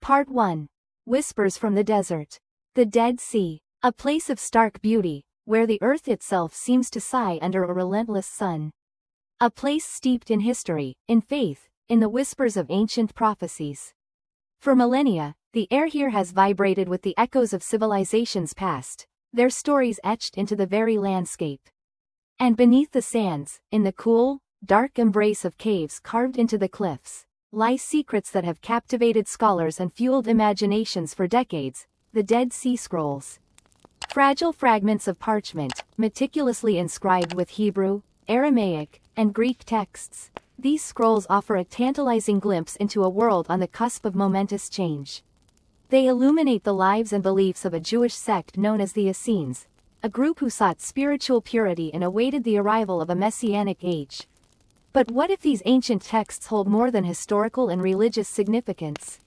Part 1. Whispers from the Desert. The Dead Sea, a place of stark beauty, where the earth itself seems to sigh under a relentless sun. A place steeped in history, in faith, in the whispers of ancient prophecies. For millennia, the air here has vibrated with the echoes of civilizations past, their stories etched into the very landscape. And beneath the sands, in the cool, dark embrace of caves carved into the cliffs, lie secrets that have captivated scholars and fueled imaginations for decades, the Dead Sea Scrolls. Fragile fragments of parchment, meticulously inscribed with Hebrew, Aramaic, and Greek texts, these scrolls offer a tantalizing glimpse into a world on the cusp of momentous change. They illuminate the lives and beliefs of a Jewish sect known as the Essenes, a group who sought spiritual purity and awaited the arrival of a messianic age. But what if these ancient texts hold more than historical and religious significance?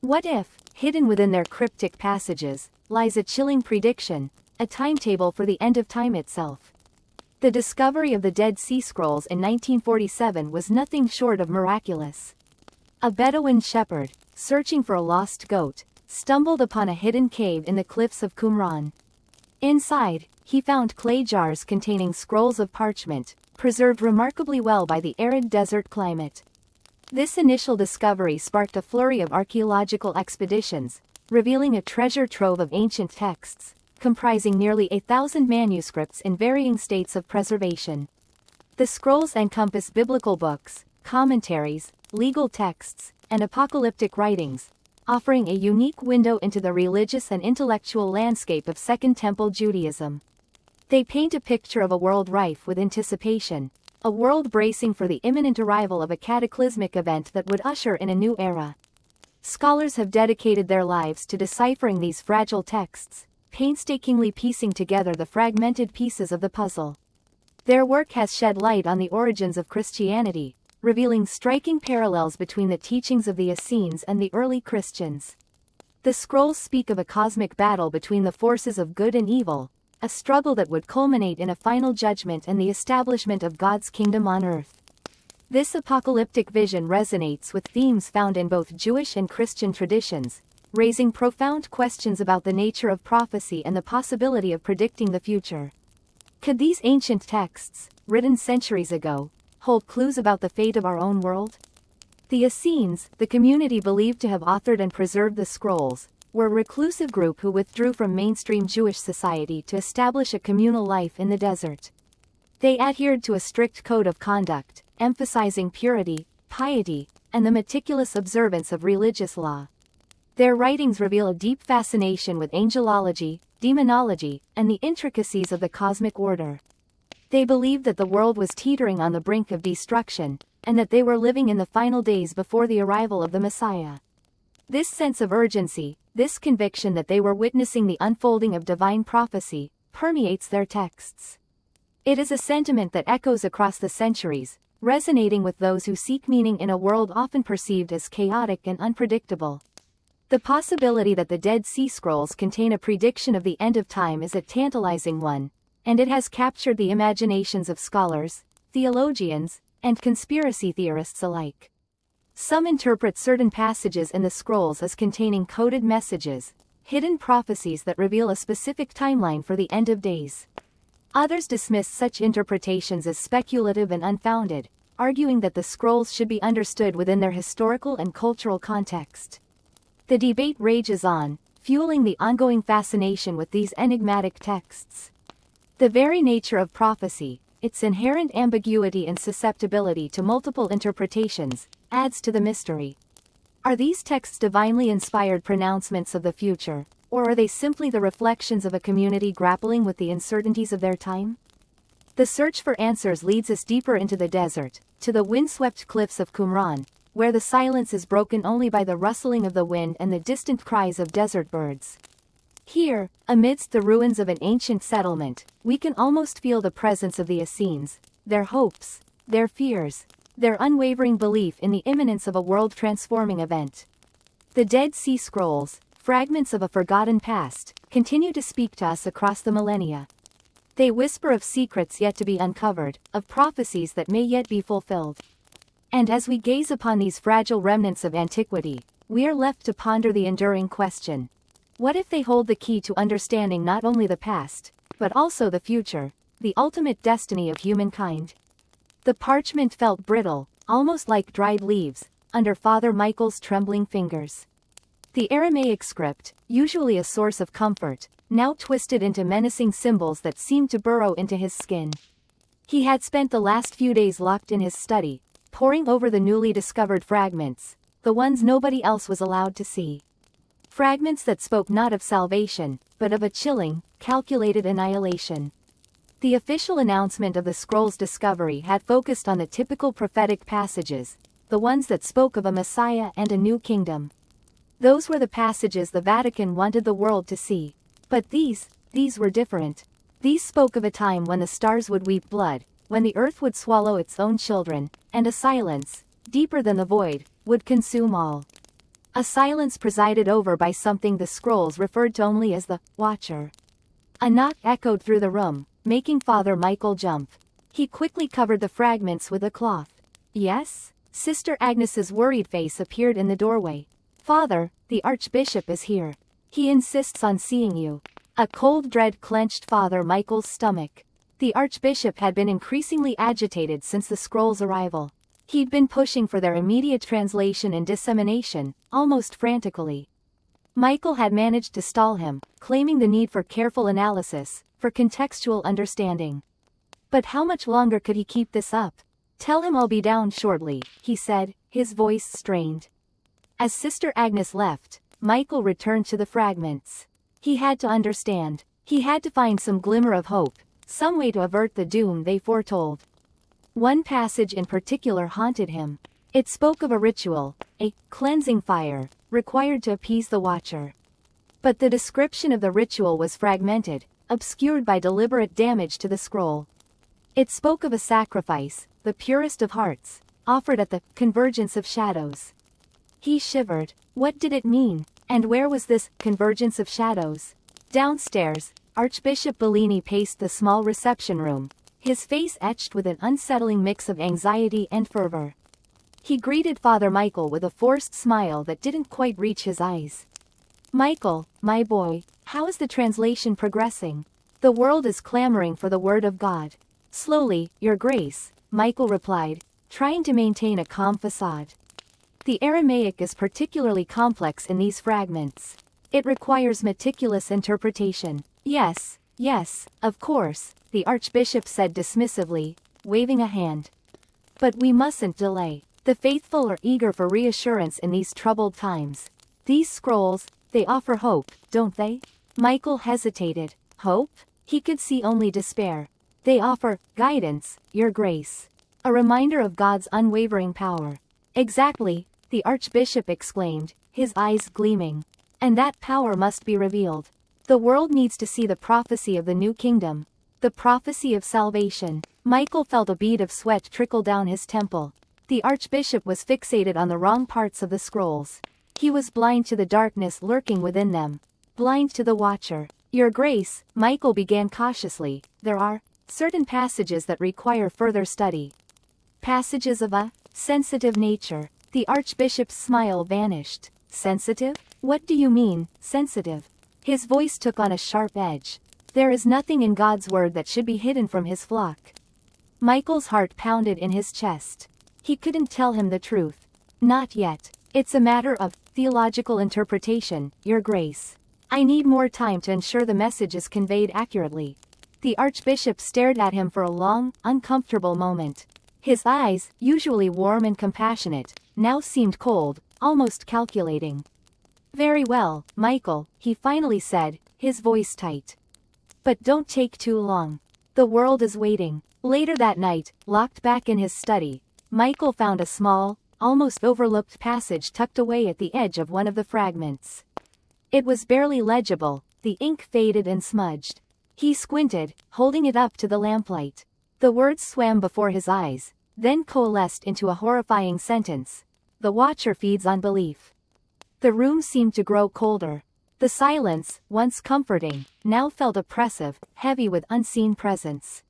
What if, hidden within their cryptic passages, lies a chilling prediction, a timetable for the end of time itself? The discovery of the Dead Sea Scrolls in 1947 was nothing short of miraculous. A Bedouin shepherd, searching for a lost goat, stumbled upon a hidden cave in the cliffs of Qumran. Inside, he found clay jars containing scrolls of parchment, preserved remarkably well by the arid desert climate. This initial discovery sparked a flurry of archaeological expeditions, revealing a treasure trove of ancient texts, comprising nearly 1,000 manuscripts in varying states of preservation. The scrolls encompass biblical books, commentaries, legal texts, and apocalyptic writings, offering a unique window into the religious and intellectual landscape of Second Temple Judaism. They paint a picture of a world rife with anticipation, a world bracing for the imminent arrival of a cataclysmic event that would usher in a new era. Scholars have dedicated their lives to deciphering these fragile texts, painstakingly piecing together the fragmented pieces of the puzzle. Their work has shed light on the origins of Christianity, revealing striking parallels between the teachings of the Essenes and the early Christians. The scrolls speak of a cosmic battle between the forces of good and evil, a struggle that would culminate in a final judgment and the establishment of God's kingdom on earth. This apocalyptic vision resonates with themes found in both Jewish and Christian traditions, raising profound questions about the nature of prophecy and the possibility of predicting the future. Could these ancient texts, written centuries ago, hold clues about the fate of our own world? The Essenes, the community believed to have authored and preserved the scrolls, were a reclusive group who withdrew from mainstream Jewish society to establish a communal life in the desert. They adhered to a strict code of conduct, emphasizing purity, piety, and the meticulous observance of religious law. Their writings reveal a deep fascination with angelology, demonology, and the intricacies of the cosmic order. They believed that the world was teetering on the brink of destruction, and that they were living in the final days before the arrival of the Messiah. This sense of urgency, this conviction that they were witnessing the unfolding of divine prophecy, permeates their texts. It is a sentiment that echoes across the centuries, resonating with those who seek meaning in a world often perceived as chaotic and unpredictable. The possibility that the Dead Sea Scrolls contain a prediction of the end of time is a tantalizing one, and it has captured the imaginations of scholars, theologians, and conspiracy theorists alike. Some interpret certain passages in the scrolls as containing coded messages, hidden prophecies that reveal a specific timeline for the end of days. Others dismiss such interpretations as speculative and unfounded, arguing that the scrolls should be understood within their historical and cultural context. The debate rages on, fueling the ongoing fascination with these enigmatic texts. The very nature of prophecy, its inherent ambiguity and susceptibility to multiple interpretations, adds to the mystery. Are these texts divinely inspired pronouncements of the future, or are they simply the reflections of a community grappling with the uncertainties of their time? The search for answers leads us deeper into the desert, to the windswept cliffs of Qumran, where the silence is broken only by the rustling of the wind and the distant cries of desert birds. Here, amidst the ruins of an ancient settlement, we can almost feel the presence of the Essenes, their hopes, their fears, their unwavering belief in the imminence of a world-transforming event. The Dead Sea Scrolls, fragments of a forgotten past, continue to speak to us across the millennia. They whisper of secrets yet to be uncovered, of prophecies that may yet be fulfilled. And as we gaze upon these fragile remnants of antiquity, we are left to ponder the enduring question. What if they hold the key to understanding not only the past, but also the future, the ultimate destiny of humankind? The parchment felt brittle, almost like dried leaves, under Father Michael's trembling fingers. The Aramaic script, usually a source of comfort, now twisted into menacing symbols that seemed to burrow into his skin. He had spent the last few days locked in his study, poring over the newly discovered fragments, the ones nobody else was allowed to see. Fragments that spoke not of salvation, but of a chilling, calculated annihilation. The official announcement of the scroll's discovery had focused on the typical prophetic passages, the ones that spoke of a Messiah and a new kingdom. Those were the passages the Vatican wanted the world to see. But these were different. These spoke of a time when the stars would weep blood, when the earth would swallow its own children, and a silence, deeper than the void, would consume all. A silence presided over by something the scrolls referred to only as the Watcher. A knock echoed through the room, making Father Michael jump. He quickly covered the fragments with a cloth. Yes? Sister Agnes's worried face appeared in the doorway. Father, the Archbishop is here. He insists on seeing you. A cold dread clenched Father Michael's stomach. The Archbishop had been increasingly agitated since the scroll's arrival. He'd been pushing for their immediate translation and dissemination, almost frantically. Michael had managed to stall him, claiming the need for careful analysis, for contextual understanding. But how much longer could he keep this up? Tell him I'll be down shortly, he said, his voice strained. As Sister Agnes left, Michael returned to the fragments. He had to understand. He had to find some glimmer of hope, some way to avert the doom they foretold. One passage in particular haunted him. It spoke of a ritual, a cleansing fire, required to appease the Watcher. But the description of the ritual was fragmented, obscured by deliberate damage to the scroll. It spoke of a sacrifice, the purest of hearts, offered at the convergence of shadows. He shivered. What did it mean? And where was this convergence of shadows? Downstairs, Archbishop Bellini paced the small reception room, his face etched with an unsettling mix of anxiety and fervor. He greeted Father Michael with a forced smile that didn't quite reach his eyes. Michael, my boy, how is the translation progressing? The world is clamoring for the word of God. Slowly, Your Grace, Michael replied, trying to maintain a calm facade. The Aramaic is particularly complex in these fragments. It requires meticulous interpretation. Yes, of course, the Archbishop said dismissively, waving a hand. But we mustn't delay. The faithful are eager for reassurance in these troubled times. These scrolls, they offer hope, don't they? Michael hesitated. Hope? He could see only despair. They offer guidance, Your Grace. A reminder of God's unwavering power. Exactly, the Archbishop exclaimed, his eyes gleaming. And that power must be revealed. The world needs to see the prophecy of the new kingdom. The prophecy of salvation. Michael felt a bead of sweat trickle down his temple. The Archbishop was fixated on the wrong parts of the scrolls. He was blind to the darkness lurking within them. Blind to the Watcher. Your Grace, Michael began cautiously, there are certain passages that require further study. Passages of a sensitive nature. The Archbishop's smile vanished. Sensitive? What do you mean, sensitive? His voice took on a sharp edge. There is nothing in God's word that should be hidden from his flock. Michael's heart pounded in his chest. He couldn't tell him the truth. Not yet. It's a matter of theological interpretation, Your Grace. I need more time to ensure the message is conveyed accurately. The Archbishop stared at him for a long, uncomfortable moment. His eyes, usually warm and compassionate, now seemed cold, almost calculating. Very well, Michael, he finally said, his voice tight. But don't take too long. The world is waiting. Later that night, locked back in his study, Michael found a small, almost overlooked passage tucked away at the edge of one of the fragments. It was barely legible, the ink faded and smudged. He squinted, holding it up to the lamplight. The words swam before his eyes, then coalesced into a horrifying sentence. The Watcher feeds on belief. The room seemed to grow colder. The silence, once comforting, now felt oppressive, heavy with unseen presence.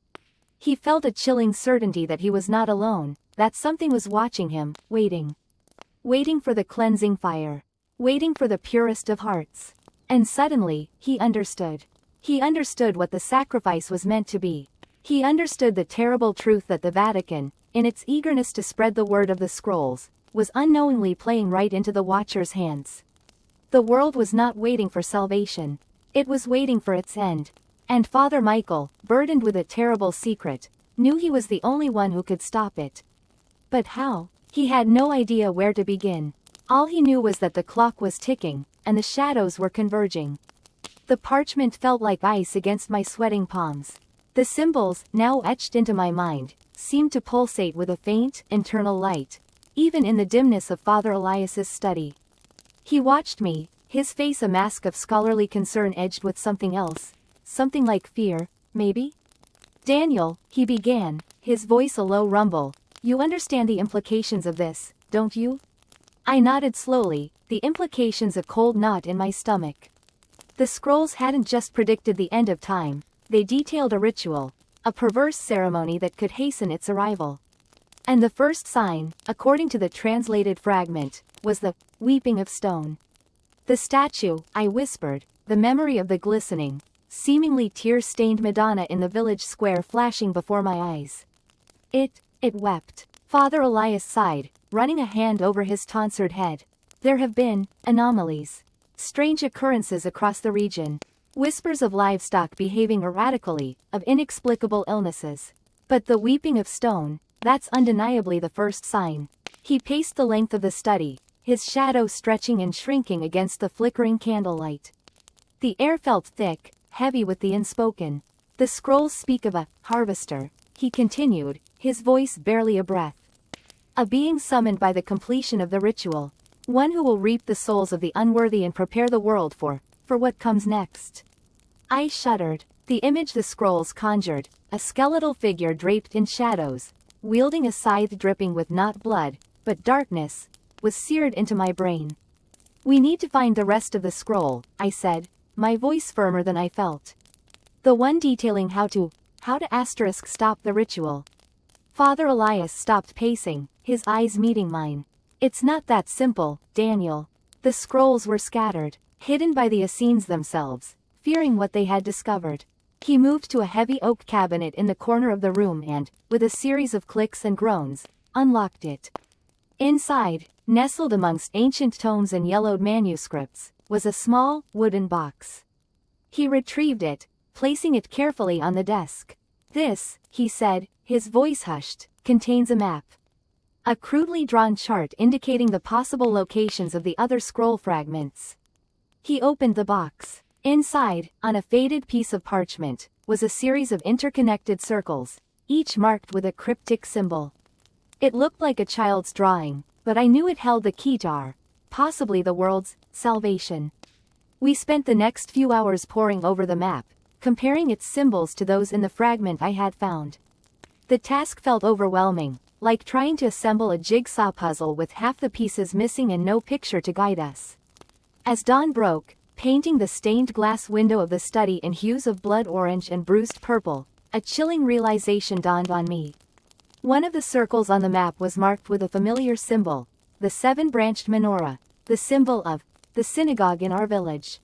He felt a chilling certainty that he was not alone, that something was watching him, waiting. Waiting for the cleansing fire. waiting for the purest of hearts. And suddenly, he understood. He understood what the sacrifice was meant to be. He understood the terrible truth that the Vatican, in its eagerness to spread the word of the scrolls, was unknowingly playing right into the Watcher's hands. The world was not waiting for salvation. It was waiting for its end. And Father Michael, burdened with a terrible secret, knew he was the only one who could stop it. But how? He had no idea where to begin. All he knew was that the clock was ticking, and the shadows were converging. The parchment felt like ice against my sweating palms. The symbols, now etched into my mind, seemed to pulsate with a faint, internal light, even in the dimness of Father Elias's study. He watched me, his face a mask of scholarly concern edged with something else. Something like fear, maybe? "Daniel," he began, his voice a low rumble, "you understand the implications of this, don't you?" I nodded slowly, the implications a cold knot in my stomach. The scrolls hadn't just predicted the end of time, they detailed a ritual, a perverse ceremony that could hasten its arrival. And the first sign, according to the translated fragment, was the weeping of stone. The statue, I whispered, the memory of the glistening, seemingly tear-stained Madonna in the village square flashing before my eyes. It wept. Father Elias sighed, running a hand over his tonsured head. There have been anomalies. Strange occurrences across the region. Whispers of livestock behaving erratically, of inexplicable illnesses. But the weeping of stone, that's undeniably the first sign. He paced the length of the study, his shadow stretching and shrinking against the flickering candlelight. The air felt thick, heavy with the unspoken. The scrolls speak of a harvester, he continued, his voice barely a breath. A being summoned by the completion of the ritual. One who will reap the souls of the unworthy and prepare the world for what comes next. I shuddered. The image the scrolls conjured, a skeletal figure draped in shadows, wielding a scythe dripping with not blood, but darkness, was seared into my brain. "We need to find the rest of the scroll," I said, my voice firmer than I felt. "The one detailing how to stop the ritual." Father Elias stopped pacing, his eyes meeting mine. "It's not that simple, Daniel." The scrolls were scattered, hidden by the Essenes themselves, fearing what they had discovered. He moved to a heavy oak cabinet in the corner of the room and, with a series of clicks and groans, unlocked it. Inside, nestled amongst ancient tomes and yellowed manuscripts, was a small, wooden box. He retrieved it, placing it carefully on the desk. "This," he said, his voice hushed, "contains a map. A crudely drawn chart indicating the possible locations of the other scroll fragments." He opened the box. Inside, on a faded piece of parchment, was a series of interconnected circles, each marked with a cryptic symbol. It looked like a child's drawing, but I knew it held the key to our, possibly the world's, salvation. We spent the next few hours poring over the map, comparing its symbols to those in the fragment I had found. The task felt overwhelming, like trying to assemble a jigsaw puzzle with half the pieces missing and no picture to guide us. As dawn broke, painting the stained glass window of the study in hues of blood orange and bruised purple, a chilling realization dawned on me. One of the circles on the map was marked with a familiar symbol, the seven-branched menorah, the symbol of the synagogue in our village.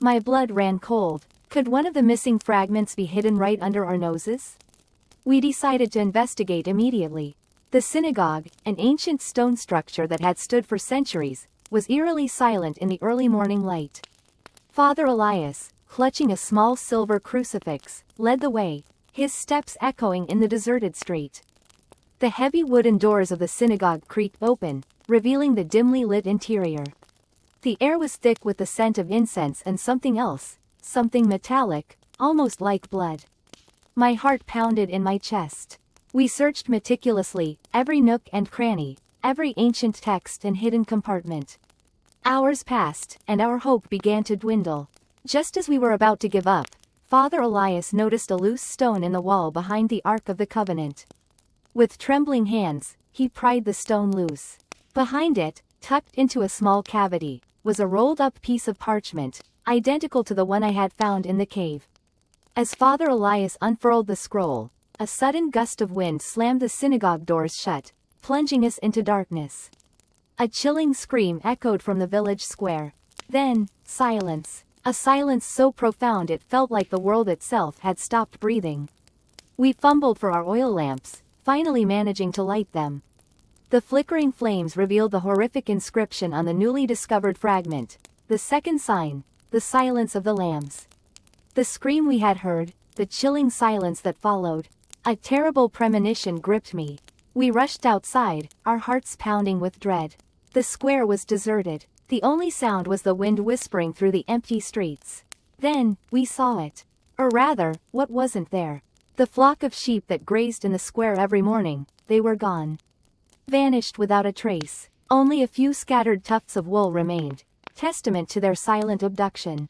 My blood ran cold. Could one of the missing fragments be hidden right under our noses? We decided to investigate immediately. The synagogue, an ancient stone structure that had stood for centuries, was eerily silent in the early morning light. Father Elias, clutching a small silver crucifix, led the way, his steps echoing in the deserted street. The heavy wooden doors of the synagogue creaked open, revealing the dimly lit interior. The air was thick with the scent of incense and something else, something metallic, almost like blood. My heart pounded in my chest. We searched meticulously, every nook and cranny, every ancient text and hidden compartment. Hours passed, and our hope began to dwindle. Just as we were about to give up, Father Elias noticed a loose stone in the wall behind the Ark of the Covenant. With trembling hands, he pried the stone loose. Behind it, tucked into a small cavity, was a rolled-up piece of parchment, identical to the one I had found in the cave. As Father Elias unfurled the scroll, a sudden gust of wind slammed the synagogue doors shut, plunging us into darkness. A chilling scream echoed from the village square. Then, silence. A silence so profound it felt like the world itself had stopped breathing. We fumbled for our oil lamps, finally managing to light them. The flickering flames revealed the horrific inscription on the newly discovered fragment. The second sign, the silence of the lambs. The scream we had heard, the chilling silence that followed. A terrible premonition gripped me. We rushed outside, our hearts pounding with dread. The square was deserted. The only sound was the wind whispering through the empty streets. Then, we saw it. Or rather, what wasn't there? The flock of sheep that grazed in the square every morning, they were gone. Vanished without a trace. Only a few scattered tufts of wool remained, testament to their silent abduction.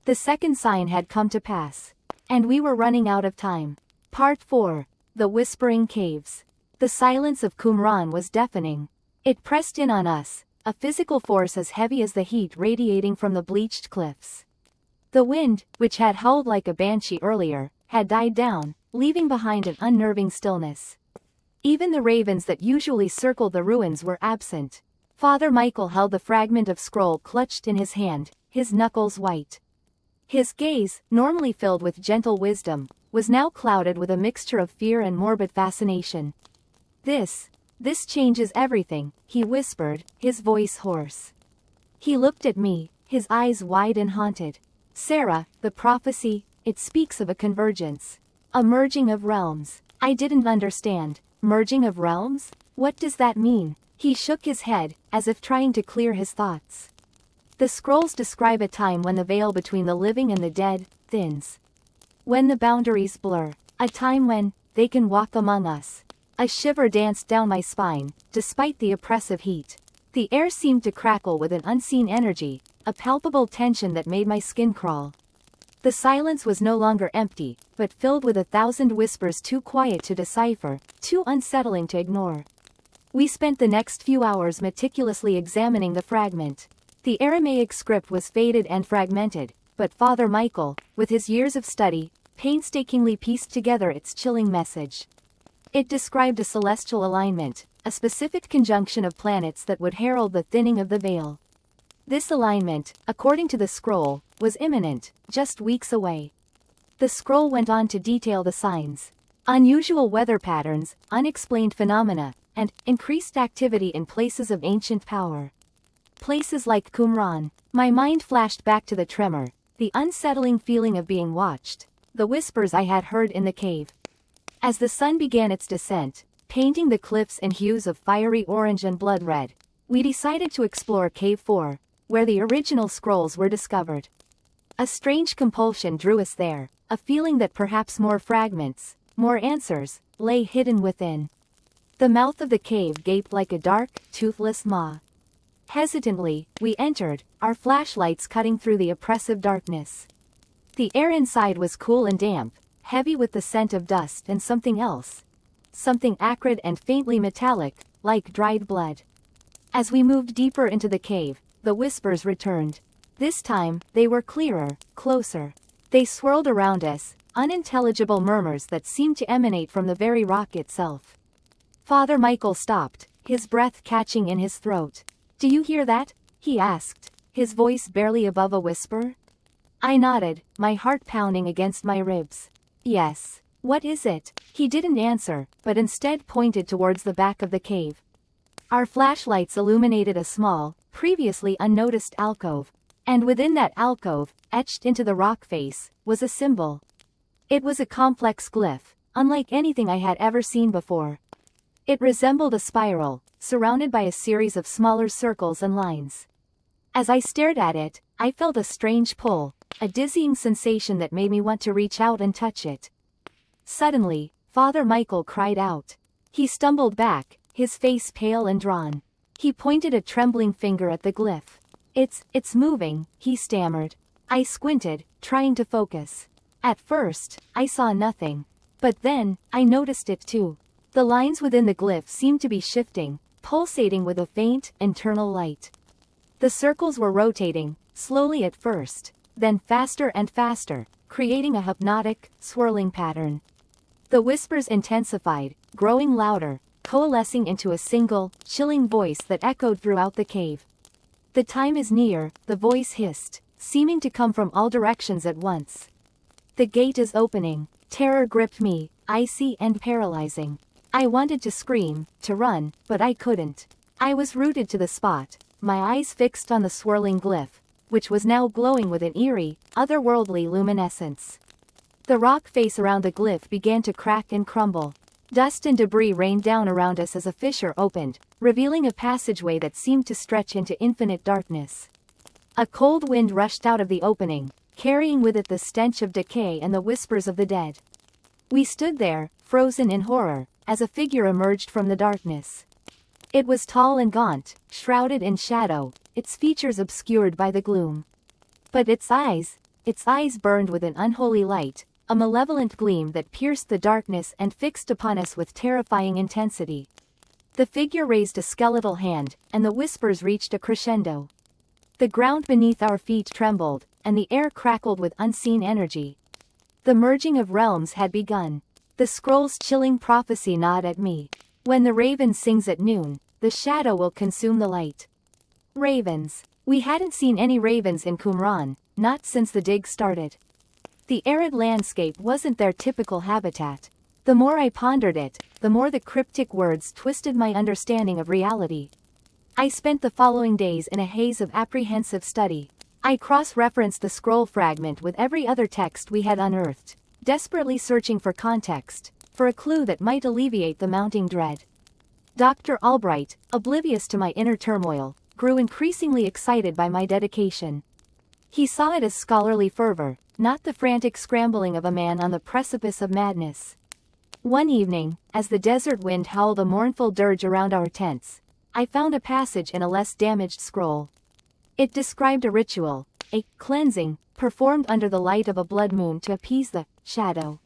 The second sign had come to pass. And we were running out of time. Part 4. The Whispering Caves. The silence of Qumran was deafening. It pressed in on us, a physical force as heavy as the heat radiating from the bleached cliffs. The wind, which had howled like a banshee earlier, had died down, leaving behind an unnerving stillness. Even the ravens that usually circled the ruins were absent. Father Michael held the fragment of scroll clutched in his hand, his knuckles white. His gaze, normally filled with gentle wisdom, was now clouded with a mixture of fear and morbid fascination. This changes everything, he whispered, his voice hoarse. He looked at me, his eyes wide and haunted. Sarah, the prophecy, it speaks of a convergence. A merging of realms. I didn't understand. Merging of realms? What does that mean? He shook his head, as if trying to clear his thoughts. The scrolls describe a time when the veil between the living and the dead thins. When the boundaries blur. A time when they can walk among us. A shiver danced down my spine, despite the oppressive heat. The air seemed to crackle with an unseen energy, a palpable tension that made my skin crawl. The silence was no longer empty, but filled with 1,000 whispers too quiet to decipher, too unsettling to ignore. We spent the next few hours meticulously examining the fragment. The Aramaic script was faded and fragmented, but Father Michael, with his years of study, painstakingly pieced together its chilling message. It described a celestial alignment, a specific conjunction of planets that would herald the thinning of the veil. This alignment, according to the scroll, was imminent, just weeks away. The scroll went on to detail the signs. Unusual weather patterns, unexplained phenomena, and increased activity in places of ancient power. Places like Qumran. My mind flashed back to the tremor, the unsettling feeling of being watched, the whispers I had heard in the cave. As the sun began its descent, painting the cliffs in hues of fiery orange and blood red, we decided to explore Cave 4, where the original scrolls were discovered. A strange compulsion drew us there, a feeling that perhaps more fragments, more answers, lay hidden within. The mouth of the cave gaped like a dark, toothless maw. Hesitantly, we entered, our flashlights cutting through the oppressive darkness. The air inside was cool and damp, heavy with the scent of dust and something else. Something acrid and faintly metallic, like dried blood. As we moved deeper into the cave, the whispers returned. This time, they were clearer, closer. They swirled around us, unintelligible murmurs that seemed to emanate from the very rock itself. Father Michael stopped, his breath catching in his throat. "Do you hear that?" he asked, his voice barely above a whisper. I nodded, my heart pounding against my ribs. "Yes. What is it?" He didn't answer, but instead pointed towards the back of the cave. Our flashlights illuminated a small, previously unnoticed alcove. And within that alcove, etched into the rock face, was a symbol. It was a complex glyph, unlike anything I had ever seen before. It resembled a spiral, surrounded by a series of smaller circles and lines. As I stared at it, I felt a strange pull, a dizzying sensation that made me want to reach out and touch it. Suddenly, Father Michael cried out. He stumbled back, his face pale and drawn. He pointed a trembling finger at the glyph. It's moving," he stammered. I squinted, trying to focus. At first, I saw nothing. But then, I noticed it too. The lines within the glyph seemed to be shifting, pulsating with a faint, internal light. The circles were rotating, slowly at first, then faster and faster, creating a hypnotic, swirling pattern. The whispers intensified, growing louder, coalescing into a single, chilling voice that echoed throughout the cave. "The time is near," the voice hissed, seeming to come from all directions at once. "The gate is opening." Terror gripped me, icy and paralyzing. I wanted to scream, to run, but I couldn't. I was rooted to the spot, my eyes fixed on the swirling glyph, which was now glowing with an eerie, otherworldly luminescence. The rock face around the glyph began to crack and crumble. Dust and debris rained down around us as a fissure opened, revealing a passageway that seemed to stretch into infinite darkness. A cold wind rushed out of the opening, carrying with it the stench of decay and the whispers of the dead. We stood there, frozen in horror, as a figure emerged from the darkness. It was tall and gaunt, shrouded in shadow, its features obscured by the gloom. But its eyes burned with an unholy light, a malevolent gleam that pierced the darkness and fixed upon us with terrifying intensity. The figure raised a skeletal hand, and the whispers reached a crescendo. The ground beneath our feet trembled, and the air crackled with unseen energy. The merging of realms had begun. The scroll's chilling prophecy gnawed at me. When the raven sings at noon, the shadow will consume the light. Ravens. We hadn't seen any ravens in Qumran, not since the dig started. The arid landscape wasn't their typical habitat. The more I pondered it, the more the cryptic words twisted my understanding of reality. I spent the following days in a haze of apprehensive study. I cross-referenced the scroll fragment with every other text we had unearthed, desperately searching for context, for a clue that might alleviate the mounting dread. Dr. Albright, oblivious to my inner turmoil, grew increasingly excited by my dedication. He saw it as scholarly fervor, not the frantic scrambling of a man on the precipice of madness. One evening, as the desert wind howled a mournful dirge around our tents, I found a passage in a less damaged scroll. It described a ritual, a cleansing, performed under the light of a blood moon to appease the shadow.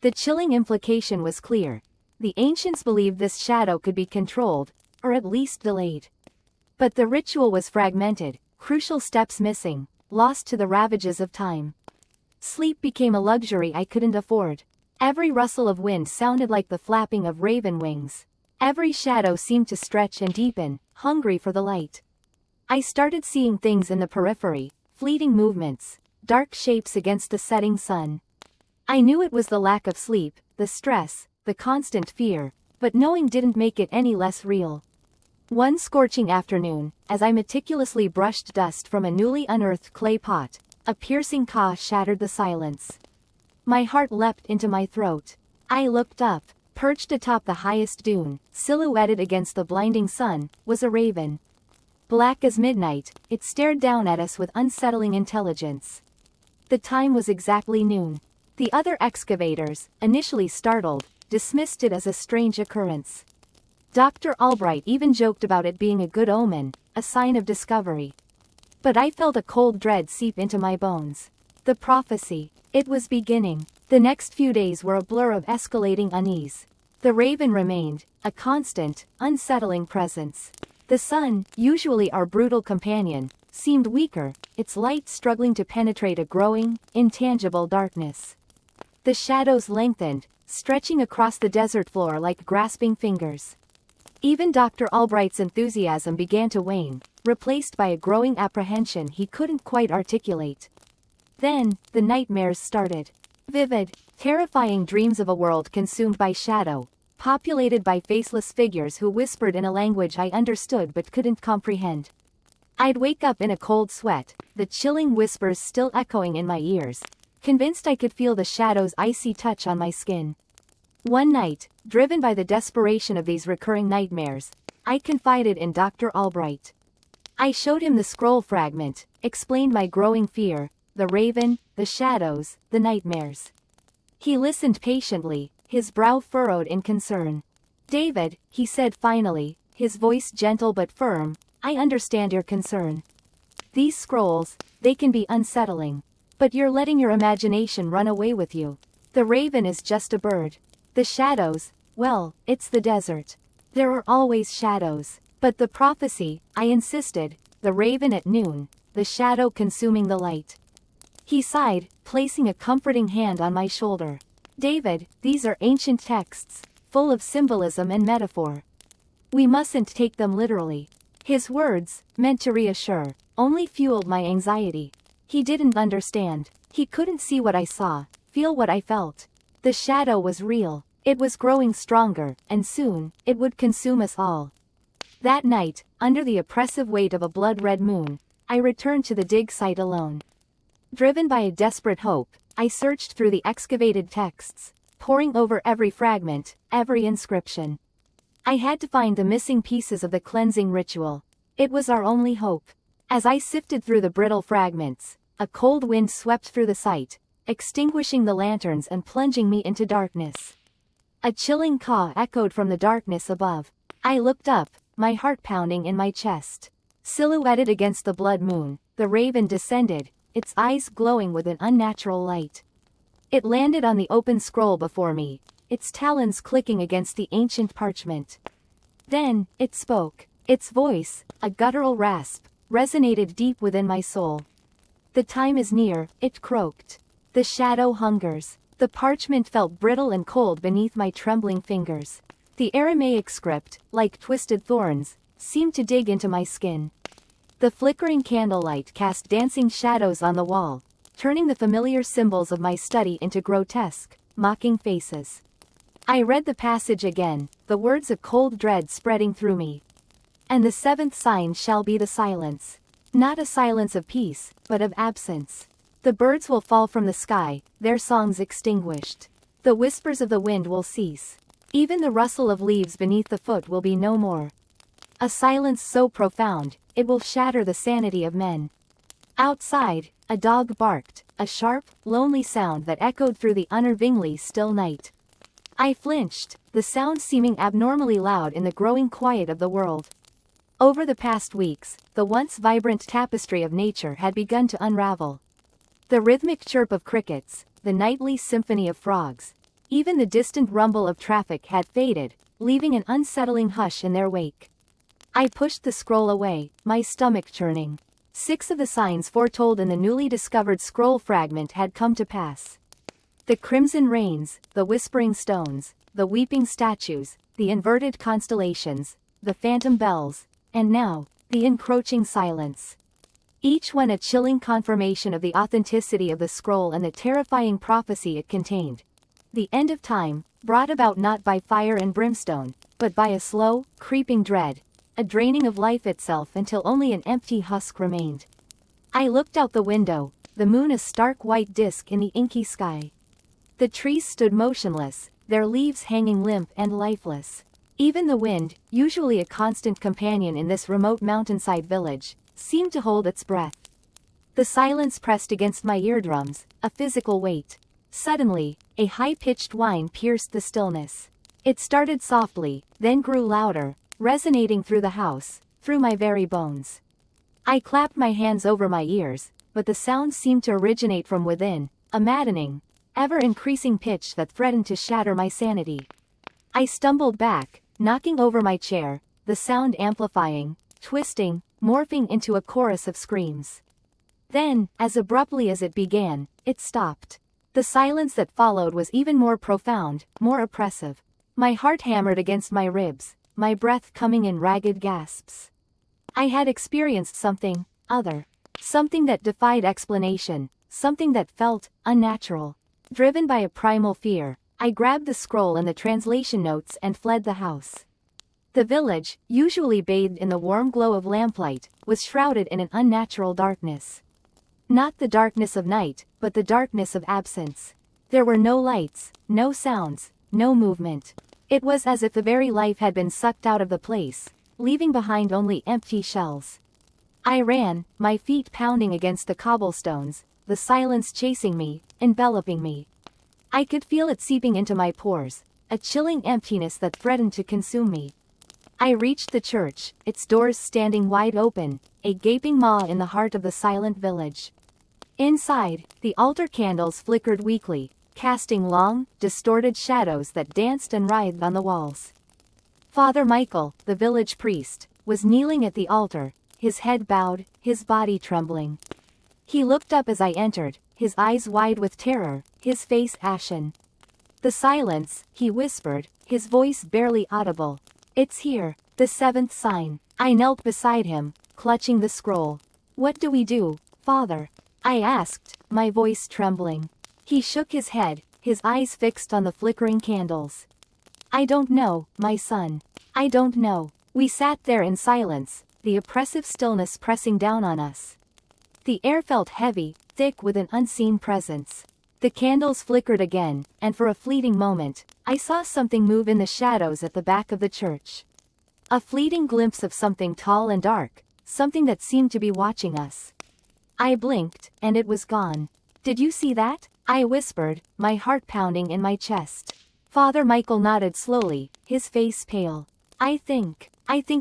The chilling implication was clear. The ancients believed this shadow could be controlled, or at least delayed. But the ritual was fragmented, crucial steps missing, lost to the ravages of time. Sleep became a luxury I couldn't afford. Every rustle of wind sounded like the flapping of raven wings. Every shadow seemed to stretch and deepen, hungry for the light. I started seeing things in the periphery, fleeting movements, dark shapes against the setting sun. I knew it was the lack of sleep, the stress, the constant fear, but knowing didn't make it any less real. One scorching afternoon, as I meticulously brushed dust from a newly unearthed clay pot, a piercing caw shattered the silence. My heart leapt into my throat. I looked up. Perched atop the highest dune, silhouetted against the blinding sun, was a raven. Black as midnight, it stared down at us with unsettling intelligence. The time was exactly noon. The other excavators, initially startled, dismissed it as a strange occurrence. Dr. Albright even joked about it being a good omen, a sign of discovery. But I felt a cold dread seep into my bones. The prophecy. It was beginning. The next few days were a blur of escalating unease. The raven remained, a constant, unsettling presence. The sun, usually our brutal companion, seemed weaker, its light struggling to penetrate a growing, intangible darkness. The shadows lengthened, stretching across the desert floor like grasping fingers. Even Dr. Albright's enthusiasm began to wane, replaced by a growing apprehension he couldn't quite articulate. Then, the nightmares started. Vivid, terrifying dreams of a world consumed by shadow, populated by faceless figures who whispered in a language I understood but couldn't comprehend. I'd wake up in a cold sweat, the chilling whispers still echoing in my ears, convinced I could feel the shadow's icy touch on my skin. One night, driven by the desperation of these recurring nightmares, I confided in Dr. Albright. I showed him the scroll fragment, explained my growing fear, the raven, the shadows, the nightmares. He listened patiently, his brow furrowed in concern. "David," he said finally, his voice gentle but firm, "I understand your concern. These scrolls, they can be unsettling. But you're letting your imagination run away with you. The raven is just a bird. The shadows, well, it's the desert. There are always shadows. But the prophecy," I insisted, "the raven at noon, the shadow consuming the light." He sighed, placing a comforting hand on my shoulder. "David, these are ancient texts, full of symbolism and metaphor. We mustn't take them literally. His words, meant to reassure, only fueled my anxiety. He didn't understand. He couldn't see what I saw, feel what I felt. The shadow was real. It was growing stronger, and soon, it would consume us all. That night, under the oppressive weight of a blood-red moon, I returned to the dig site alone. Driven by a desperate hope, I searched through the excavated texts, poring over every fragment, every inscription. I had to find the missing pieces of the cleansing ritual. It was our only hope. As I sifted through the brittle fragments, a cold wind swept through the site, extinguishing the lanterns and plunging me into darkness. A chilling caw echoed from the darkness above. I looked up, my heart pounding in my chest. Silhouetted against the blood moon, the raven descended, its eyes glowing with an unnatural light. It landed on the open scroll before me, its talons clicking against the ancient parchment. Then, it spoke. Its voice, a guttural rasp, resonated deep within my soul. The time is near, it croaked. The shadow hungers. The parchment felt brittle and cold beneath my trembling fingers. The Aramaic script, like twisted thorns, seemed to dig into my skin. The flickering candlelight cast dancing shadows on the wall, turning the familiar symbols of my study into grotesque, mocking faces. I read the passage again, the words of cold dread spreading through me. And the seventh sign shall be the silence. Not a silence of peace, but of absence. The birds will fall from the sky, their songs extinguished. The whispers of the wind will cease. Even the rustle of leaves beneath the foot will be no more. A silence so profound, it will shatter the sanity of men. Outside, a dog barked, a sharp, lonely sound that echoed through the unnervingly still night. I flinched, the sound seeming abnormally loud in the growing quiet of the world. Over the past weeks, the once vibrant tapestry of nature had begun to unravel. The rhythmic chirp of crickets, the nightly symphony of frogs, even the distant rumble of traffic had faded, leaving an unsettling hush in their wake. I pushed the scroll away, my stomach churning. 6 of the signs foretold in the newly discovered scroll fragment had come to pass. The crimson rains, the whispering stones, the weeping statues, the inverted constellations, the phantom bells, and now, the encroaching silence. Each one a chilling confirmation of the authenticity of the scroll and the terrifying prophecy it contained. The end of time, brought about not by fire and brimstone, but by a slow, creeping dread, a draining of life itself until only an empty husk remained. I looked out the window, the moon a stark white disk in the inky sky. The trees stood motionless, their leaves hanging limp and lifeless. Even the wind, usually a constant companion in this remote mountainside village, seemed to hold its breath. The silence pressed against my eardrums, a physical weight. Suddenly, a high-pitched whine pierced the stillness. It started softly, then grew louder, resonating through the house, through my very bones. I clapped my hands over my ears, but the sound seemed to originate from within, a maddening, ever-increasing pitch that threatened to shatter my sanity. I stumbled back, knocking over my chair, the sound amplifying, twisting, morphing into a chorus of screams. Then, as abruptly as it began, it stopped. The silence that followed was even more profound, more oppressive. My heart hammered against my ribs, my breath coming in ragged gasps. I had experienced something other. Something that defied explanation, something that felt unnatural. Driven by a primal fear, I grabbed the scroll and the translation notes and fled the house. The village, usually bathed in the warm glow of lamplight, was shrouded in an unnatural darkness. Not the darkness of night, but the darkness of absence. There were no lights, no sounds, no movement. It was as if the very life had been sucked out of the place, leaving behind only empty shells. I ran, my feet pounding against the cobblestones, the silence chasing me, enveloping me. I could feel it seeping into my pores, a chilling emptiness that threatened to consume me. I reached the church, its doors standing wide open, a gaping maw in the heart of the silent village. Inside, the altar candles flickered weakly, casting long, distorted shadows that danced and writhed on the walls. Father Michael, the village priest, was kneeling at the altar, his head bowed, his body trembling. He looked up as I entered, his eyes wide with terror, his face ashen. The silence, he whispered, his voice barely audible. It's here, the seventh sign. I knelt beside him, clutching the scroll. What do we do, Father? I asked, my voice trembling. He shook his head, his eyes fixed on the flickering candles. I don't know, my son. I don't know. We sat there in silence, the oppressive stillness pressing down on us. The air felt heavy, thick with an unseen presence. The candles flickered again, and for a fleeting moment, I saw something move in the shadows at the back of the church. A fleeting glimpse of something tall and dark, something that seemed to be watching us. I blinked, and it was gone. Did you see that? I whispered, my heart pounding in my chest. Father Michael nodded slowly, his face pale. I think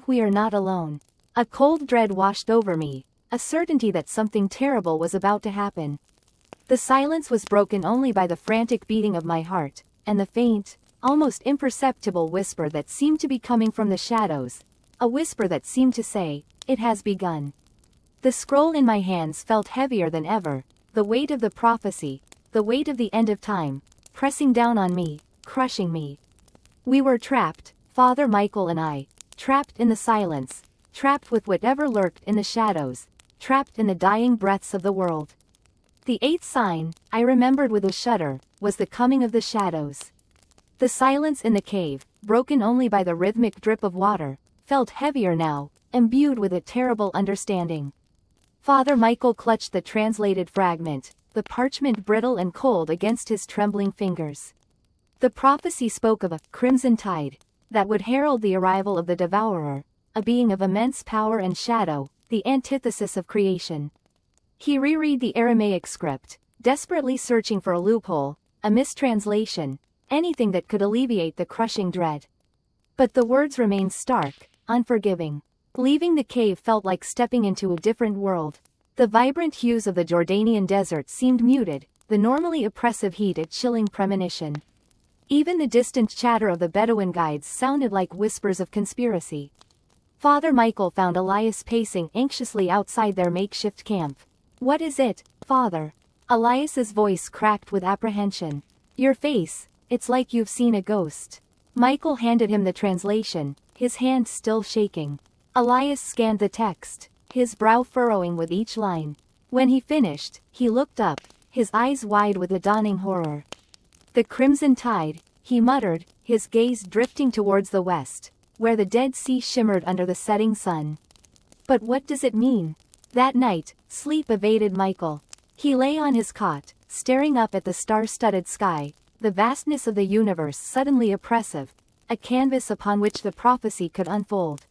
we are not alone. A cold dread washed over me, a certainty that something terrible was about to happen. The silence was broken only by the frantic beating of my heart, and the faint, almost imperceptible whisper that seemed to be coming from the shadows, a whisper that seemed to say, it has begun. The scroll in my hands felt heavier than ever, the weight of the prophecy, the weight of the end of time, pressing down on me, crushing me. We were trapped, Father Michael and I, trapped in the silence, trapped with whatever lurked in the shadows, trapped in the dying breaths of the world. The eighth sign, I remembered with a shudder, was the coming of the shadows. The silence in the cave, broken only by the rhythmic drip of water, felt heavier now, imbued with a terrible understanding. Father Michael clutched the translated fragment, the parchment brittle and cold against his trembling fingers. The prophecy spoke of a crimson tide that would herald the arrival of the devourer, a being of immense power and shadow, the antithesis of creation. He reread the Aramaic script, desperately searching for a loophole, a mistranslation, anything that could alleviate the crushing dread. But the words remained stark, unforgiving. Leaving the cave felt like stepping into a different world. The vibrant hues of the Jordanian desert seemed muted, the normally oppressive heat a chilling premonition. Even the distant chatter of the Bedouin guides sounded like whispers of conspiracy. Father Michael found Elias pacing anxiously outside their makeshift camp. What is it, Father? Elias's voice cracked with apprehension. Your face, it's like you've seen a ghost. Michael handed him the translation, his hand still shaking. Elias scanned the text, his brow furrowing with each line. When he finished, he looked up, his eyes wide with a dawning horror. The crimson tide, he muttered, his gaze drifting towards the west, where the Dead Sea shimmered under the setting sun. But what does it mean? That night, sleep evaded Michael. He lay on his cot, staring up at the star-studded sky, the vastness of the universe suddenly oppressive, a canvas upon which the prophecy could unfold.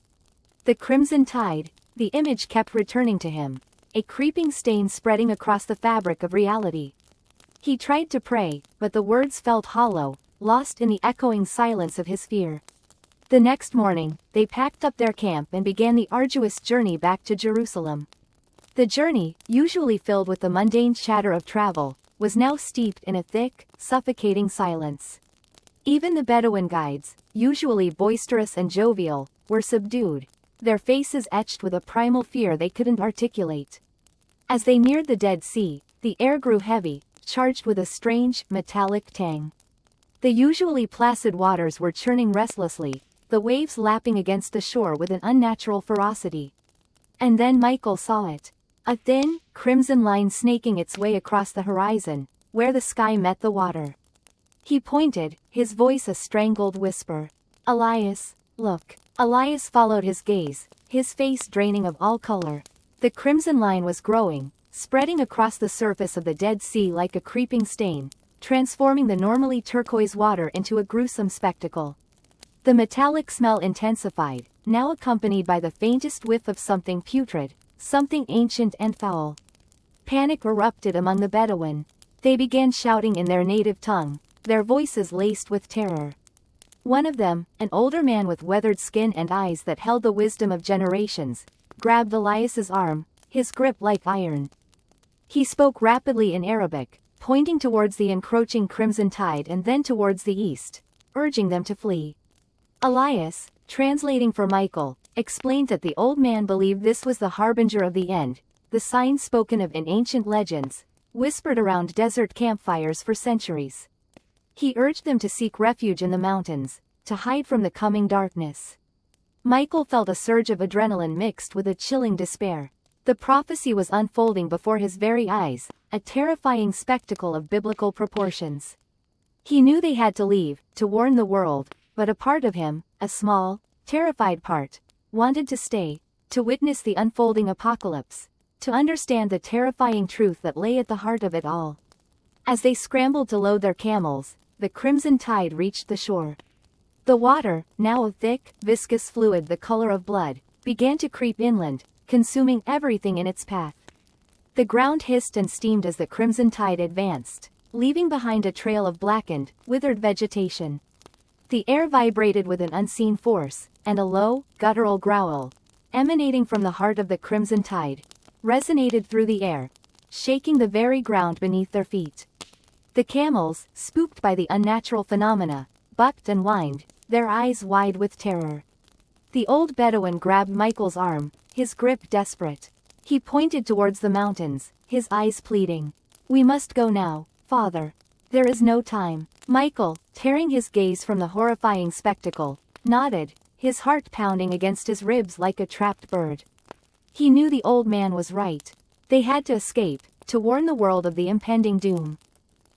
The crimson tide, the image kept returning to him, a creeping stain spreading across the fabric of reality. He tried to pray, but the words felt hollow, lost in the echoing silence of his fear. The next morning, they packed up their camp and began the arduous journey back to Jerusalem. The journey, usually filled with the mundane chatter of travel, was now steeped in a thick, suffocating silence. Even the Bedouin guides, usually boisterous and jovial, were subdued, their faces etched with a primal fear they couldn't articulate. As they neared the Dead Sea, the air grew heavy, charged with a strange, metallic tang. The usually placid waters were churning restlessly, the waves lapping against the shore with an unnatural ferocity. And then Michael saw it. A thin, crimson line snaking its way across the horizon, where the sky met the water. He pointed, his voice a strangled whisper. Elias, look. Elias followed his gaze, his face draining of all color. The crimson line was growing, spreading across the surface of the Dead Sea like a creeping stain, transforming the normally turquoise water into a gruesome spectacle. The metallic smell intensified, now accompanied by the faintest whiff of something putrid, something ancient and foul. Panic erupted among the Bedouin. They began shouting in their native tongue, their voices laced with terror. One of them, an older man with weathered skin and eyes that held the wisdom of generations, grabbed Elias's arm, his grip like iron. He spoke rapidly in Arabic, pointing towards the encroaching crimson tide and then towards the east, urging them to flee. Elias, translating for Michael, explained that the old man believed this was the harbinger of the end, the sign spoken of in ancient legends, whispered around desert campfires for centuries. He urged them to seek refuge in the mountains, to hide from the coming darkness. Michael felt a surge of adrenaline mixed with a chilling despair. The prophecy was unfolding before his very eyes, a terrifying spectacle of biblical proportions. He knew they had to leave, to warn the world, but a part of him, a small, terrified part, wanted to stay, to witness the unfolding apocalypse, to understand the terrifying truth that lay at the heart of it all. As they scrambled to load their camels, the crimson tide reached the shore. The water, now a thick, viscous fluid the color of blood, began to creep inland, consuming everything in its path. The ground hissed and steamed as the crimson tide advanced, leaving behind a trail of blackened, withered vegetation. The air vibrated with an unseen force, and a low, guttural growl, emanating from the heart of the crimson tide, resonated through the air, shaking the very ground beneath their feet. The camels, spooked by the unnatural phenomena, bucked and whined, their eyes wide with terror. The old Bedouin grabbed Michael's arm, his grip desperate. He pointed towards the mountains, his eyes pleading. "We must go now, father. There is no time." Michael, tearing his gaze from the horrifying spectacle, nodded, his heart pounding against his ribs like a trapped bird. He knew the old man was right. They had to escape, to warn the world of the impending doom.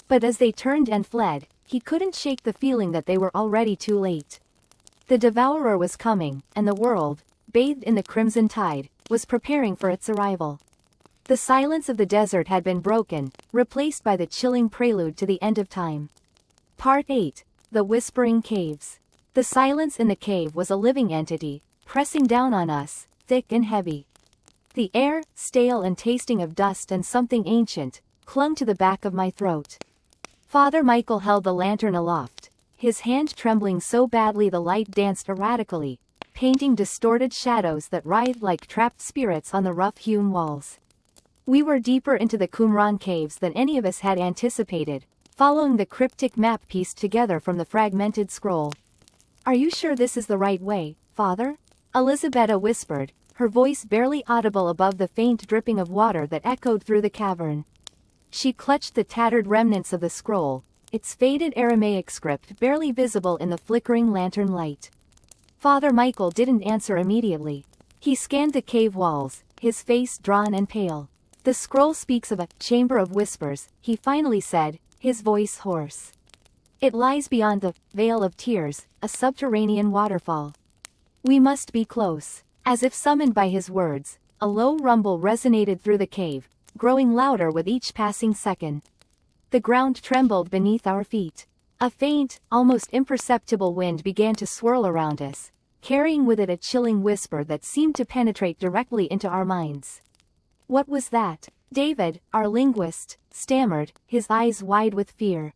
But as they turned and fled, he couldn't shake the feeling that they were already too late. The devourer was coming, and the world, bathed in the crimson tide, was preparing for its arrival. The silence of the desert had been broken, replaced by the chilling prelude to the end of time. Part 8. The Whispering Caves. The silence in the cave was a living entity, pressing down on us, thick and heavy. The air, stale and tasting of dust and something ancient, clung to the back of my throat. Father Michael held the lantern aloft, his hand trembling so badly the light danced erratically, painting distorted shadows that writhed like trapped spirits on the rough-hewn walls. We were deeper into the Qumran caves than any of us had anticipated, following the cryptic map pieced together from the fragmented scroll. "Are you sure this is the right way, Father?" Elizabetta whispered, her voice barely audible above the faint dripping of water that echoed through the cavern. She clutched the tattered remnants of the scroll, its faded Aramaic script barely visible in the flickering lantern light. Father Michael didn't answer immediately. He scanned the cave walls, his face drawn and pale. "The scroll speaks of a chamber of whispers," he finally said, his voice hoarse. "It lies beyond the Vale of Tears, a subterranean waterfall. We must be close." As if summoned by his words, a low rumble resonated through the cave, growing louder with each passing second. The ground trembled beneath our feet. A faint, almost imperceptible wind began to swirl around us, carrying with it a chilling whisper that seemed to penetrate directly into our minds. "What was that?" David, our linguist, stammered, his eyes wide with fear.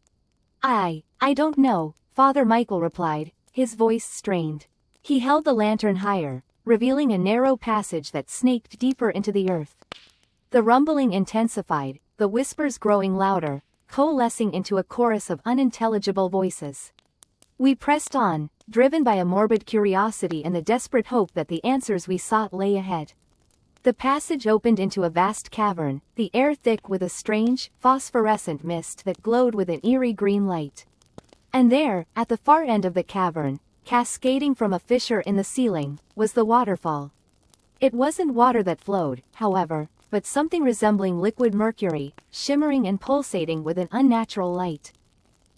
I don't know," Father Michael replied, his voice strained. He held the lantern higher, revealing a narrow passage that snaked deeper into the earth. The rumbling intensified, the whispers growing louder, coalescing into a chorus of unintelligible voices. We pressed on, driven by a morbid curiosity and the desperate hope that the answers we sought lay ahead. The passage opened into a vast cavern, the air thick with a strange, phosphorescent mist that glowed with an eerie green light. And there, at the far end of the cavern, cascading from a fissure in the ceiling, was the waterfall. It wasn't water that flowed, however, but something resembling liquid mercury, shimmering and pulsating with an unnatural light.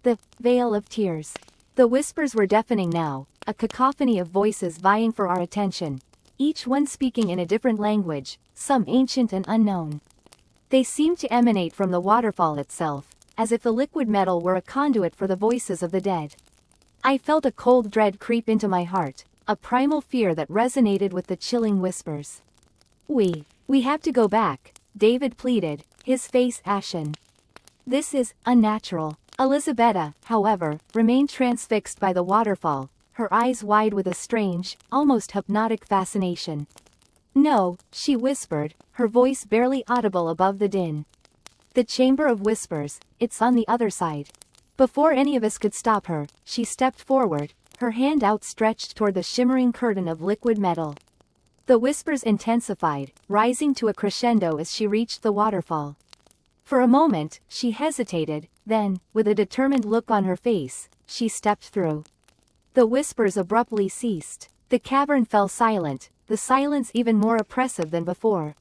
The Vale of Tears. The whispers were deafening now, a cacophony of voices vying for our attention, each one speaking in a different language, some ancient and unknown. They seemed to emanate from the waterfall itself, as if the liquid metal were a conduit for the voices of the dead. I felt a cold dread creep into my heart, a primal fear that resonated with the chilling whispers. We have to go back," David pleaded, his face ashen. "This is unnatural." Elizabetta, however, remained transfixed by the waterfall, her eyes wide with a strange, almost hypnotic fascination. "No," she whispered, her voice barely audible above the din. "The Chamber of Whispers, it's on the other side." Before any of us could stop her, she stepped forward, her hand outstretched toward the shimmering curtain of liquid metal. The whispers intensified, rising to a crescendo as she reached the waterfall. For a moment, she hesitated, then, with a determined look on her face, she stepped through. The whispers abruptly ceased. The cavern fell silent, the silence even more oppressive than before.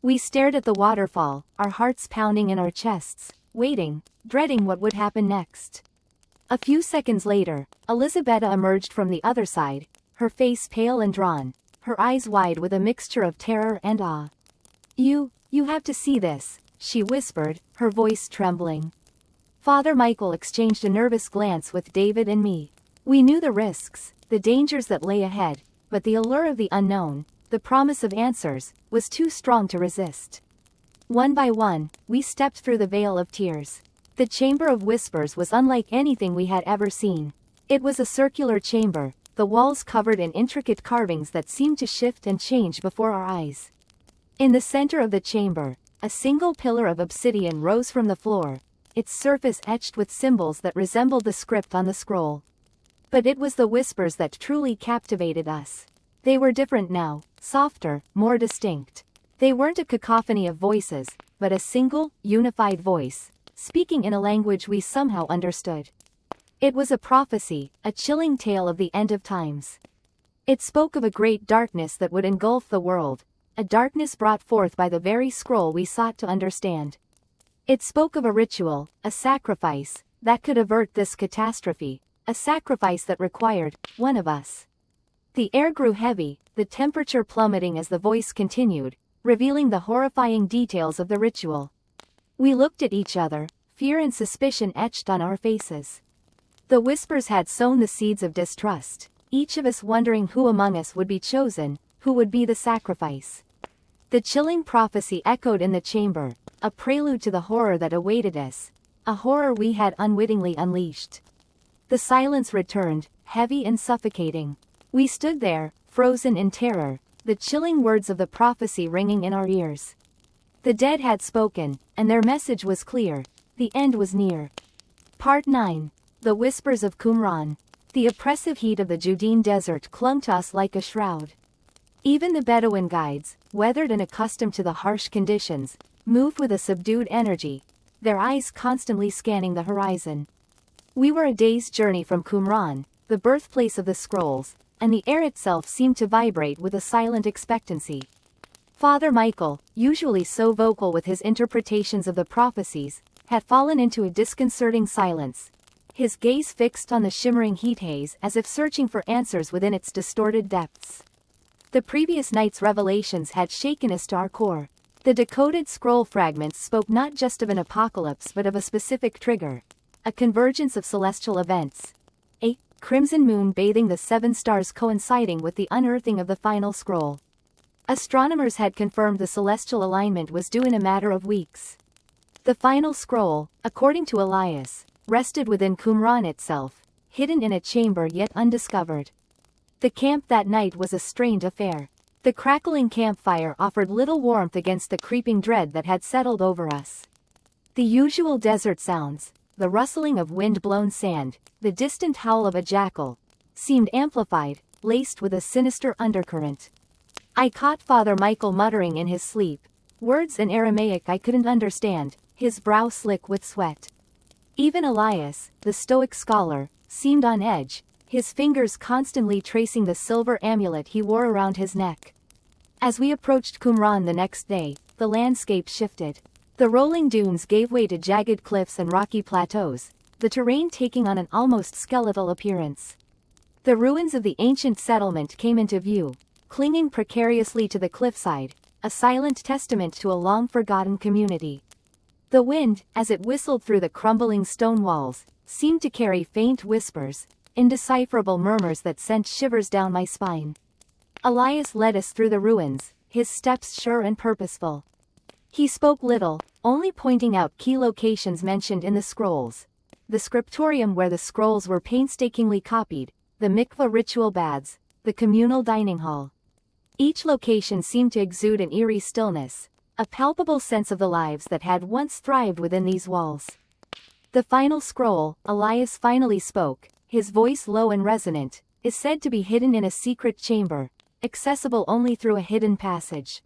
We stared at the waterfall, our hearts pounding in our chests, waiting, dreading what would happen next. A few seconds later, Elizabetta emerged from the other side, her face pale and drawn, her eyes wide with a mixture of terror and awe. You have to see this, she whispered, her voice trembling. Father Michael exchanged a nervous glance with David and me. We knew the risks, the dangers that lay ahead, but the allure of the unknown, the promise of answers, was too strong to resist. One by one, we stepped through the veil of tears. The Chamber of Whispers was unlike anything we had ever seen. It was a circular chamber, the walls covered in intricate carvings that seemed to shift and change before our eyes. In the center of the chamber, a single pillar of obsidian rose from the floor, its surface etched with symbols that resembled the script on the scroll. But it was the whispers that truly captivated us. They were different now, softer, more distinct. They weren't a cacophony of voices, but a single, unified voice, speaking in a language we somehow understood. It was a prophecy, a chilling tale of the end of times. It spoke of a great darkness that would engulf the world, a darkness brought forth by the very scroll we sought to understand. It spoke of a ritual, a sacrifice, that could avert this catastrophe, a sacrifice that required one of us. The air grew heavy, the temperature plummeting as the voice continued, revealing the horrifying details of the ritual. We looked at each other, fear and suspicion etched on our faces. The whispers had sown the seeds of distrust, each of us wondering who among us would be chosen, who would be the sacrifice. The chilling prophecy echoed in the chamber, a prelude to the horror that awaited us, a horror we had unwittingly unleashed. The silence returned, heavy and suffocating. We stood there, frozen in terror, the chilling words of the prophecy ringing in our ears. The dead had spoken, and their message was clear. The end was near. Part 9. The Whispers of Qumran. The oppressive heat of the Judean desert clung to us like a shroud. Even the Bedouin guides, weathered and accustomed to the harsh conditions, moved with a subdued energy, their eyes constantly scanning the horizon. We were a day's journey from Qumran, the birthplace of the scrolls, and the air itself seemed to vibrate with a silent expectancy. Father Michael, usually so vocal with his interpretations of the prophecies, had fallen into a disconcerting silence, his gaze fixed on the shimmering heat haze as if searching for answers within its distorted depths. The previous night's revelations had shaken us to our core. The decoded scroll fragments spoke not just of an apocalypse but of a specific trigger, a convergence of celestial events. A crimson moon bathing the 7 stars coinciding with the unearthing of the final scroll. Astronomers had confirmed the celestial alignment was due in a matter of weeks. The final scroll, according to Elias, rested within Qumran itself, hidden in a chamber yet undiscovered. The camp that night was a strained affair. The crackling campfire offered little warmth against the creeping dread that had settled over us. The usual desert sounds, the rustling of wind-blown sand, the distant howl of a jackal, seemed amplified, laced with a sinister undercurrent. I caught Father Michael muttering in his sleep, words in Aramaic I couldn't understand, his brow slick with sweat. Even Elias, the stoic scholar, seemed on edge, his fingers constantly tracing the silver amulet he wore around his neck. As we approached Qumran the next day, the landscape shifted. The rolling dunes gave way to jagged cliffs and rocky plateaus, the terrain taking on an almost skeletal appearance. The ruins of the ancient settlement came into view, clinging precariously to the cliffside, a silent testament to a long-forgotten community. The wind, as it whistled through the crumbling stone walls, seemed to carry faint whispers, indecipherable murmurs that sent shivers down my spine. Elias led us through the ruins, his steps sure and purposeful. He spoke little, only pointing out key locations mentioned in the scrolls. The scriptorium where the scrolls were painstakingly copied, the mikvah ritual baths, the communal dining hall. Each location seemed to exude an eerie stillness, a palpable sense of the lives that had once thrived within these walls. The final scroll, Elias finally spoke, his voice low and resonant, is said to be hidden in a secret chamber, accessible only through a hidden passage.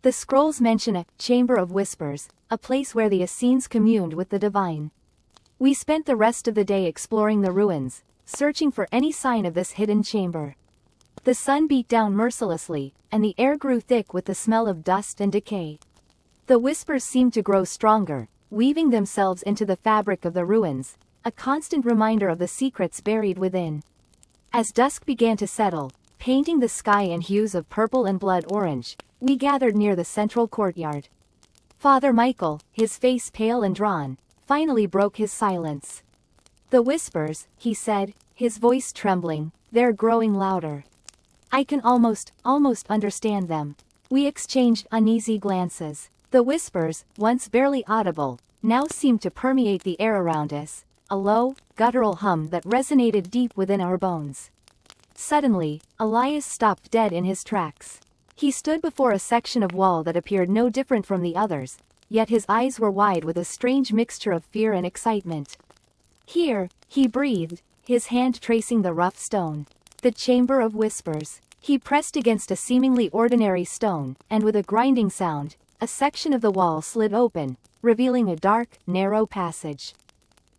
The scrolls mention a chamber of whispers, a place where the Essenes communed with the divine. We spent the rest of the day exploring the ruins, searching for any sign of this hidden chamber. The sun beat down mercilessly, and the air grew thick with the smell of dust and decay. The whispers seemed to grow stronger, weaving themselves into the fabric of the ruins, a constant reminder of the secrets buried within. As dusk began to settle, painting the sky in hues of purple and blood orange, we gathered near the central courtyard. Father Michael, his face pale and drawn, finally broke his silence. "The whispers," he said, his voice trembling, "they're growing louder. I can almost understand them." We exchanged uneasy glances. The whispers, once barely audible, now seemed to permeate the air around us, a low, guttural hum that resonated deep within our bones. Suddenly, Elias stopped dead in his tracks. He stood before a section of wall that appeared no different from the others, yet his eyes were wide with a strange mixture of fear and excitement. "Here," he breathed, his hand tracing the rough stone. "The Chamber of Whispers." He pressed against a seemingly ordinary stone, and with a grinding sound, a section of the wall slid open, revealing a dark, narrow passage.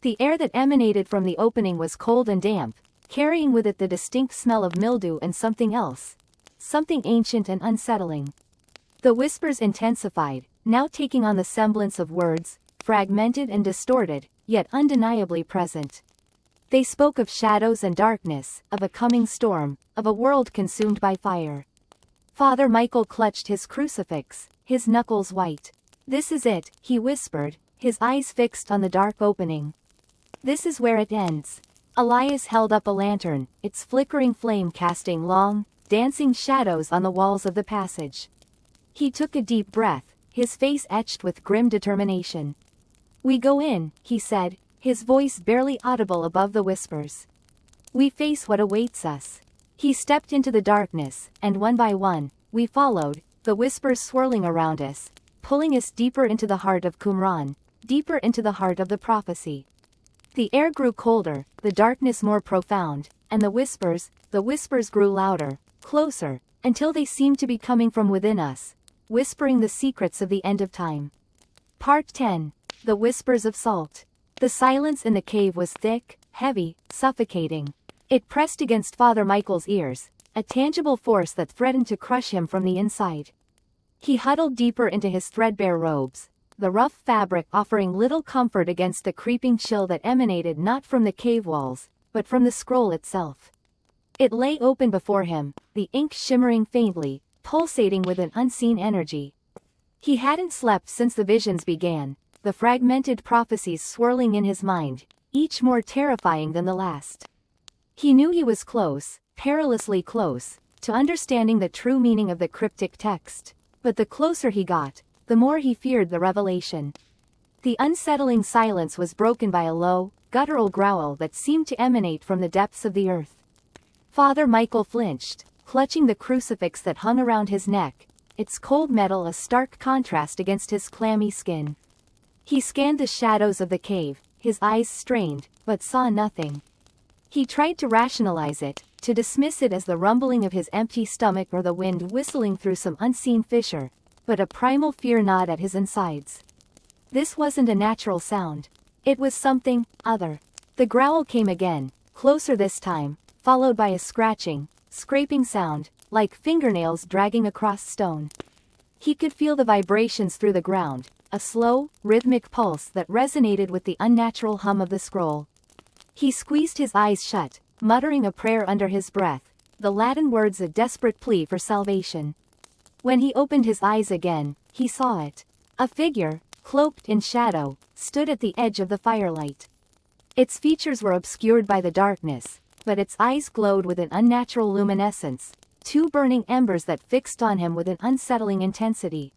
The air that emanated from the opening was cold and damp, carrying with it the distinct smell of mildew and something else. Something ancient and unsettling. The whispers intensified, now taking on the semblance of words, fragmented and distorted, yet undeniably present. They spoke of shadows and darkness, of a coming storm, of a world consumed by fire. Father Michael clutched his crucifix, his knuckles white. "This is it," he whispered, his eyes fixed on the dark opening. "This is where it ends." Elias held up a lantern, its flickering flame casting long, dancing shadows on the walls of the passage. He took a deep breath, his face etched with grim determination. "We go in," he said, his voice barely audible above the whispers. "We face what awaits us." He stepped into the darkness, and one by one, we followed, the whispers swirling around us, pulling us deeper into the heart of Qumran, deeper into the heart of the prophecy. The air grew colder, the darkness more profound, and the whispers grew louder, closer, until they seemed to be coming from within us, whispering the secrets of the end of time. Part 10. The Whispers of Salt. The silence in the cave was thick, heavy, suffocating. It pressed against Father Michael's ears, a tangible force that threatened to crush him from the inside. He huddled deeper into his threadbare robes, the rough fabric offering little comfort against the creeping chill that emanated not from the cave walls, but from the scroll itself. It lay open before him, the ink shimmering faintly, pulsating with an unseen energy. He hadn't slept since the visions began, the fragmented prophecies swirling in his mind, each more terrifying than the last. He knew he was close, perilously close, to understanding the true meaning of the cryptic text, but the closer he got, the more he feared the revelation. The unsettling silence was broken by a low, guttural growl that seemed to emanate from the depths of the earth. Father Michael flinched, clutching the crucifix that hung around his neck, its cold metal a stark contrast against his clammy skin. He scanned the shadows of the cave, his eyes strained, but saw nothing. He tried to rationalize it, to dismiss it as the rumbling of his empty stomach or the wind whistling through some unseen fissure, but a primal fear gnawed at his insides. This wasn't a natural sound. It was something other. The growl came again, closer this time, followed by a scratching, scraping sound, like fingernails dragging across stone. He could feel the vibrations through the ground, a slow, rhythmic pulse that resonated with the unnatural hum of the scroll. He squeezed his eyes shut, muttering a prayer under his breath, the Latin words a desperate plea for salvation. When he opened his eyes again, he saw it. A figure, cloaked in shadow, stood at the edge of the firelight. Its features were obscured by the darkness, but its eyes glowed with an unnatural luminescence, two burning embers that fixed on him with an unsettling intensity.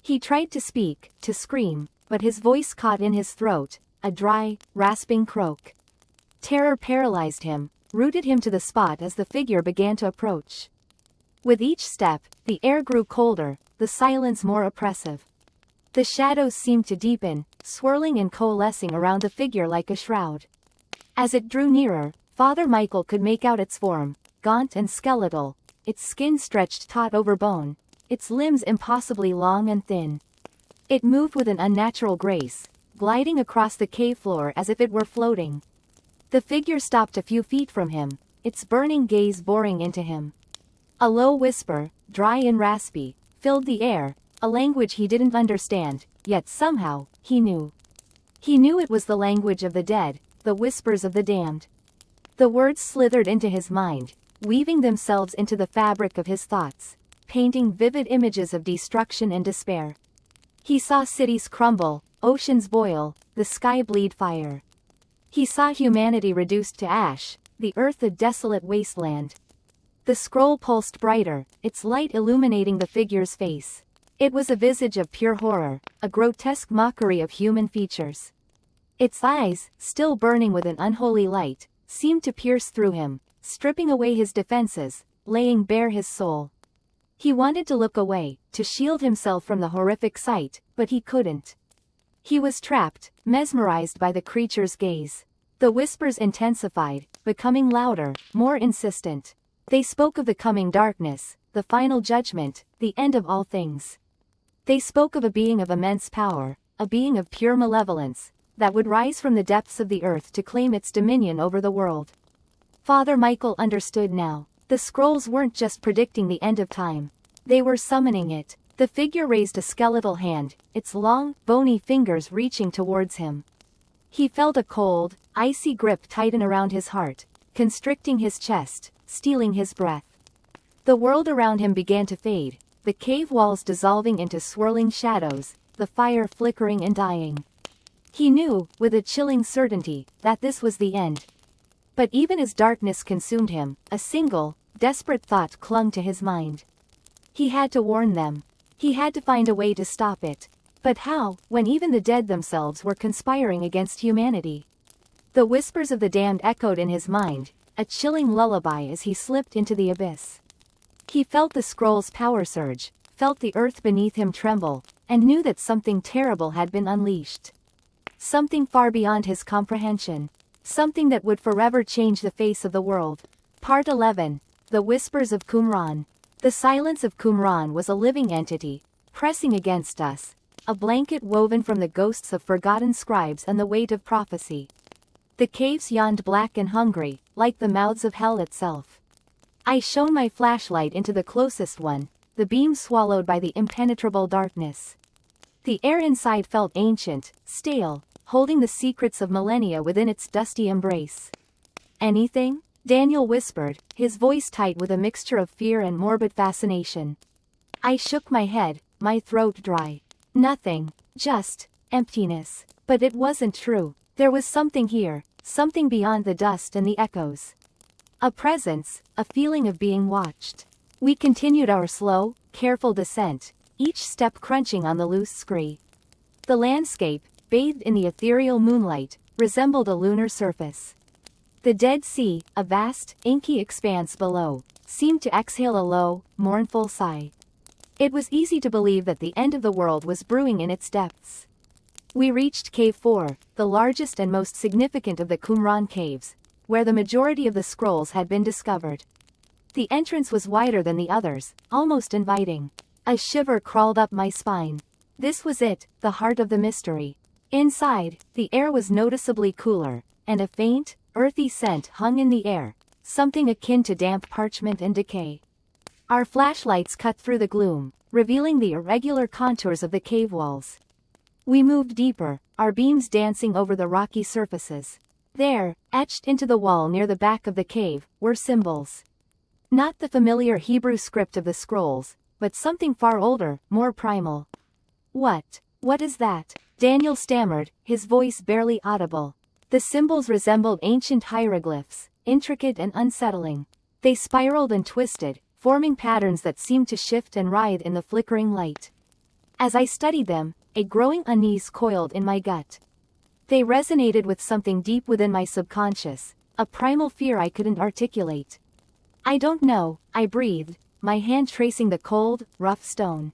He tried to speak, to scream, but his voice caught in his throat, a dry, rasping croak. Terror paralyzed him, rooted him to the spot as the figure began to approach. With each step, the air grew colder, the silence more oppressive. The shadows seemed to deepen, swirling and coalescing around the figure like a shroud. As it drew nearer, Father Michael could make out its form, gaunt and skeletal, its skin stretched taut over bone, its limbs impossibly long and thin. It moved with an unnatural grace, gliding across the cave floor as if it were floating. The figure stopped a few feet from him, its burning gaze boring into him. A low whisper, dry and raspy, filled the air, a language he didn't understand, yet somehow, he knew. He knew it was the language of the dead, the whispers of the damned. The words slithered into his mind, weaving themselves into the fabric of his thoughts, painting vivid images of destruction and despair. He saw cities crumble, oceans boil, the sky bleed fire. He saw humanity reduced to ash, the earth a desolate wasteland. The scroll pulsed brighter, its light illuminating the figure's face. It was a visage of pure horror, a grotesque mockery of human features. Its eyes, still burning with an unholy light, seemed to pierce through him, stripping away his defenses, laying bare his soul. He wanted to look away, to shield himself from the horrific sight, but he couldn't. He was trapped, mesmerized by the creature's gaze. The whispers intensified, becoming louder, more insistent. They spoke of the coming darkness, the final judgment, the end of all things. They spoke of a being of immense power, a being of pure malevolence, that would rise from the depths of the earth to claim its dominion over the world. Father Michael understood now. The scrolls weren't just predicting the end of time. They were summoning it. The figure raised a skeletal hand, its long, bony fingers reaching towards him. He felt a cold, icy grip tighten around his heart, constricting his chest, stealing his breath. The world around him began to fade, the cave walls dissolving into swirling shadows, the fire flickering and dying. He knew, with a chilling certainty, that this was the end. But even as darkness consumed him, a single, desperate thought clung to his mind. He had to warn them. He had to find a way to stop it. But how, when even the dead themselves were conspiring against humanity? The whispers of the damned echoed in his mind, a chilling lullaby as he slipped into the abyss. He felt the scroll's power surge, felt the earth beneath him tremble, and knew that something terrible had been unleashed. Something far beyond his comprehension. Something that would forever change the face of the world. Part 11. The Whispers of Qumran. The silence of Qumran was a living entity, pressing against us, a blanket woven from the ghosts of forgotten scribes and the weight of prophecy. The caves yawned black and hungry, like the mouths of hell itself. I shone my flashlight into the closest one, the beam swallowed by the impenetrable darkness. The air inside felt ancient, stale, holding the secrets of millennia within its dusty embrace. Anything? Daniel whispered, his voice tight with a mixture of fear and morbid fascination. I shook my head, my throat dry. Nothing, just emptiness. But it wasn't true. There was something here, something beyond the dust and the echoes. A presence, a feeling of being watched. We continued our slow, careful descent, each step crunching on the loose scree. The landscape, bathed in the ethereal moonlight, resembled a lunar surface. The Dead Sea, a vast, inky expanse below, seemed to exhale a low, mournful sigh. It was easy to believe that the end of the world was brewing in its depths. We reached Cave 4, the largest and most significant of the Qumran caves, where the majority of the scrolls had been discovered. The entrance was wider than the others, almost inviting. A shiver crawled up my spine. This was it, the heart of the mystery. Inside, the air was noticeably cooler, and a faint, earthy scent hung in the air, something akin to damp parchment and decay. Our flashlights cut through the gloom, revealing the irregular contours of the cave walls. We moved deeper, our beams dancing over the rocky surfaces. There, etched into the wall near the back of the cave, were symbols. Not the familiar Hebrew script of the scrolls, but something far older, more primal. What is that? Daniel stammered, his voice barely audible. The symbols resembled ancient hieroglyphs, intricate and unsettling. They spiraled and twisted, forming patterns that seemed to shift and writhe in the flickering light. As I studied them, a growing unease coiled in my gut. They resonated with something deep within my subconscious, a primal fear I couldn't articulate. I don't know, I breathed, my hand tracing the cold, rough stone.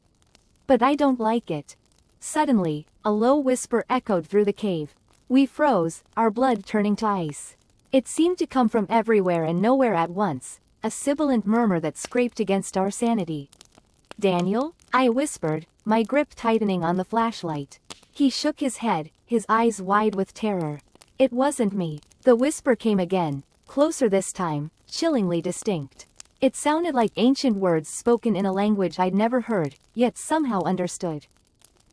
But I don't like it. Suddenly, a low whisper echoed through the cave. We froze, our blood turning to ice. It seemed to come from everywhere and nowhere at once, a sibilant murmur that scraped against our sanity. Daniel? I whispered, my grip tightening on the flashlight. He shook his head, his eyes wide with terror. It wasn't me. The whisper came again, closer this time, chillingly distinct. It sounded like ancient words spoken in a language I'd never heard, yet somehow understood.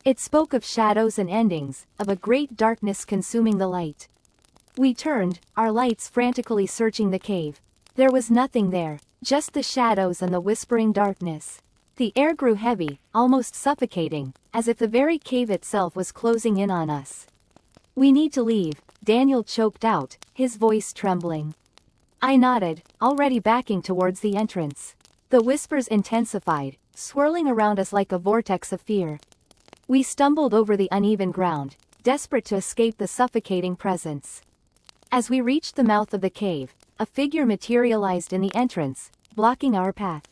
It spoke of shadows and endings, of a great darkness consuming the light. We turned, our lights frantically searching the cave. There was nothing there, just the shadows and the whispering darkness. The air grew heavy, almost suffocating, as if the very cave itself was closing in on us. We need to leave, Daniel choked out, his voice trembling. I nodded, already backing towards the entrance. The whispers intensified, swirling around us like a vortex of fear. We stumbled over the uneven ground, desperate to escape the suffocating presence. As we reached the mouth of the cave, a figure materialized in the entrance, blocking our path.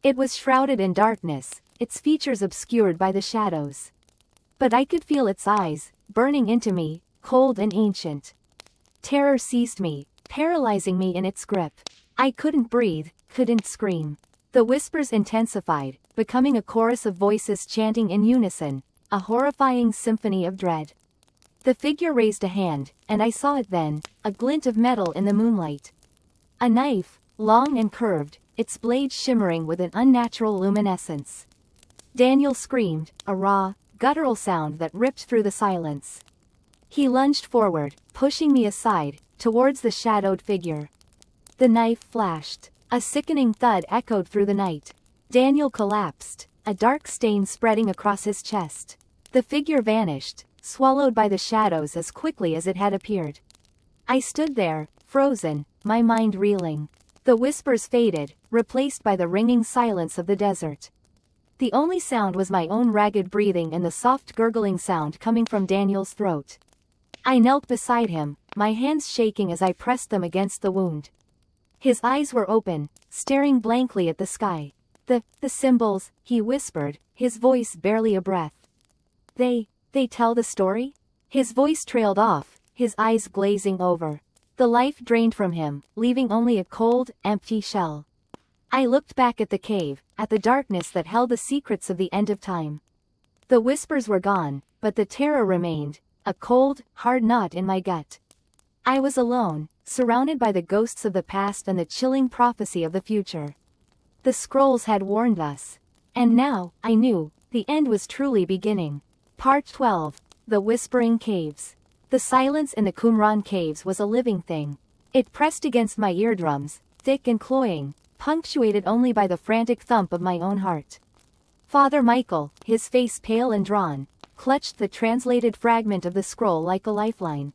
It was shrouded in darkness, its features obscured by the shadows. But I could feel its eyes, burning into me, cold and ancient. Terror seized me, paralyzing me in its grip. I couldn't breathe, couldn't scream. The whispers intensified, becoming a chorus of voices chanting in unison, a horrifying symphony of dread. The figure raised a hand, and I saw it then, a glint of metal in the moonlight. A knife, long and curved, its blade shimmering with an unnatural luminescence. Daniel screamed, a raw, guttural sound that ripped through the silence. He lunged forward, pushing me aside, towards the shadowed figure. The knife flashed. A sickening thud echoed through the night. Daniel collapsed, a dark stain spreading across his chest. The figure vanished, swallowed by the shadows as quickly as it had appeared. I stood there, frozen, my mind reeling. The whispers faded, replaced by the ringing silence of the desert. The only sound was my own ragged breathing and the soft gurgling sound coming from Daniel's throat. I knelt beside him, my hands shaking as I pressed them against the wound. His eyes were open, staring blankly at the sky. The symbols, he whispered, his voice barely a breath. They tell the story? His voice trailed off, his eyes glazing over. The life drained from him, leaving only a cold, empty shell. I looked back at the cave, at the darkness that held the secrets of the end of time. The whispers were gone, but the terror remained, a cold, hard knot in my gut. I was alone, surrounded by the ghosts of the past and the chilling prophecy of the future. The scrolls had warned us. And now, I knew, the end was truly beginning. Part 12. The Whispering Caves. The silence in the Qumran caves was a living thing. It pressed against my eardrums, thick and cloying, punctuated only by the frantic thump of my own heart. Father Michael, his face pale and drawn, clutched the translated fragment of the scroll like a lifeline.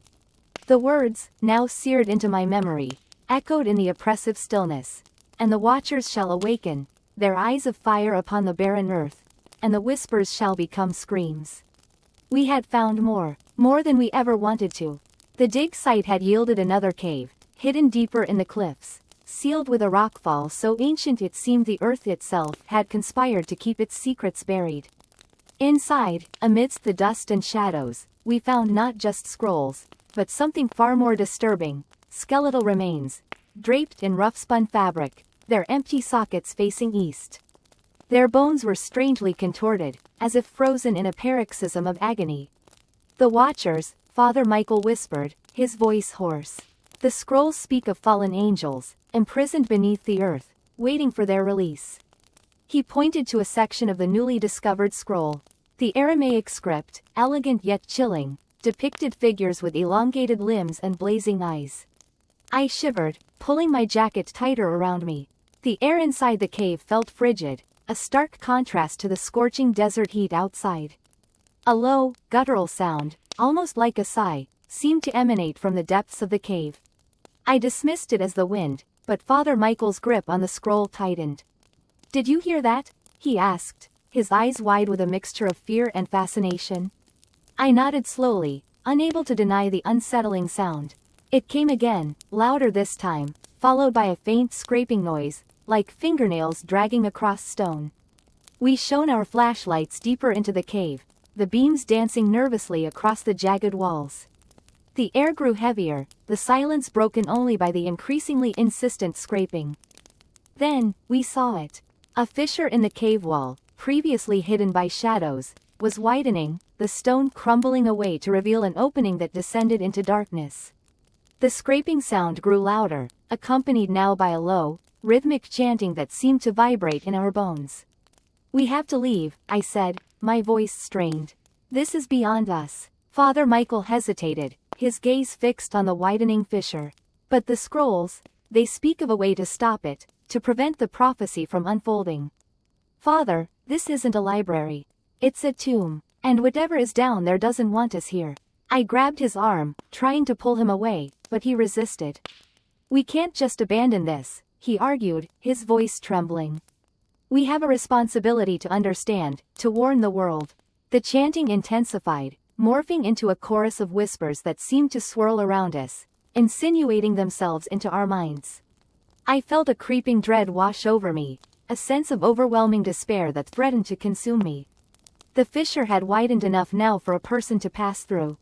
The words, now seared into my memory, echoed in the oppressive stillness. And the watchers shall awaken, their eyes of fire upon the barren earth, and the whispers shall become screams. We had found more than we ever wanted to. The dig site had yielded another cave, hidden deeper in the cliffs, sealed with a rockfall so ancient it seemed the earth itself had conspired to keep its secrets buried. Inside, amidst the dust and shadows, we found not just scrolls, but something far more disturbing, skeletal remains, draped in rough-spun fabric, their empty sockets facing east. Their bones were strangely contorted, as if frozen in a paroxysm of agony. The watchers, Father Michael whispered, his voice hoarse. The scrolls speak of fallen angels, imprisoned beneath the earth, waiting for their release. He pointed to a section of the newly discovered scroll. The Aramaic script, elegant yet chilling, depicted figures with elongated limbs and blazing eyes. I shivered, pulling my jacket tighter around me. The air inside the cave felt frigid, a stark contrast to the scorching desert heat outside. A low, guttural sound, almost like a sigh, seemed to emanate from the depths of the cave. I dismissed it as the wind, but Father Michael's grip on the scroll tightened. "Did you hear that?" he asked, his eyes wide with a mixture of fear and fascination. I nodded slowly, unable to deny the unsettling sound. It came again, louder this time, followed by a faint scraping noise, like fingernails dragging across stone. We shone our flashlights deeper into the cave, the beams dancing nervously across the jagged walls. The air grew heavier, the silence broken only by the increasingly insistent scraping. Then, we saw it. A fissure in the cave wall, previously hidden by shadows, was widening, the stone crumbling away to reveal an opening that descended into darkness. The scraping sound grew louder, accompanied now by a low, rhythmic chanting that seemed to vibrate in our bones. "We have to leave," I said, my voice strained. "This is beyond us." Father Michael hesitated, his gaze fixed on the widening fissure. "But the scrolls, they speak of a way to stop it, to prevent the prophecy from unfolding." "Father, this isn't a library. It's a tomb, and whatever is down there doesn't want us here." I grabbed his arm, trying to pull him away, but he resisted. "We can't just abandon this," he argued, his voice trembling. "We have a responsibility to understand, to warn the world." The chanting intensified, morphing into a chorus of whispers that seemed to swirl around us, insinuating themselves into our minds. I felt a creeping dread wash over me, a sense of overwhelming despair that threatened to consume me. The fissure had widened enough now for a person to pass through.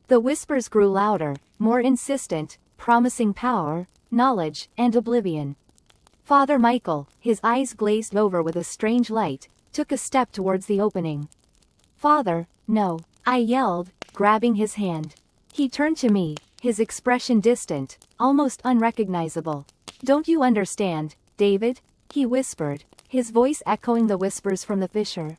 The whispers grew louder, more insistent, promising power, knowledge, and oblivion. Father Michael, his eyes glazed over with a strange light, took a step towards the opening. "Father, no," I yelled, grabbing his hand. He turned to me, his expression distant, almost unrecognizable. "Don't you understand, David?" he whispered, his voice echoing the whispers from the fissure.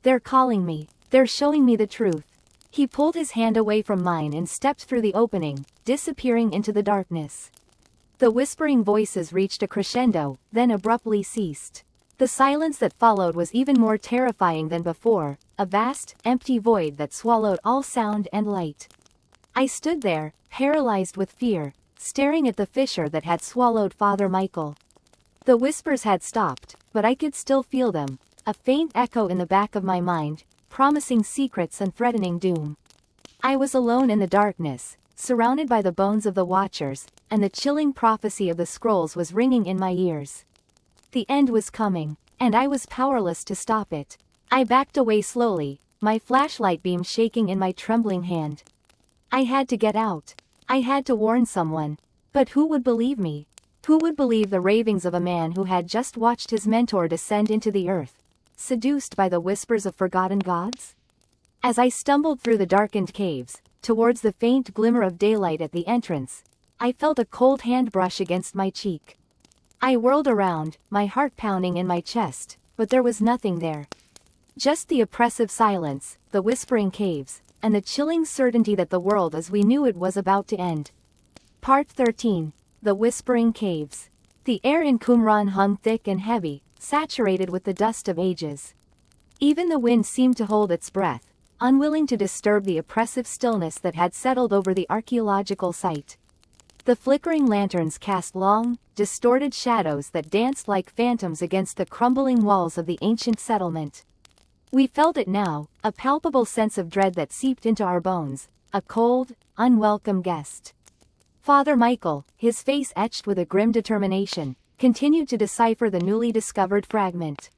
"They're calling me. They're showing me the truth." He pulled his hand away from mine and stepped through the opening, disappearing into the darkness. The whispering voices reached a crescendo, then abruptly ceased. The silence that followed was even more terrifying than before, a vast, empty void that swallowed all sound and light. I stood there, paralyzed with fear, staring at the fissure that had swallowed Father Michael. The whispers had stopped, but I could still feel them, a faint echo in the back of my mind, promising secrets and threatening doom. I was alone in the darkness, surrounded by the bones of the Watchers, and the chilling prophecy of the scrolls was ringing in my ears. The end was coming, and I was powerless to stop it. I backed away slowly, my flashlight beam shaking in my trembling hand. I had to get out. I had to warn someone. But who would believe me? Who would believe the ravings of a man who had just watched his mentor descend into the earth, seduced by the whispers of forgotten gods? As I stumbled through the darkened caves, towards the faint glimmer of daylight at the entrance, I felt a cold hand brush against my cheek. I whirled around, my heart pounding in my chest, but there was nothing there. Just the oppressive silence, the whispering caves, and the chilling certainty that the world as we knew it was about to end. Part 13. The Whispering Caves. The air in Qumran hung thick and heavy, saturated with the dust of ages. Even the wind seemed to hold its breath, unwilling to disturb the oppressive stillness that had settled over the archaeological site. The flickering lanterns cast long, distorted shadows that danced like phantoms against the crumbling walls of the ancient settlement. We felt it now, a palpable sense of dread that seeped into our bones, a cold, unwelcome guest. Father Michael, his face etched with a grim determination, continued to decipher the newly discovered fragment.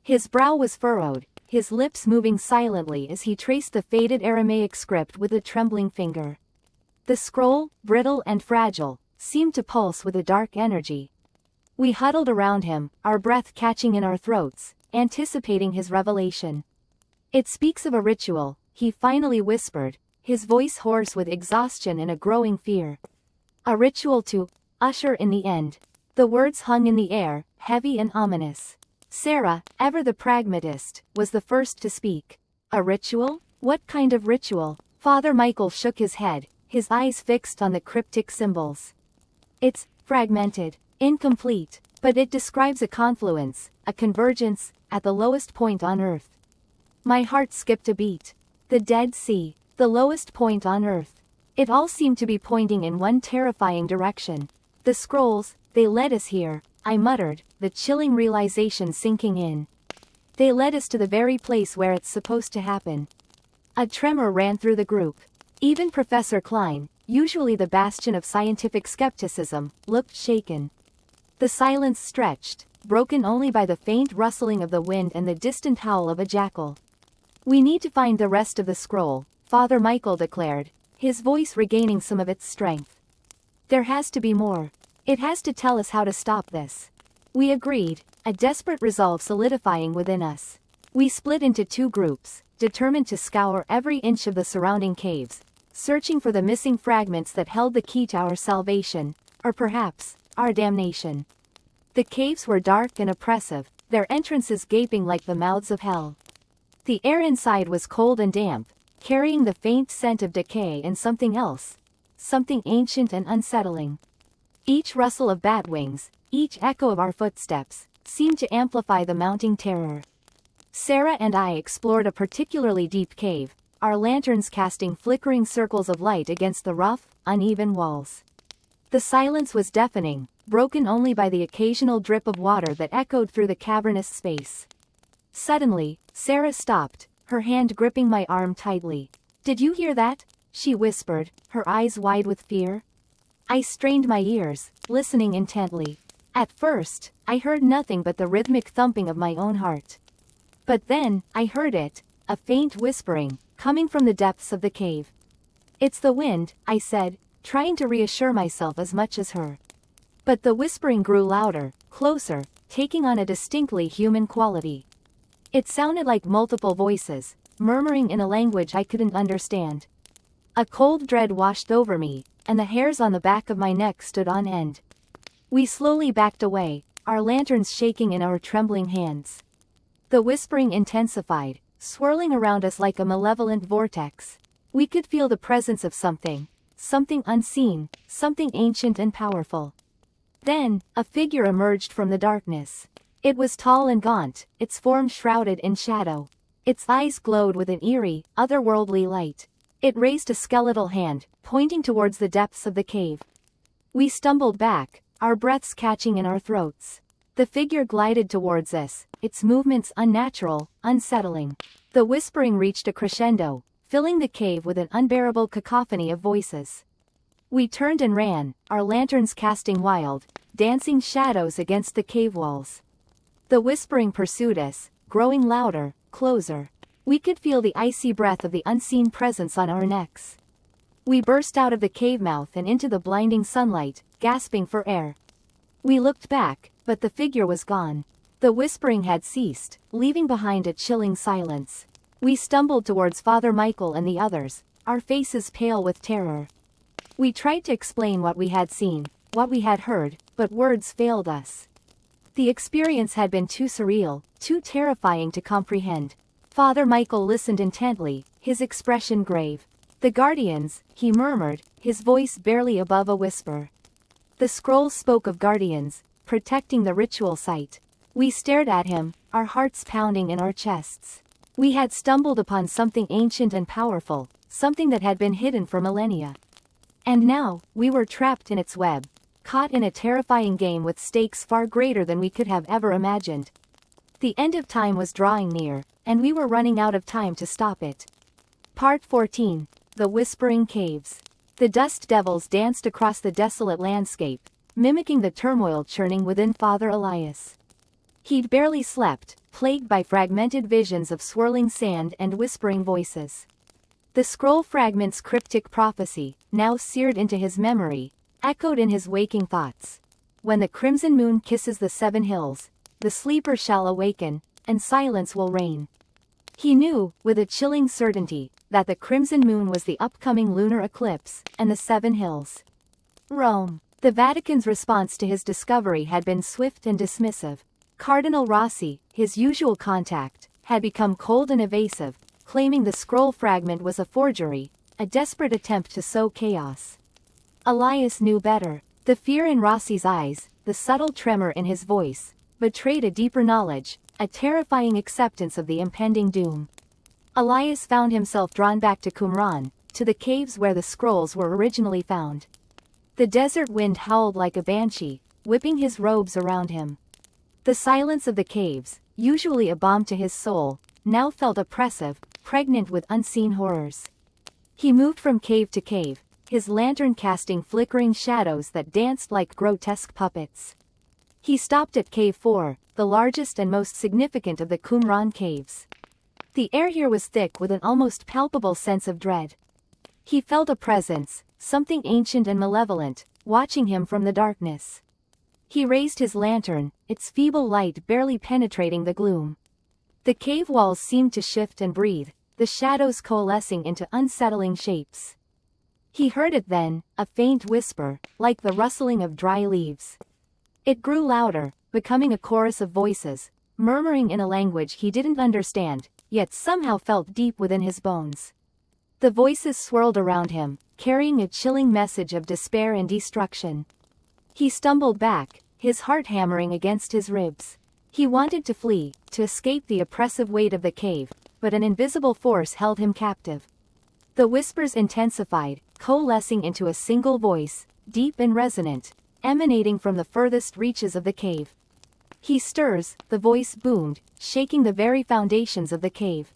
His brow was furrowed, his lips moving silently as he traced the faded Aramaic script with a trembling finger. The scroll, brittle and fragile, seemed to pulse with a dark energy. We huddled around him, our breath catching in our throats, anticipating his revelation. "It speaks of a ritual," he finally whispered, his voice hoarse with exhaustion and a growing fear. "A ritual to usher in the end." The words hung in the air, heavy and ominous. Sarah, ever the pragmatist, was the first to speak. "A ritual? What kind of ritual?" Father Michael shook his head, his eyes fixed on the cryptic symbols. "It's fragmented, incomplete, but it describes a confluence, a convergence, at the lowest point on Earth." My heart skipped a beat. The Dead Sea, the lowest point on Earth. It all seemed to be pointing in one terrifying direction. "The scrolls, they led us here," I muttered, the chilling realization sinking in. "They led us to the very place where it's supposed to happen." A tremor ran through the group. Even Professor Klein, usually the bastion of scientific skepticism, looked shaken. The silence stretched, broken only by the faint rustling of the wind and the distant howl of a jackal. "We need to find the rest of the scroll," Father Michael declared, his voice regaining some of its strength. "There has to be more. It has to tell us how to stop this." We agreed, a desperate resolve solidifying within us. We split into two groups, determined to scour every inch of the surrounding caves, searching for the missing fragments that held the key to our salvation, or perhaps, our damnation. The caves were dark and oppressive, their entrances gaping like the mouths of hell. The air inside was cold and damp, carrying the faint scent of decay and something else, something ancient and unsettling. Each rustle of bat wings, each echo of our footsteps, seemed to amplify the mounting terror. Sarah and I explored a particularly deep cave, our lanterns casting flickering circles of light against the rough, uneven walls. The silence was deafening, broken only by the occasional drip of water that echoed through the cavernous space. Suddenly, Sarah stopped, her hand gripping my arm tightly. "Did you hear that?" she whispered, her eyes wide with fear. I strained my ears, listening intently. At first, I heard nothing but the rhythmic thumping of my own heart. But then, I heard it, a faint whispering, coming from the depths of the cave. "It's the wind," I said, trying to reassure myself as much as her. But the whispering grew louder, closer, taking on a distinctly human quality. It sounded like multiple voices, murmuring in a language I couldn't understand. A cold dread washed over me, and the hairs on the back of my neck stood on end. We slowly backed away, our lanterns shaking in our trembling hands. The whispering intensified, swirling around us like a malevolent vortex. We could feel the presence of something unseen, something ancient and powerful. Then, a figure emerged from the darkness. It was tall and gaunt, its form shrouded in shadow. Its eyes glowed with an eerie, otherworldly light. It raised a skeletal hand, pointing towards the depths of the cave. We stumbled back, our breaths catching in our throats. The figure glided towards us, its movements unnatural, unsettling. The whispering reached a crescendo, filling the cave with an unbearable cacophony of voices. We turned and ran, our lanterns casting wild, dancing shadows against the cave walls. The whispering pursued us, growing louder, closer. We could feel the icy breath of the unseen presence on our necks. We burst out of the cave mouth and into the blinding sunlight, gasping for air. We looked back, but the figure was gone. The whispering had ceased, leaving behind a chilling silence. We stumbled towards Father Michael and the others, our faces pale with terror. We tried to explain what we had seen, what we had heard, but words failed us. The experience had been too surreal, too terrifying to comprehend. Father Michael listened intently, his expression grave. "The guardians," he murmured, his voice barely above a whisper. The scroll spoke of guardians, protecting the ritual site. We stared at him, our hearts pounding in our chests. We had stumbled upon something ancient and powerful, something that had been hidden for millennia. And now, we were trapped in its web, caught in a terrifying game with stakes far greater than we could have ever imagined. The end of time was drawing near, and we were running out of time to stop it. Part 14. The Whispering Caves. The dust devils danced across the desolate landscape, mimicking the turmoil churning within Father Elias. He'd barely slept, plagued by fragmented visions of swirling sand and whispering voices. The scroll fragment's cryptic prophecy, now seared into his memory, echoed in his waking thoughts. "When the crimson moon kisses the 7 hills, the sleeper shall awaken, and silence will reign." He knew, with a chilling certainty, that the crimson moon was the upcoming lunar eclipse, and the 7 hills. Rome. The Vatican's response to his discovery had been swift and dismissive. Cardinal Rossi, his usual contact, had become cold and evasive, claiming the scroll fragment was a forgery, a desperate attempt to sow chaos. Elias knew better. The fear in Rossi's eyes, the subtle tremor in his voice, betrayed a deeper knowledge, a terrifying acceptance of the impending doom. Elias found himself drawn back to Qumran, to the caves where the scrolls were originally found. The desert wind howled like a banshee, whipping his robes around him. The silence of the caves, usually a balm to his soul, now felt oppressive, pregnant with unseen horrors. He moved from cave to cave, his lantern casting flickering shadows that danced like grotesque puppets. He stopped at Cave 4, the largest and most significant of the Qumran caves. The air here was thick with an almost palpable sense of dread. He felt a presence, something ancient and malevolent, watching him from the darkness. He raised his lantern, its feeble light barely penetrating the gloom. The cave walls seemed to shift and breathe, the shadows coalescing into unsettling shapes. He heard it then, a faint whisper, like the rustling of dry leaves. It grew louder, becoming a chorus of voices, murmuring in a language he didn't understand, yet somehow felt deep within his bones. The voices swirled around him, carrying a chilling message of despair and destruction. He stumbled back, his heart hammering against his ribs. He wanted to flee, to escape the oppressive weight of the cave, but an invisible force held him captive. The whispers intensified, coalescing into a single voice, deep and resonant, emanating from the furthest reaches of the cave. "He stirs," the voice boomed, shaking the very foundations of the cave.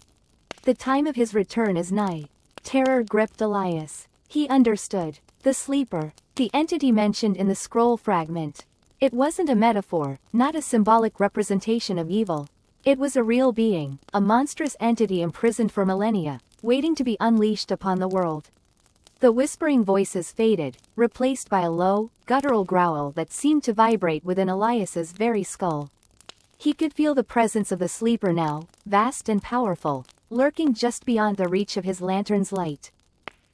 "The time of his return is nigh." Terror gripped Elias. He understood. The sleeper, the entity mentioned in the scroll fragment. It wasn't a metaphor, not a symbolic representation of evil. It was a real being, a monstrous entity imprisoned for millennia, waiting to be unleashed upon the world. The whispering voices faded, replaced by a low, guttural growl that seemed to vibrate within Elias's very skull. He could feel the presence of the sleeper now, vast and powerful, lurking just beyond the reach of his lantern's light.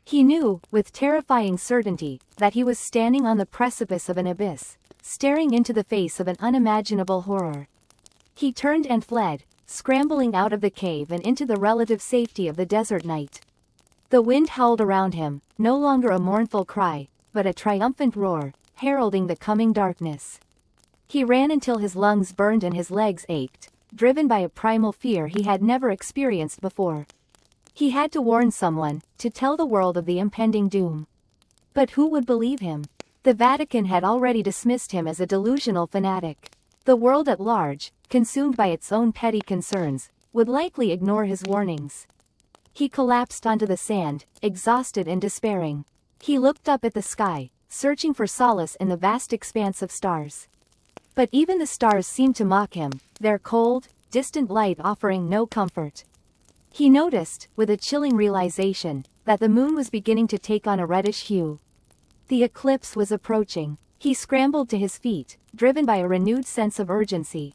He knew, with terrifying certainty, that he was standing on the precipice of an abyss, staring into the face of an unimaginable horror. He turned and fled, scrambling out of the cave and into the relative safety of the desert night. The wind howled around him, no longer a mournful cry, but a triumphant roar, heralding the coming darkness. He ran until his lungs burned and his legs ached, driven by a primal fear he had never experienced before. He had to warn someone, to tell the world of the impending doom. But who would believe him? The Vatican had already dismissed him as a delusional fanatic. The world at large, consumed by its own petty concerns, would likely ignore his warnings. He collapsed onto the sand, exhausted and despairing. He looked up at the sky, searching for solace in the vast expanse of stars. But even the stars seemed to mock him, their cold, distant light offering no comfort. He noticed, with a chilling realization, that the moon was beginning to take on a reddish hue. The eclipse was approaching. He scrambled to his feet, driven by a renewed sense of urgency.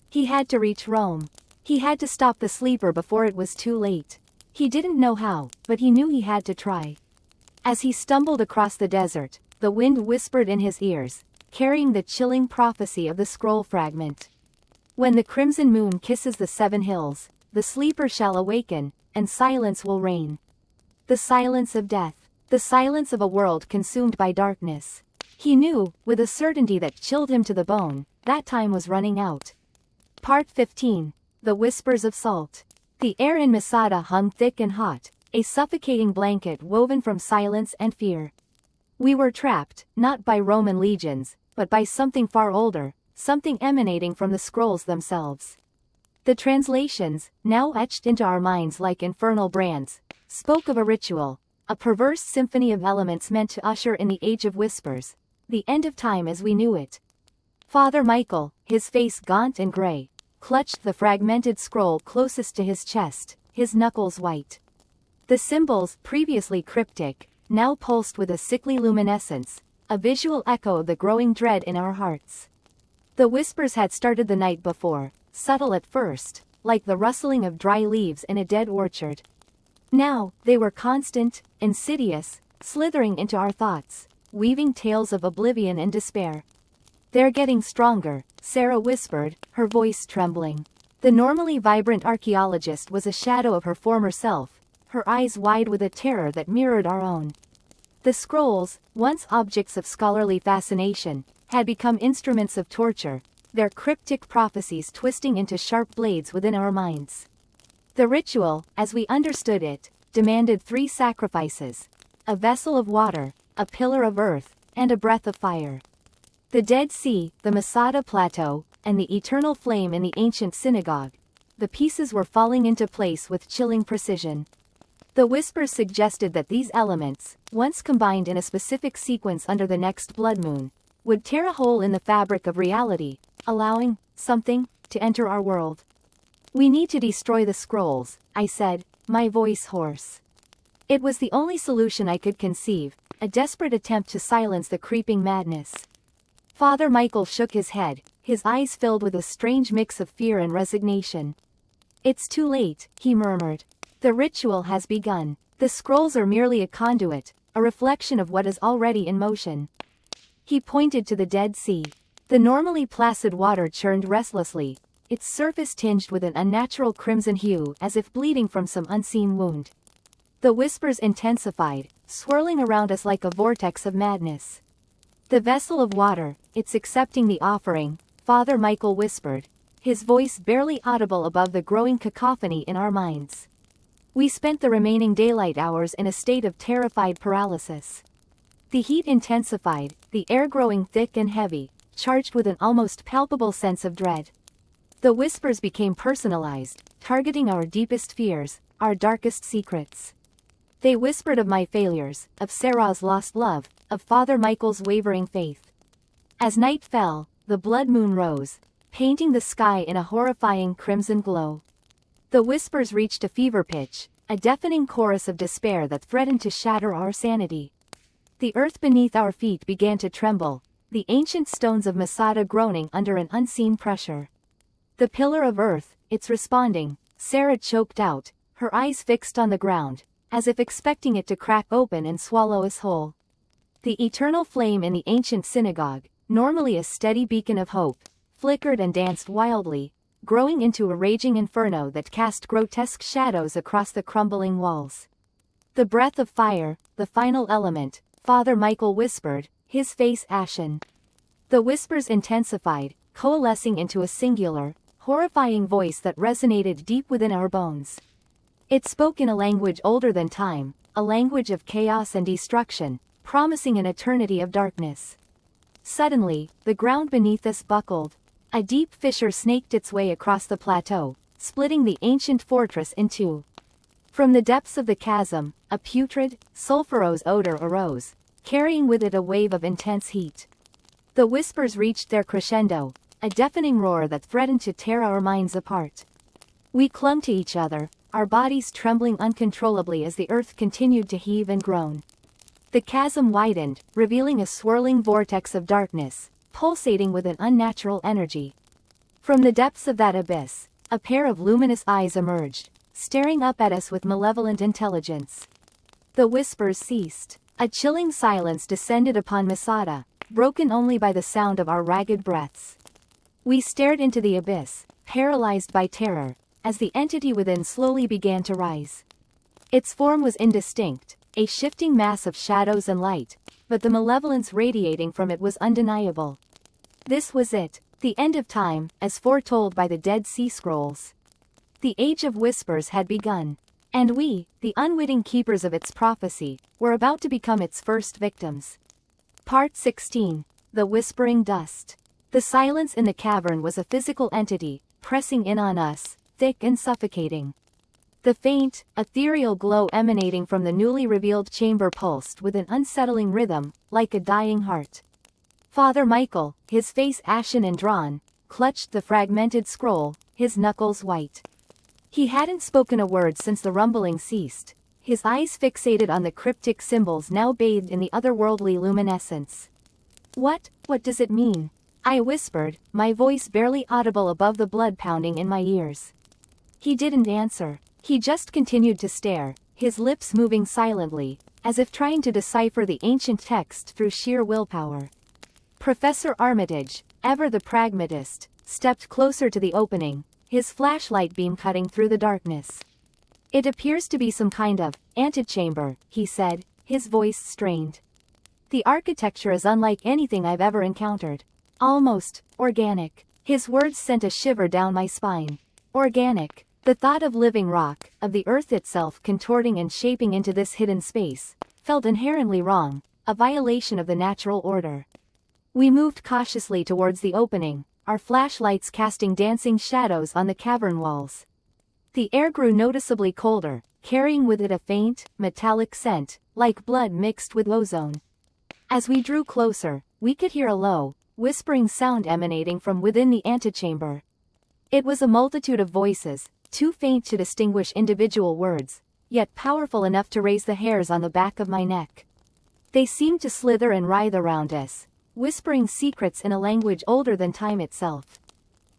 He had to reach Rome. He had to stop the sleeper before it was too late. He didn't know how, but he knew he had to try. As he stumbled across the desert, the wind whispered in his ears, carrying the chilling prophecy of the scroll fragment. "When the crimson moon kisses the 7 hills, the sleeper shall awaken, and silence will reign." The silence of death. The silence of a world consumed by darkness. He knew, with a certainty that chilled him to the bone, that time was running out. Part 15. The Whispers of Salt. The air in Masada hung thick and hot, a suffocating blanket woven from silence and fear. We were trapped, not by Roman legions, but by something far older, something emanating from the scrolls themselves. The translations, now etched into our minds like infernal brands, spoke of a ritual, a perverse symphony of elements meant to usher in the Age of Whispers, the end of time as we knew it. Father Michael, his face gaunt and gray, clutched the fragmented scroll closest to his chest, his knuckles white. The symbols, previously cryptic, now pulsed with a sickly luminescence, a visual echo of the growing dread in our hearts. The whispers had started the night before, subtle at first, like the rustling of dry leaves in a dead orchard. Now, they were constant, insidious, slithering into our thoughts, weaving tales of oblivion and despair. "They're getting stronger," Sarah whispered, her voice trembling. The normally vibrant archaeologist was a shadow of her former self, her eyes wide with a terror that mirrored our own. The scrolls, once objects of scholarly fascination, had become instruments of torture, their cryptic prophecies twisting into sharp blades within our minds. The ritual, as we understood it, demanded 3 sacrifices: a vessel of water, a pillar of earth, and a breath of fire. The Dead Sea, the Masada Plateau, and the eternal flame in the ancient synagogue. The pieces were falling into place with chilling precision. The whispers suggested that these elements, once combined in a specific sequence under the next blood moon, would tear a hole in the fabric of reality, allowing something to enter our world. "We need to destroy the scrolls," I said, my voice hoarse. It was the only solution I could conceive, a desperate attempt to silence the creeping madness. Father Michael shook his head, his eyes filled with a strange mix of fear and resignation. It's too late, he murmured. The ritual has begun. The scrolls are merely a conduit, a reflection of what is already in motion. He pointed to the Dead Sea. The normally placid water churned restlessly, its surface tinged with an unnatural crimson hue as if bleeding from some unseen wound. The whispers intensified, swirling around us like a vortex of madness. The vessel of water, it's accepting the offering, Father Michael whispered, his voice barely audible above the growing cacophony in our minds. We spent the remaining daylight hours in a state of terrified paralysis. The heat intensified, the air growing thick and heavy, charged with an almost palpable sense of dread. The whispers became personalized, targeting our deepest fears, our darkest secrets. They whispered of my failures, of Sarah's lost love, of Father Michael's wavering faith. As night fell, the blood moon rose, painting the sky in a horrifying crimson glow. The whispers reached a fever pitch, a deafening chorus of despair that threatened to shatter our sanity. The earth beneath our feet began to tremble, the ancient stones of Masada groaning under an unseen pressure. The pillar of earth, it's responding, Sarah choked out, her eyes fixed on the ground, as if expecting it to crack open and swallow us whole. The eternal flame in the ancient synagogue, normally a steady beacon of hope, flickered and danced wildly, growing into a raging inferno that cast grotesque shadows across the crumbling walls. The breath of fire, the final element, Father Michael whispered, his face ashen. The whispers intensified, coalescing into a singular, horrifying voice that resonated deep within our bones. It spoke in a language older than time, a language of chaos and destruction, promising an eternity of darkness. Suddenly, the ground beneath us buckled. A deep fissure snaked its way across the plateau, splitting the ancient fortress in two. From the depths of the chasm, a putrid, sulfurous odor arose, carrying with it a wave of intense heat. The whispers reached their crescendo, a deafening roar that threatened to tear our minds apart. We clung to each other, our bodies trembling uncontrollably as the earth continued to heave and groan. The chasm widened, revealing a swirling vortex of darkness, pulsating with an unnatural energy. From the depths of that abyss, a pair of luminous eyes emerged, staring up at us with malevolent intelligence. The whispers ceased. A chilling silence descended upon Masada, broken only by the sound of our ragged breaths. We stared into the abyss, paralyzed by terror, as the entity within slowly began to rise. Its form was indistinct, a shifting mass of shadows and light, but the malevolence radiating from it was undeniable. This was it, the end of time, as foretold by the Dead Sea Scrolls. The Age of Whispers had begun, and we, the unwitting keepers of its prophecy, were about to become its first victims. Part 16. The Whispering Dust. The silence in the cavern was a physical entity, pressing in on us, thick and suffocating. The faint, ethereal glow emanating from the newly revealed chamber pulsed with an unsettling rhythm, like a dying heart. Father Michael, his face ashen and drawn, clutched the fragmented scroll, his knuckles white. He hadn't spoken a word since the rumbling ceased, his eyes fixated on the cryptic symbols now bathed in the otherworldly luminescence. What does it mean? I whispered, my voice barely audible above the blood pounding in my ears. He didn't answer. He just continued to stare, his lips moving silently, as if trying to decipher the ancient text through sheer willpower. Professor Armitage, ever the pragmatist, stepped closer to the opening, his flashlight beam cutting through the darkness. It appears to be some kind of antechamber, he said, his voice strained. The architecture is unlike anything I've ever encountered. Almost organic. His words sent a shiver down my spine. Organic. The thought of living rock, of the earth itself contorting and shaping into this hidden space, felt inherently wrong, a violation of the natural order. We moved cautiously towards the opening, our flashlights casting dancing shadows on the cavern walls. The air grew noticeably colder, carrying with it a faint, metallic scent, like blood mixed with ozone. As we drew closer, we could hear a low, whispering sound emanating from within the antechamber. It was a multitude of voices, too faint to distinguish individual words, yet powerful enough to raise the hairs on the back of my neck. They seemed to slither and writhe around us, whispering secrets in a language older than time itself.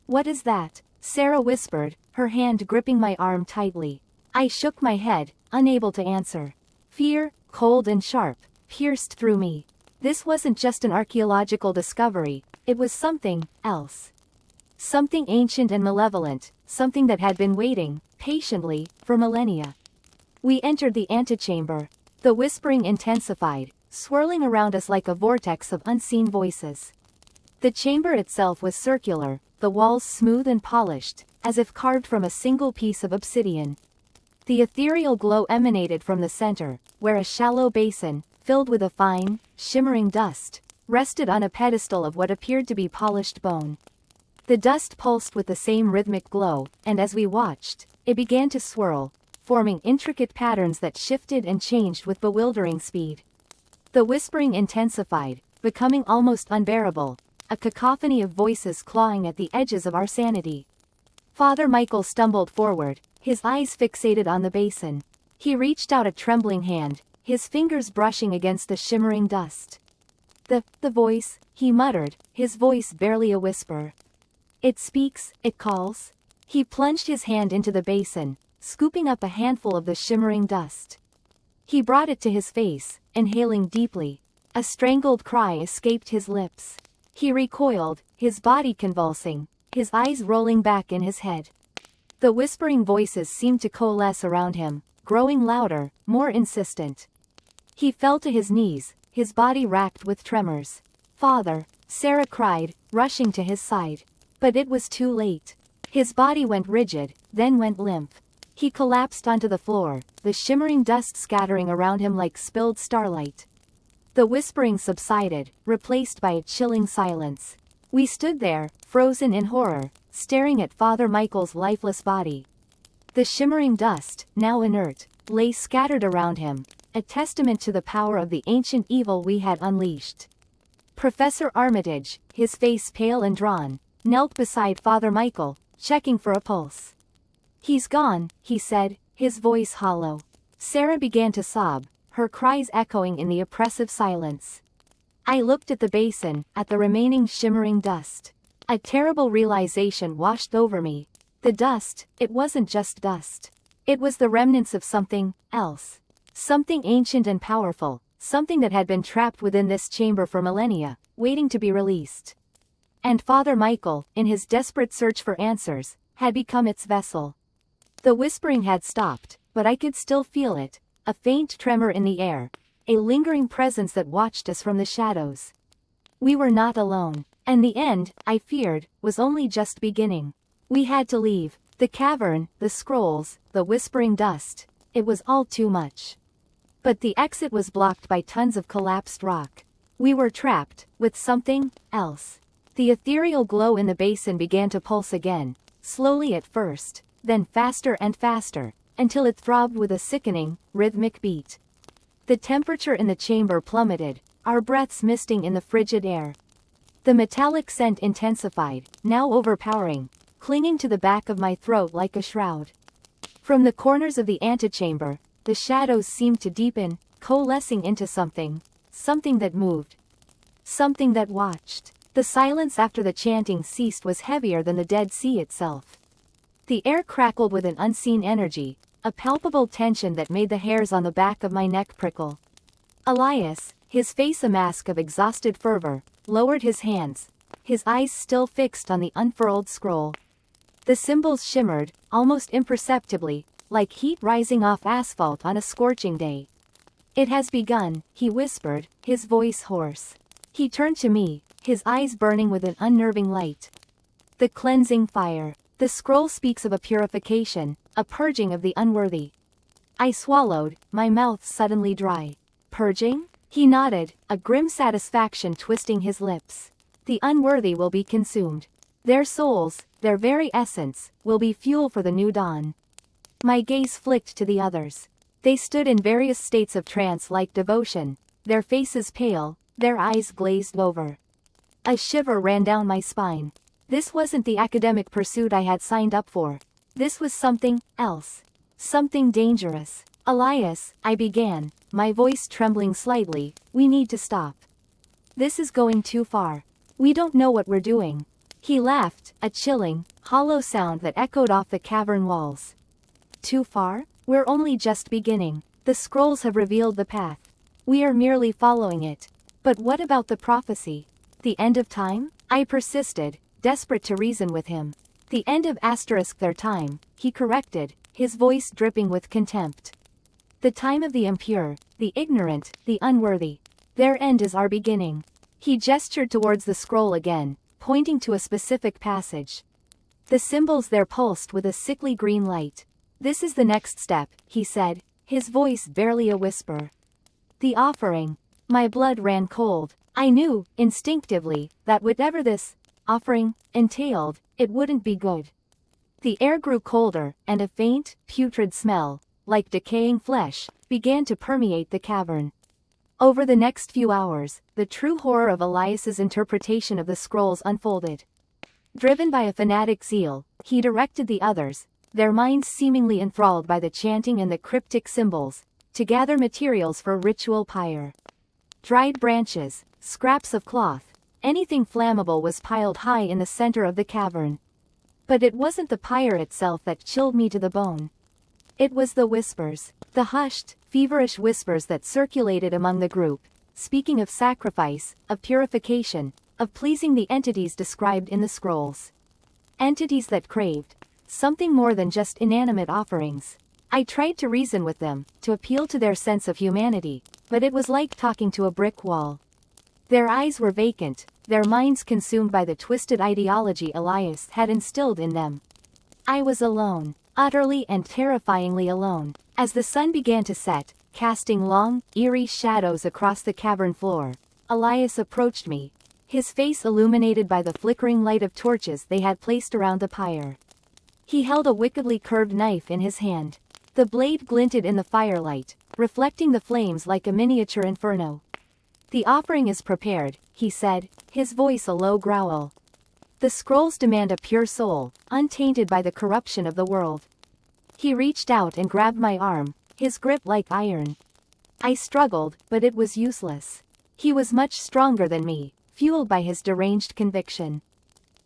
"What is that?" Sarah whispered, her hand gripping my arm tightly. I shook my head, unable to answer. Fear, cold and sharp, pierced through me. This wasn't just an archaeological discovery, it was something else. Something ancient and malevolent, something that had been waiting, patiently, for millennia. We entered the antechamber. The whispering intensified, swirling around us like a vortex of unseen voices. The chamber itself was circular, the walls smooth and polished, as if carved from a single piece of obsidian. The ethereal glow emanated from the center, where a shallow basin, filled with a fine, shimmering dust, rested on a pedestal of what appeared to be polished bone. The dust pulsed with the same rhythmic glow, and as we watched, it began to swirl, forming intricate patterns that shifted and changed with bewildering speed. The whispering intensified, becoming almost unbearable, a cacophony of voices clawing at the edges of our sanity. Father Michael stumbled forward, his eyes fixated on the basin. He reached out a trembling hand, his fingers brushing against the shimmering dust. The voice, he muttered, his voice barely a whisper. "It speaks, it calls." He plunged his hand into the basin, scooping up a handful of the shimmering dust. He brought it to his face, inhaling deeply. A strangled cry escaped his lips. He recoiled, his body convulsing, his eyes rolling back in his head. The whispering voices seemed to coalesce around him, growing louder, more insistent. He fell to his knees, his body racked with tremors. "Father," Sarah cried, rushing to his side. But it was too late. His body went rigid, then went limp. He collapsed onto the floor, the shimmering dust scattering around him like spilled starlight. The whispering subsided, replaced by a chilling silence. We stood there, frozen in horror, staring at Father Michael's lifeless body. The shimmering dust, now inert, lay scattered around him, a testament to the power of the ancient evil we had unleashed. Professor Armitage, his face pale and drawn, knelt beside Father Michael, checking for a pulse. "He's gone," he said, his voice hollow. Sarah began to sob, her cries echoing in the oppressive silence. I looked at the basin, at the remaining shimmering dust. A terrible realization washed over me. The dust, it wasn't just dust. It was the remnants of something else. Something ancient and powerful, something that had been trapped within this chamber for millennia, waiting to be released. And Father Michael, in his desperate search for answers, had become its vessel. The whispering had stopped, but I could still feel it, a faint tremor in the air, a lingering presence that watched us from the shadows. We were not alone, and the end, I feared, was only just beginning. We had to leave. The cavern, the scrolls, the whispering dust, it was all too much. But the exit was blocked by tons of collapsed rock. We were trapped, with something else. The ethereal glow in the basin began to pulse again, slowly at first, then faster and faster, until it throbbed with a sickening, rhythmic beat. The temperature in the chamber plummeted, our breaths misting in the frigid air. The metallic scent intensified, now overpowering, clinging to the back of my throat like a shroud. From the corners of the antechamber, the shadows seemed to deepen, coalescing into something that moved. Something that watched. The silence after the chanting ceased was heavier than the Dead Sea itself. The air crackled with an unseen energy, a palpable tension that made the hairs on the back of my neck prickle. Elias, his face a mask of exhausted fervor, lowered his hands, his eyes still fixed on the unfurled scroll. The symbols shimmered, almost imperceptibly, like heat rising off asphalt on a scorching day. "It has begun," he whispered, his voice hoarse. He turned to me, his eyes burning with an unnerving light. "The cleansing fire. The scroll speaks of a purification, a purging of the unworthy." I swallowed, my mouth suddenly dry. "Purging?" He nodded, a grim satisfaction twisting his lips. "The unworthy will be consumed. Their souls, their very essence, will be fuel for the new dawn." My gaze flicked to the others. They stood in various states of trance-like devotion, their faces pale, their eyes glazed over. A shiver ran down my spine. This wasn't the academic pursuit I had signed up for. This was something else. Something dangerous. "Elias," I began, my voice trembling slightly, "we need to stop." This is going too far. We don't know what we're doing. He laughed, a chilling, hollow sound that echoed off the cavern walls. Too far? We're only just beginning. The scrolls have revealed the path. We are merely following it. But what about the prophecy? The end of time? I persisted, desperate to reason with him. The end of their time, he corrected, his voice dripping with contempt. The time of the impure, the ignorant, the unworthy. Their end is our beginning. He gestured towards the scroll again, pointing to a specific passage. The symbols there pulsed with a sickly green light. This is the next step, he said, his voice barely a whisper. The offering. My blood ran cold. I knew, instinctively, that whatever this offering entailed, it wouldn't be good. The air grew colder, and a faint, putrid smell, like decaying flesh, began to permeate the cavern. Over the next few hours, the true horror of Elias's interpretation of the scrolls unfolded. Driven by a fanatic zeal, he directed the others, their minds seemingly enthralled by the chanting and the cryptic symbols, to gather materials for ritual pyre. Dried branches, scraps of cloth, anything flammable was piled high in the center of the cavern. But it wasn't the pyre itself that chilled me to the bone. It was the whispers, the hushed, feverish whispers that circulated among the group, speaking of sacrifice, of purification, of pleasing the entities described in the scrolls. Entities that craved something more than just inanimate offerings. I tried to reason with them, to appeal to their sense of humanity, but it was like talking to a brick wall. Their eyes were vacant, their minds consumed by the twisted ideology Elias had instilled in them. I was alone, utterly and terrifyingly alone. As the sun began to set, casting long, eerie shadows across the cavern floor, Elias approached me, his face illuminated by the flickering light of torches they had placed around the pyre. He held a wickedly curved knife in his hand. The blade glinted in the firelight, reflecting the flames like a miniature inferno. The offering is prepared, he said, his voice a low growl. The scrolls demand a pure soul, untainted by the corruption of the world. He reached out and grabbed my arm, his grip like iron. I struggled, but it was useless. He was much stronger than me, fueled by his deranged conviction.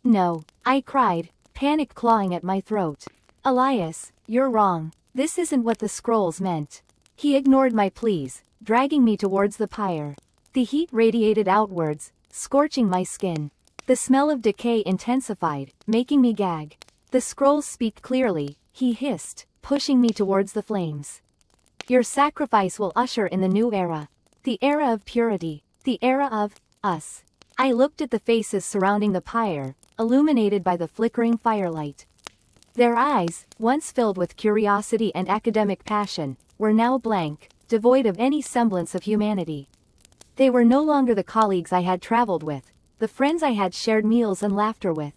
No, I cried, panic clawing at my throat. Elias, you're wrong. This isn't what the scrolls meant. He ignored my pleas, dragging me towards the pyre. The heat radiated outwards, scorching my skin. The smell of decay intensified, making me gag. The scrolls speak clearly, he hissed, pushing me towards the flames. Your sacrifice will usher in the new era. The era of purity. The era of us. I looked at the faces surrounding the pyre, illuminated by the flickering firelight. Their eyes, once filled with curiosity and academic passion, were now blank, devoid of any semblance of humanity. They were no longer the colleagues I had traveled with, the friends I had shared meals and laughter with.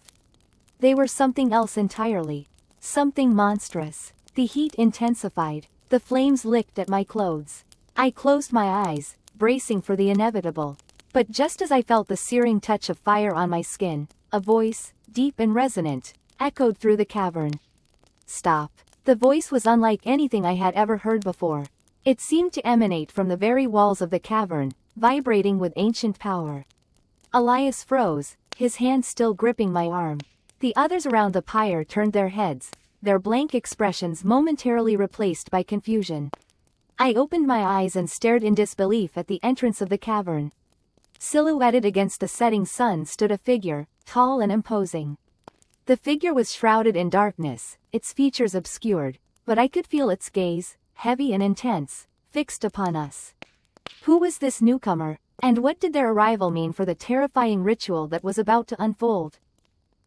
They were something else entirely. Something monstrous. The heat intensified. The flames licked at my clothes. I closed my eyes, bracing for the inevitable. But just as I felt the searing touch of fire on my skin, a voice, deep and resonant, echoed through the cavern. Stop. The voice was unlike anything I had ever heard before. It seemed to emanate from the very walls of the cavern, vibrating with ancient power. Elias froze, his hand still gripping my arm. The others around the pyre turned their heads, their blank expressions momentarily replaced by confusion. I opened my eyes and stared in disbelief at the entrance of the cavern. Silhouetted against the setting sun stood a figure, tall and imposing. The figure was shrouded in darkness, its features obscured, but I could feel its gaze, heavy and intense, fixed upon us. Who was this newcomer, and what did their arrival mean for the terrifying ritual that was about to unfold?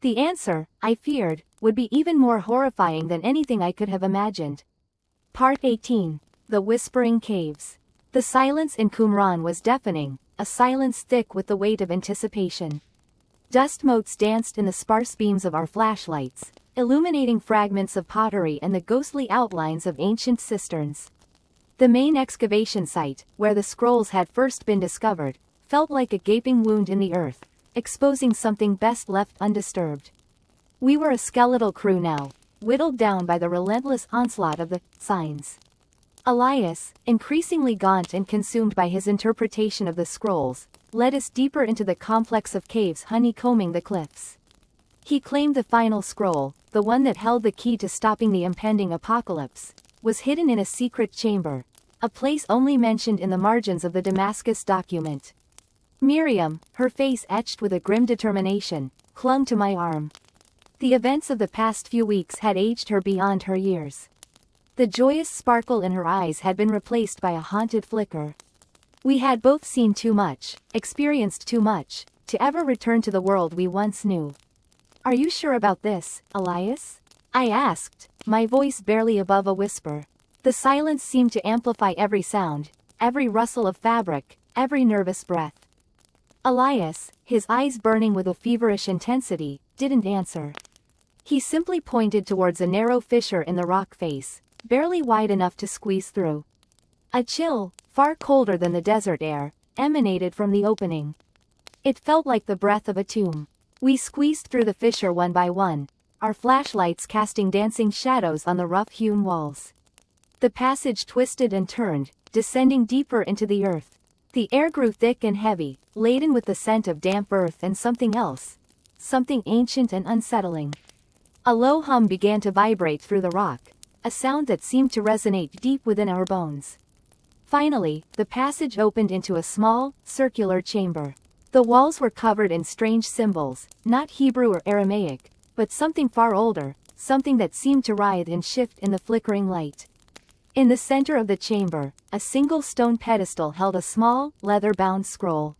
The answer, I feared, would be even more horrifying than anything I could have imagined. Part 18. The Whispering Caves. The silence in Qumran was deafening, a silence thick with the weight of anticipation. Dust motes danced in the sparse beams of our flashlights, illuminating fragments of pottery and the ghostly outlines of ancient cisterns. The main excavation site, where the scrolls had first been discovered, felt like a gaping wound in the earth, exposing something best left undisturbed. We were a skeletal crew now, whittled down by the relentless onslaught of the signs. Elias, increasingly gaunt and consumed by his interpretation of the scrolls, led us deeper into the complex of caves honeycombing the cliffs. He claimed the final scroll, the one that held the key to stopping the impending apocalypse, was hidden in a secret chamber, a place only mentioned in the margins of the Damascus document. Miriam, her face etched with a grim determination, clung to my arm. The events of the past few weeks had aged her beyond her years. The joyous sparkle in her eyes had been replaced by a haunted flicker. We had both seen too much, experienced too much, to ever return to the world we once knew. "Are you sure about this, Elias?" I asked, my voice barely above a whisper. The silence seemed to amplify every sound, every rustle of fabric, every nervous breath. Elias, his eyes burning with a feverish intensity, didn't answer. He simply pointed towards a narrow fissure in the rock face, barely wide enough to squeeze through. A chill, far colder than the desert air, emanated from the opening. It felt like the breath of a tomb. We squeezed through the fissure one by one, our flashlights casting dancing shadows on the rough-hewn walls. The passage twisted and turned, descending deeper into the earth. The air grew thick and heavy, laden with the scent of damp earth and something else. Something ancient and unsettling. A low hum began to vibrate through the rock, a sound that seemed to resonate deep within our bones. Finally, the passage opened into a small, circular chamber. The walls were covered in strange symbols, not Hebrew or Aramaic, but something far older, something that seemed to writhe and shift in the flickering light. In the center of the chamber, a single stone pedestal held a small, leather-bound scroll.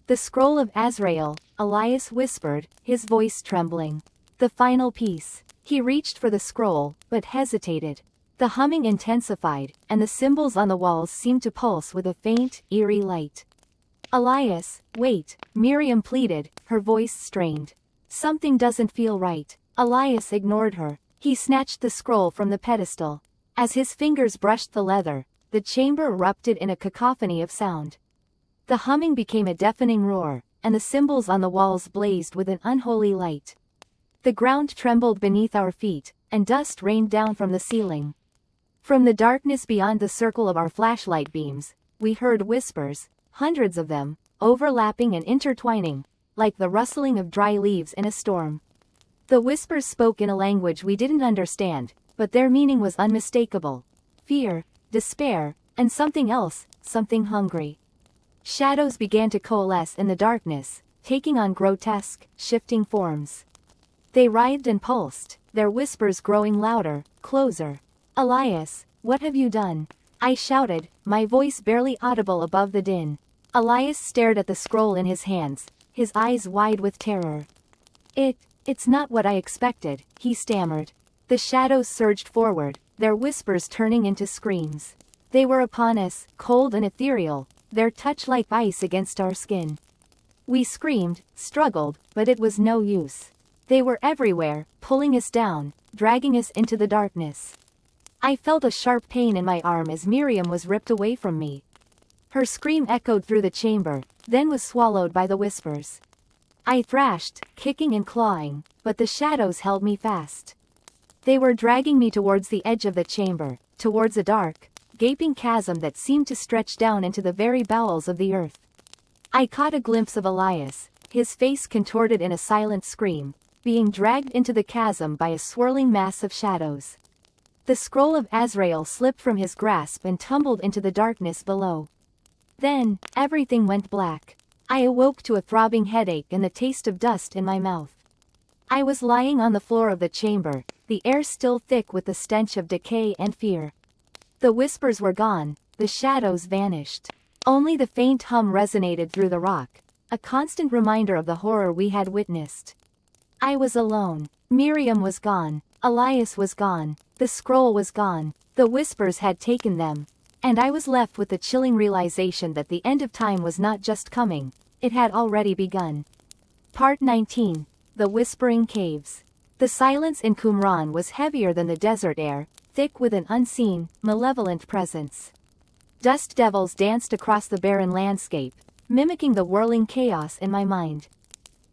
"The scroll of Azrael," Elias whispered, his voice trembling. "The final piece." He reached for the scroll, but hesitated. The humming intensified, and the symbols on the walls seemed to pulse with a faint, eerie light. "Elias, wait," Miriam pleaded, her voice strained. "Something doesn't feel right." Elias ignored her. He snatched the scroll from the pedestal. As his fingers brushed the leather, the chamber erupted in a cacophony of sound. The humming became a deafening roar, and the symbols on the walls blazed with an unholy light. The ground trembled beneath our feet, and dust rained down from the ceiling. From the darkness beyond the circle of our flashlight beams, we heard whispers, hundreds of them, overlapping and intertwining, like the rustling of dry leaves in a storm. The whispers spoke in a language we didn't understand, but their meaning was unmistakable. Fear, despair, and something else, something hungry. Shadows began to coalesce in the darkness, taking on grotesque, shifting forms. They writhed and pulsed, their whispers growing louder, closer. "Elias, what have you done?" I shouted, my voice barely audible above the din. Elias stared at the scroll in his hands, his eyes wide with terror. It's not what I expected," he stammered. The shadows surged forward, their whispers turning into screams. They were upon us, cold and ethereal, their touch like ice against our skin. We screamed, struggled, but it was no use. They were everywhere, pulling us down, dragging us into the darkness. I felt a sharp pain in my arm as Miriam was ripped away from me. Her scream echoed through the chamber, then was swallowed by the whispers. I thrashed, kicking and clawing, but the shadows held me fast. They were dragging me towards the edge of the chamber, towards a dark, gaping chasm that seemed to stretch down into the very bowels of the earth. I caught a glimpse of Elias, his face contorted in a silent scream, being dragged into the chasm by a swirling mass of shadows. The scroll of Azrael slipped from his grasp and tumbled into the darkness below. Then, everything went black. I awoke to a throbbing headache and the taste of dust in my mouth. I was lying on the floor of the chamber, the air still thick with the stench of decay and fear. The whispers were gone, the shadows vanished. Only the faint hum resonated through the rock, a constant reminder of the horror we had witnessed. I was alone. Miriam was gone. Elias was gone. The scroll was gone. The whispers had taken them. And I was left with the chilling realization that the end of time was not just coming, it had already begun. Part 19. The Whispering Caves. The silence in Qumran was heavier than the desert air, thick with an unseen, malevolent presence. Dust devils danced across the barren landscape, mimicking the whirling chaos in my mind.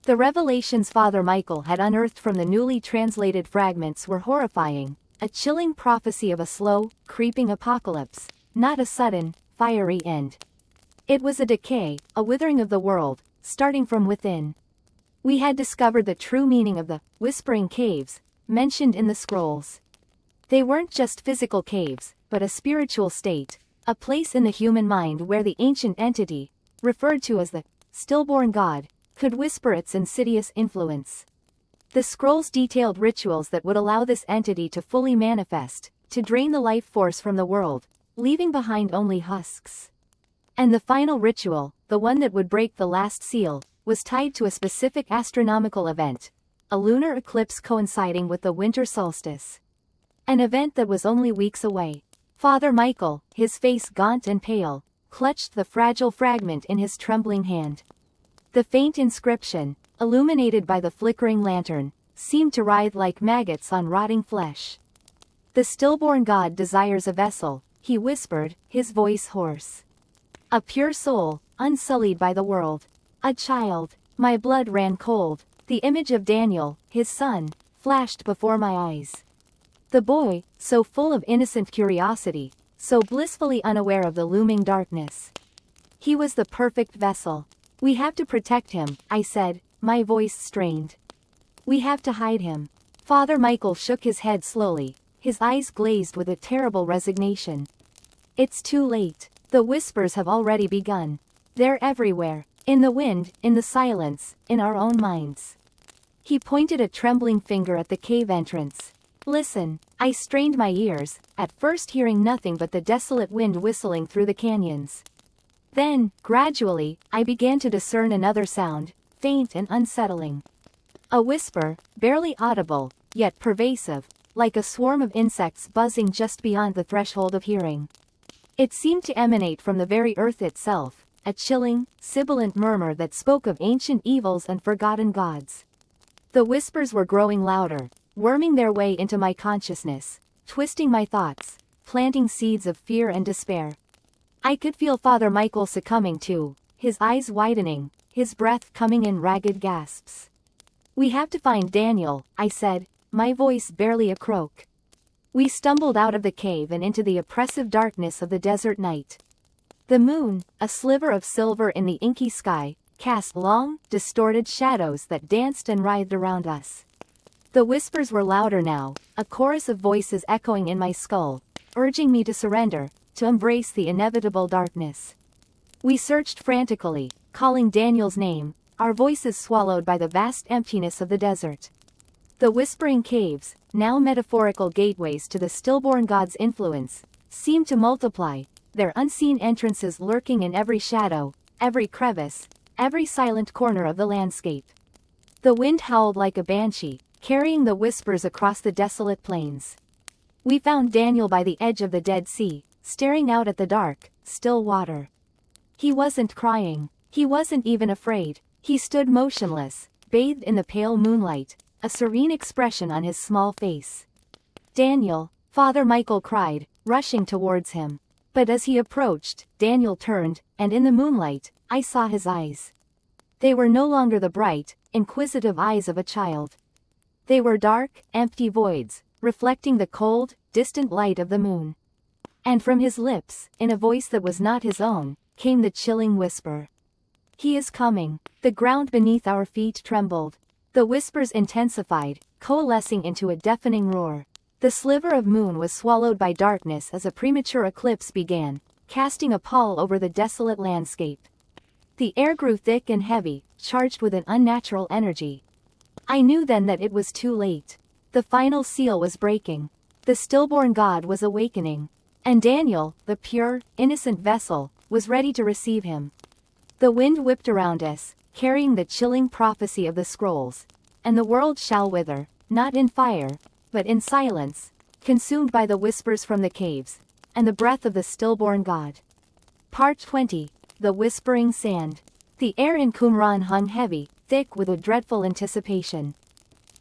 The revelations Father Michael had unearthed from the newly translated fragments were horrifying, a chilling prophecy of a slow, creeping apocalypse, not a sudden, fiery end. It was a decay, a withering of the world, starting from within. We had discovered the true meaning of the whispering caves, mentioned in the scrolls. They weren't just physical caves, but a spiritual state, a place in the human mind where the ancient entity, referred to as the stillborn god, could whisper its insidious influence. The scrolls detailed rituals that would allow this entity to fully manifest, to drain the life force from the world, leaving behind only husks. And the final ritual, the one that would break the last seal, was tied to a specific astronomical event, a lunar eclipse coinciding with the winter solstice. An event that was only weeks away. Father Michael, his face gaunt and pale, clutched the fragile fragment in his trembling hand. The faint inscription, illuminated by the flickering lantern, seemed to writhe like maggots on rotting flesh. The stillborn god desires a vessel, he whispered, his voice hoarse. A pure soul, unsullied by the world. A child. My blood ran cold. The image of Daniel, his son, flashed before my eyes. The boy, so full of innocent curiosity, so blissfully unaware of the looming darkness. He was the perfect vessel. We have to protect him, I said, my voice strained. We have to hide him. Father Michael shook his head slowly, his eyes glazed with a terrible resignation. It's too late. The whispers have already begun. They're everywhere. In the wind, in the silence, in our own minds. He pointed a trembling finger at the cave entrance. Listen. I strained my ears, at first hearing nothing but the desolate wind whistling through the canyons. Then, gradually, I began to discern another sound, faint and unsettling. A whisper, barely audible, yet pervasive, like a swarm of insects buzzing just beyond the threshold of hearing. It seemed to emanate from the very earth itself, a chilling, sibilant murmur that spoke of ancient evils and forgotten gods. The whispers were growing louder, worming their way into my consciousness, twisting my thoughts, planting seeds of fear and despair. I could feel Father Michael succumbing too, his eyes widening, his breath coming in ragged gasps. We have to find Daniel, I said, my voice barely a croak. We stumbled out of the cave and into the oppressive darkness of the desert night. The moon, a sliver of silver in the inky sky, cast long, distorted shadows that danced and writhed around us. The whispers were louder now, a chorus of voices echoing in my skull, urging me to surrender, to embrace the inevitable darkness. We searched frantically, calling Daniel's name, our voices swallowed by the vast emptiness of the desert. The whispering caves, now metaphorical gateways to the stillborn god's influence, seemed to multiply, their unseen entrances lurking in every shadow, every crevice, every silent corner of the landscape. The wind howled like a banshee, carrying the whispers across the desolate plains. We found Daniel by the edge of the Dead Sea, staring out at the dark, still water. He wasn't crying. He wasn't even afraid. He stood motionless, bathed in the pale moonlight, a serene expression on his small face. Daniel, Father Michael cried, rushing towards him. But as he approached, Daniel turned, and in the moonlight, I saw his eyes. They were no longer the bright, inquisitive eyes of a child. They were dark, empty voids, reflecting the cold, distant light of the moon. And from his lips, in a voice that was not his own, came the chilling whisper. He is coming. The ground beneath our feet trembled. The whispers intensified, coalescing into a deafening roar. The sliver of moon was swallowed by darkness as a premature eclipse began, casting a pall over the desolate landscape. The air grew thick and heavy, charged with an unnatural energy. I knew then that it was too late. The final seal was breaking. The stillborn god was awakening. And Daniel, the pure, innocent vessel, was ready to receive him. The wind whipped around us, carrying the chilling prophecy of the scrolls. And the world shall wither, not in fire, but in silence, consumed by the whispers from the caves, and the breath of the stillborn god. Part 20. The Whispering Sand. The air in Qumran hung heavy, thick with a dreadful anticipation.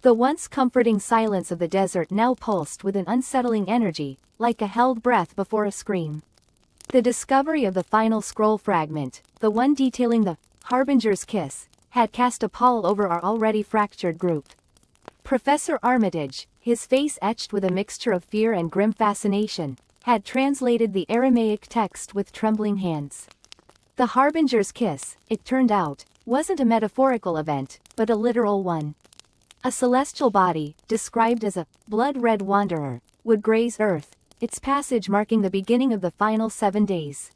The once comforting silence of the desert now pulsed with an unsettling energy, like a held breath before a scream. The discovery of the final scroll fragment, the one detailing the Harbinger's Kiss, had cast a pall over our already fractured group. Professor Armitage, his face etched with a mixture of fear and grim fascination, had translated the Aramaic text with trembling hands. The Harbinger's kiss, it turned out, wasn't a metaphorical event, but a literal one. A celestial body, described as a blood-red wanderer, would graze Earth, its passage marking the beginning of the final 7 days.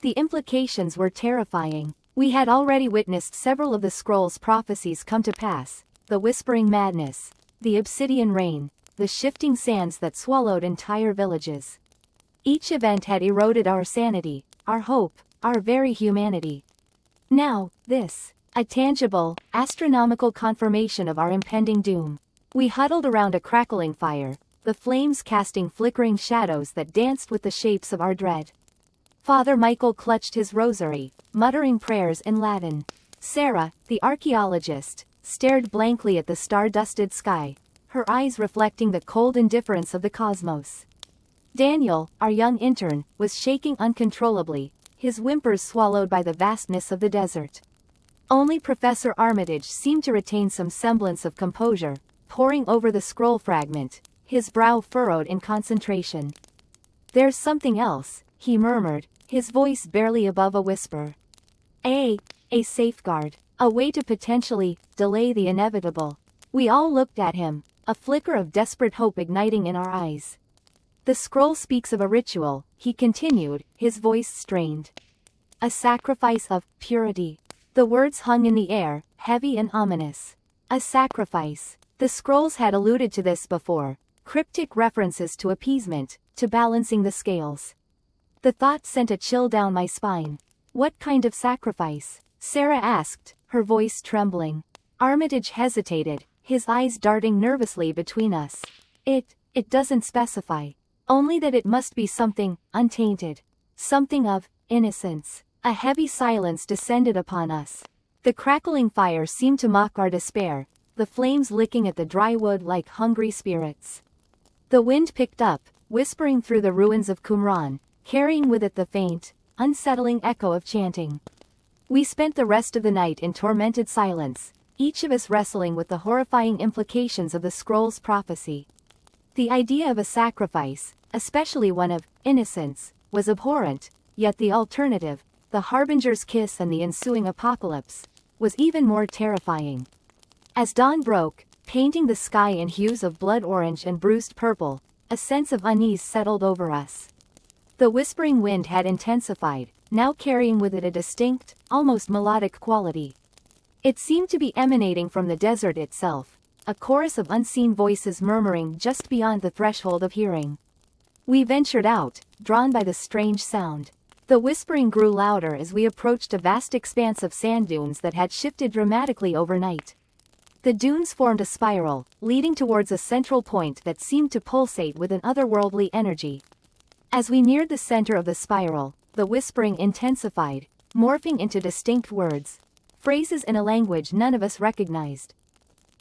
The implications were terrifying. We had already witnessed several of the scroll's prophecies come to pass: the whispering madness, the obsidian rain, the shifting sands that swallowed entire villages. Each event had eroded our sanity, our hope, our very humanity. Now, this, a tangible, astronomical confirmation of our impending doom. We huddled around a crackling fire, the flames casting flickering shadows that danced with the shapes of our dread. Father Michael clutched his rosary, muttering prayers in Latin. Sarah, the archaeologist, stared blankly at the star-dusted sky, her eyes reflecting the cold indifference of the cosmos. Daniel, our young intern, was shaking uncontrollably, his whimpers swallowed by the vastness of the desert. Only Professor Armitage seemed to retain some semblance of composure, poring over the scroll fragment, his brow furrowed in concentration. "There's something else," he murmured, his voice barely above a whisper. A safeguard. A way to potentially delay the inevitable. We all looked at him, a flicker of desperate hope igniting in our eyes. "The scroll speaks of a ritual," he continued, his voice strained. "A sacrifice of purity." The words hung in the air, heavy and ominous. A sacrifice. The scrolls had alluded to this before, cryptic references to appeasement, to balancing the scales. The thought sent a chill down my spine. "What kind of sacrifice?" Sarah asked, her voice trembling. Armitage hesitated, his eyes darting nervously between us. It doesn't specify. Only that it must be something untainted. Something of innocence." A heavy silence descended upon us. The crackling fire seemed to mock our despair, the flames licking at the dry wood like hungry spirits. The wind picked up, whispering through the ruins of Qumran, carrying with it the faint, unsettling echo of chanting. We spent the rest of the night in tormented silence, each of us wrestling with the horrifying implications of the scroll's prophecy. The idea of a sacrifice, especially one of innocence, was abhorrent, yet the alternative, the Harbinger's kiss and the ensuing apocalypse, was even more terrifying. As dawn broke, painting the sky in hues of blood orange and bruised purple, a sense of unease settled over us. The whispering wind had intensified, now carrying with it a distinct, almost melodic quality. It seemed to be emanating from the desert itself, a chorus of unseen voices murmuring just beyond the threshold of hearing. We ventured out, drawn by the strange sound. The whispering grew louder as we approached a vast expanse of sand dunes that had shifted dramatically overnight. The dunes formed a spiral, leading towards a central point that seemed to pulsate with an otherworldly energy. As we neared the center of the spiral, the whispering intensified, morphing into distinct words, phrases in a language none of us recognized.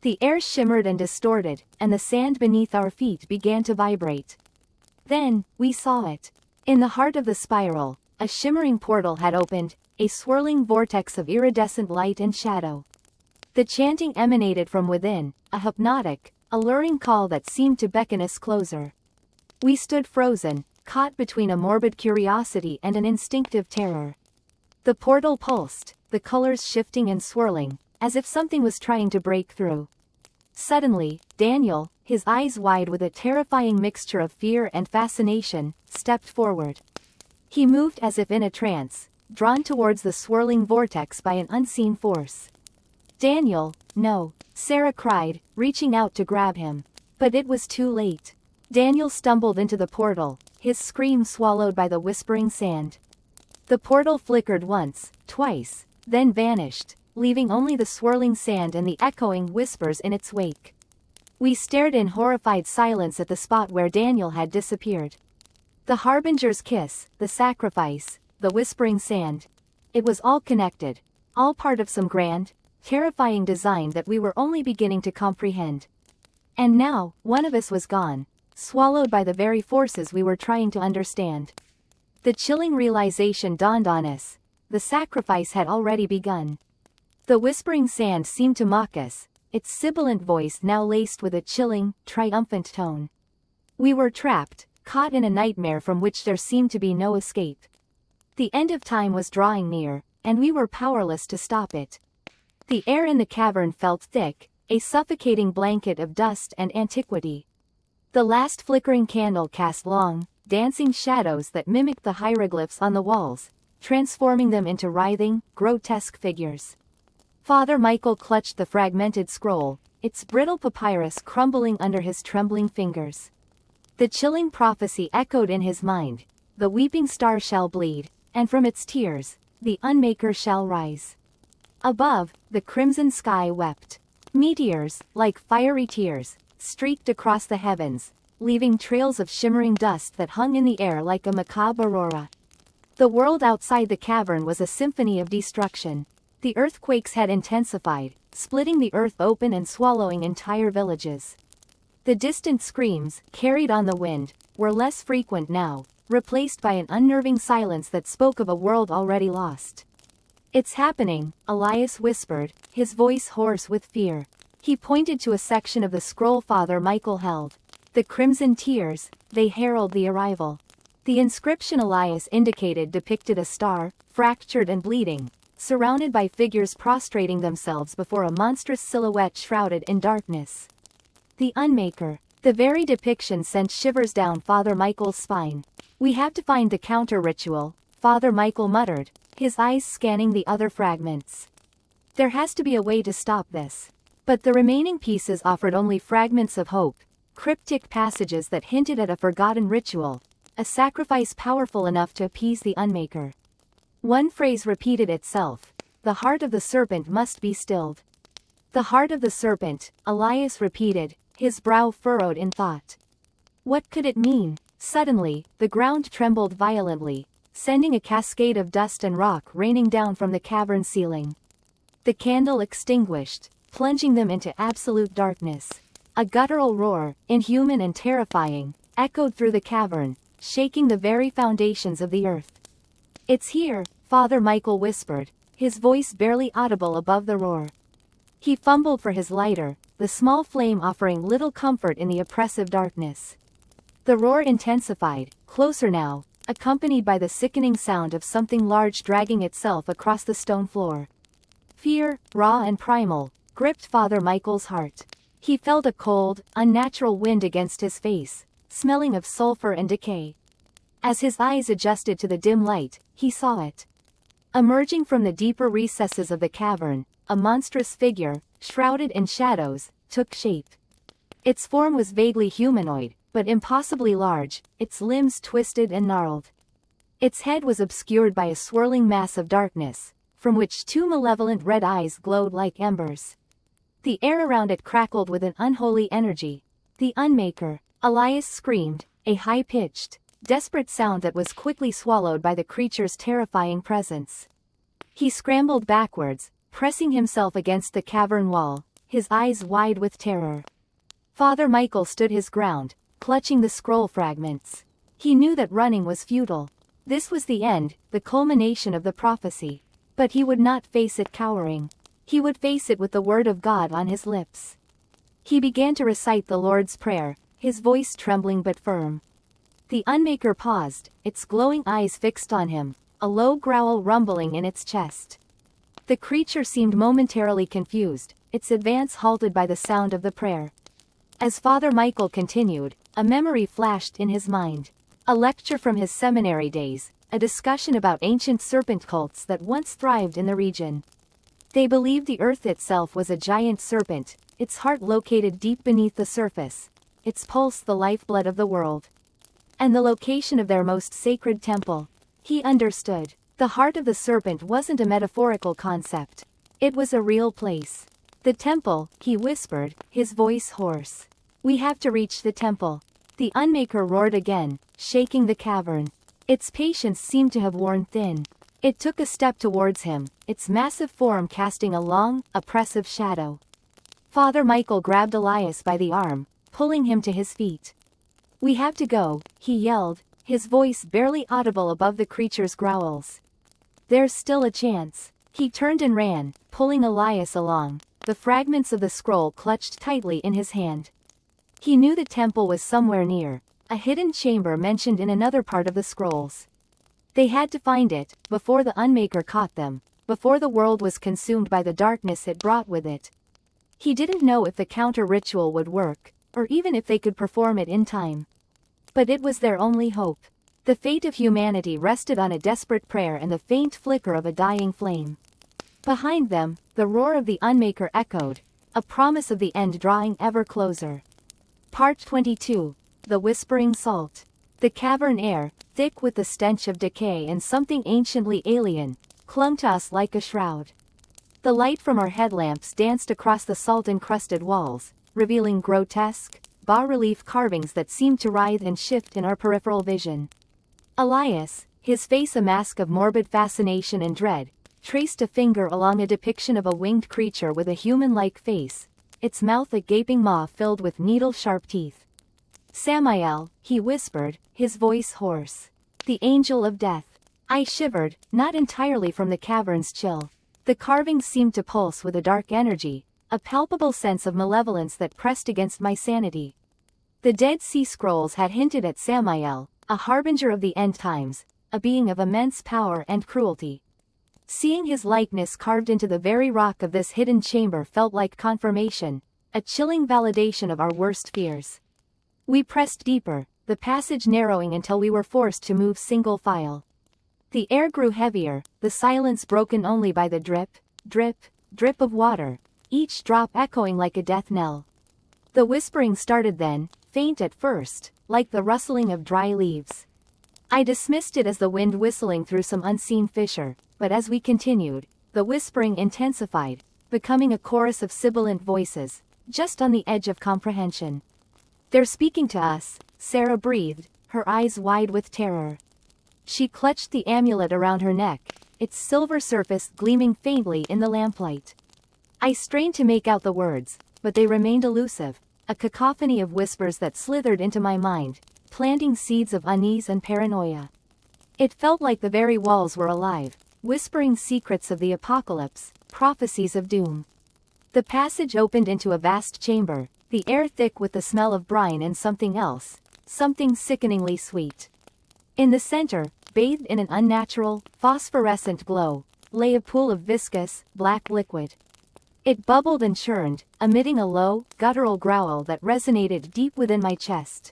The air shimmered and distorted, and the sand beneath our feet began to vibrate. Then, we saw it. In the heart of the spiral, a shimmering portal had opened, a swirling vortex of iridescent light and shadow. The chanting emanated from within, a hypnotic, alluring call that seemed to beckon us closer. We stood frozen, caught between a morbid curiosity and an instinctive terror. The portal pulsed, the colors shifting and swirling, as if something was trying to break through. Suddenly, Daniel, his eyes wide with a terrifying mixture of fear and fascination, stepped forward. He moved as if in a trance, drawn towards the swirling vortex by an unseen force. "Daniel, no," Sarah cried, reaching out to grab him. But it was too late. Daniel stumbled into the portal, his scream swallowed by the whispering sand. The portal flickered once, twice, then vanished, leaving only the swirling sand and the echoing whispers in its wake. We stared in horrified silence at the spot where Daniel had disappeared. The Harbinger's kiss, the sacrifice, the whispering sand. It was all connected, all part of some grand, terrifying design that we were only beginning to comprehend. And now, one of us was gone, swallowed by the very forces we were trying to understand. The chilling realization dawned on us: the sacrifice had already begun. The whispering sand seemed to mock us, its sibilant voice now laced with a chilling, triumphant tone. We were trapped, caught in a nightmare from which there seemed to be no escape. The end of time was drawing near, and we were powerless to stop it. The air in the cavern felt thick, a suffocating blanket of dust and antiquity. The last flickering candle cast long, dancing shadows that mimicked the hieroglyphs on the walls, transforming them into writhing, grotesque figures. Father Michael clutched the fragmented scroll, its brittle papyrus crumbling under his trembling fingers. The chilling prophecy echoed in his mind: the weeping star shall bleed, and from its tears, the Unmaker shall rise. Above, the crimson sky wept. Meteors, like fiery tears, streaked across the heavens, leaving trails of shimmering dust that hung in the air like a macabre aurora. The world outside the cavern was a symphony of destruction. The earthquakes had intensified, splitting the earth open and swallowing entire villages. The distant screams, carried on the wind, were less frequent now, replaced by an unnerving silence that spoke of a world already lost. "It's happening," Elias whispered, his voice hoarse with fear. He pointed to a section of the scroll Father Michael held. "The crimson tears, they herald the arrival." The inscription Elias indicated depicted a star, fractured and bleeding, surrounded by figures prostrating themselves before a monstrous silhouette shrouded in darkness. The Unmaker. The very depiction sent shivers down Father Michael's spine. "We have to find the counter-ritual," Father Michael muttered, his eyes scanning the other fragments. "There has to be a way to stop this." But the remaining pieces offered only fragments of hope, cryptic passages that hinted at a forgotten ritual, a sacrifice powerful enough to appease the Unmaker. One phrase repeated itself: "The heart of the serpent must be stilled." "The heart of the serpent," Elias repeated, his brow furrowed in thought. What could it mean? Suddenly, the ground trembled violently, sending a cascade of dust and rock raining down from the cavern ceiling. The candle extinguished, plunging them into absolute darkness. A guttural roar, inhuman and terrifying, echoed through the cavern, shaking the very foundations of the earth. "It's here," Father Michael whispered, his voice barely audible above the roar. He fumbled for his lighter, the small flame offering little comfort in the oppressive darkness. The roar intensified, closer now, accompanied by the sickening sound of something large dragging itself across the stone floor. Fear, raw and primal, gripped Father Michael's heart. He felt a cold, unnatural wind against his face, smelling of sulfur and decay. As his eyes adjusted to the dim light, he saw it. Emerging from the deeper recesses of the cavern, a monstrous figure, shrouded in shadows, took shape. Its form was vaguely humanoid, but impossibly large, its limbs twisted and gnarled. Its head was obscured by a swirling mass of darkness, from which two malevolent red eyes glowed like embers. The air around it crackled with an unholy energy. "The Unmaker!" Elias screamed, a high-pitched, desperate sound that was quickly swallowed by the creature's terrifying presence. He scrambled backwards, pressing himself against the cavern wall, his eyes wide with terror. Father Michael stood his ground, clutching the scroll fragments. He knew that running was futile. This was the end, the culmination of the prophecy. But he would not face it cowering. He would face it with the word of God on his lips. He began to recite the Lord's Prayer, his voice trembling but firm. The Unmaker paused, its glowing eyes fixed on him, a low growl rumbling in its chest. The creature seemed momentarily confused, its advance halted by the sound of the prayer. As Father Michael continued, a memory flashed in his mind. A lecture from his seminary days, a discussion about ancient serpent cults that once thrived in the region. They believed the earth itself was a giant serpent, its heart located deep beneath the surface, its pulse the lifeblood of the world. And the location of their most sacred temple. He understood. The heart of the serpent wasn't a metaphorical concept. It was a real place. "The temple," he whispered, his voice hoarse. "We have to reach the temple." The Unmaker roared again, shaking the cavern. Its patience seemed to have worn thin. It took a step towards him, its massive form casting a long, oppressive shadow. Father Michael grabbed Elias by the arm, pulling him to his feet. "We have to go," he yelled, his voice barely audible above the creature's growls. "There's still a chance." He turned and ran, pulling Elias along, the fragments of the scroll clutched tightly in his hand. He knew the temple was somewhere near, a hidden chamber mentioned in another part of the scrolls. They had to find it, before the Unmaker caught them, before the world was consumed by the darkness it brought with it. He didn't know if the counter-ritual would work, or even if they could perform it in time. But it was their only hope. The fate of humanity rested on a desperate prayer and the faint flicker of a dying flame. Behind them, the roar of the Unmaker echoed, a promise of the end drawing ever closer. Part 22. The Whispering Salt. The cavern air, thick with the stench of decay and something anciently alien, clung to us like a shroud. The light from our headlamps danced across the salt-encrusted walls, revealing grotesque, bas-relief carvings that seemed to writhe and shift in our peripheral vision. Elias, his face a mask of morbid fascination and dread, traced a finger along a depiction of a winged creature with a human-like face, its mouth a gaping maw filled with needle-sharp teeth. Samael, he whispered, his voice hoarse. The angel of death. I shivered, not entirely from the cavern's chill. The carvings seemed to pulse with a dark energy, a palpable sense of malevolence that pressed against my sanity. The Dead Sea Scrolls had hinted at Samael, a harbinger of the end times, a being of immense power and cruelty. Seeing his likeness carved into the very rock of this hidden chamber felt like confirmation, a chilling validation of our worst fears. We pressed deeper, the passage narrowing until we were forced to move single file. The air grew heavier, the silence broken only by the drip, drip, drip of water, each drop echoing like a death knell. The whispering started then, faint at first, like the rustling of dry leaves. I dismissed it as the wind whistling through some unseen fissure, but as we continued, the whispering intensified, becoming a chorus of sibilant voices, just on the edge of comprehension. They're speaking to us, Sarah breathed, her eyes wide with terror. She clutched the amulet around her neck, its silver surface gleaming faintly in the lamplight. I strained to make out the words, but they remained elusive, a cacophony of whispers that slithered into my mind, planting seeds of unease and paranoia. It felt like the very walls were alive, whispering secrets of the apocalypse, prophecies of doom. The passage opened into a vast chamber, the air thick with the smell of brine and something else, something sickeningly sweet. In the center, bathed in an unnatural, phosphorescent glow, lay a pool of viscous, black liquid. It bubbled and churned, emitting a low, guttural growl that resonated deep within my chest.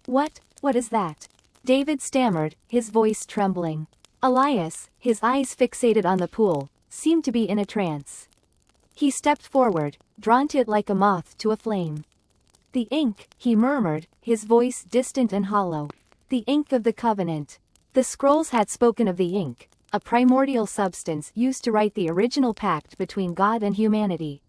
What is that? David stammered, his voice trembling. Elias, his eyes fixated on the pool, seemed to be in a trance. He stepped forward, drawn to it like a moth to a flame. The ink, he murmured, his voice distant and hollow. The ink of the covenant. The scrolls had spoken of the ink, a primordial substance used to write the original pact between God and humanity.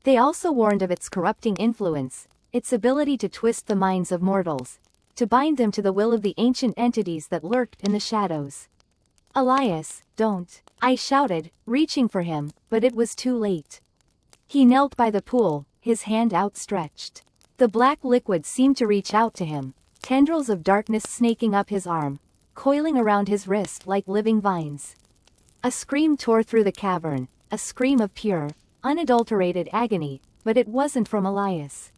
They also warned of its corrupting influence, its ability to twist the minds of mortals, to bind them to the will of the ancient entities that lurked in the shadows. Elias, don't, I shouted, reaching for him, but it was too late. He knelt by the pool, his hand outstretched. The black liquid seemed to reach out to him, tendrils of darkness snaking up his arm, coiling around his wrist like living vines. A scream tore through the cavern, a scream of pure, unadulterated agony, but it wasn't from Elias.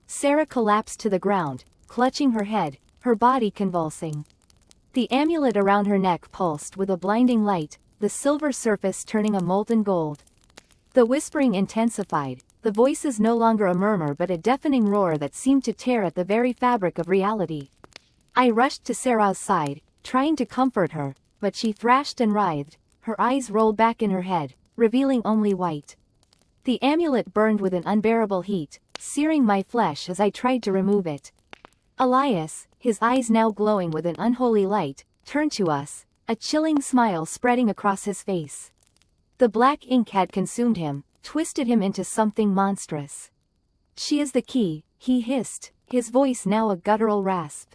Sarah collapsed to the ground, clutching her head, her body convulsing. The amulet around her neck pulsed with a blinding light, the silver surface turning a molten gold. The whispering intensified, the voices no longer a murmur but a deafening roar that seemed to tear at the very fabric of reality. I rushed to Sarah's side, trying to comfort her, but she thrashed and writhed, her eyes rolled back in her head, revealing only white. The amulet burned with an unbearable heat, searing my flesh as I tried to remove it. Elias, his eyes now glowing with an unholy light, turned to us, a chilling smile spreading across his face. The black ink had consumed him, twisted him into something monstrous. She is the key, he hissed, his voice now a guttural rasp.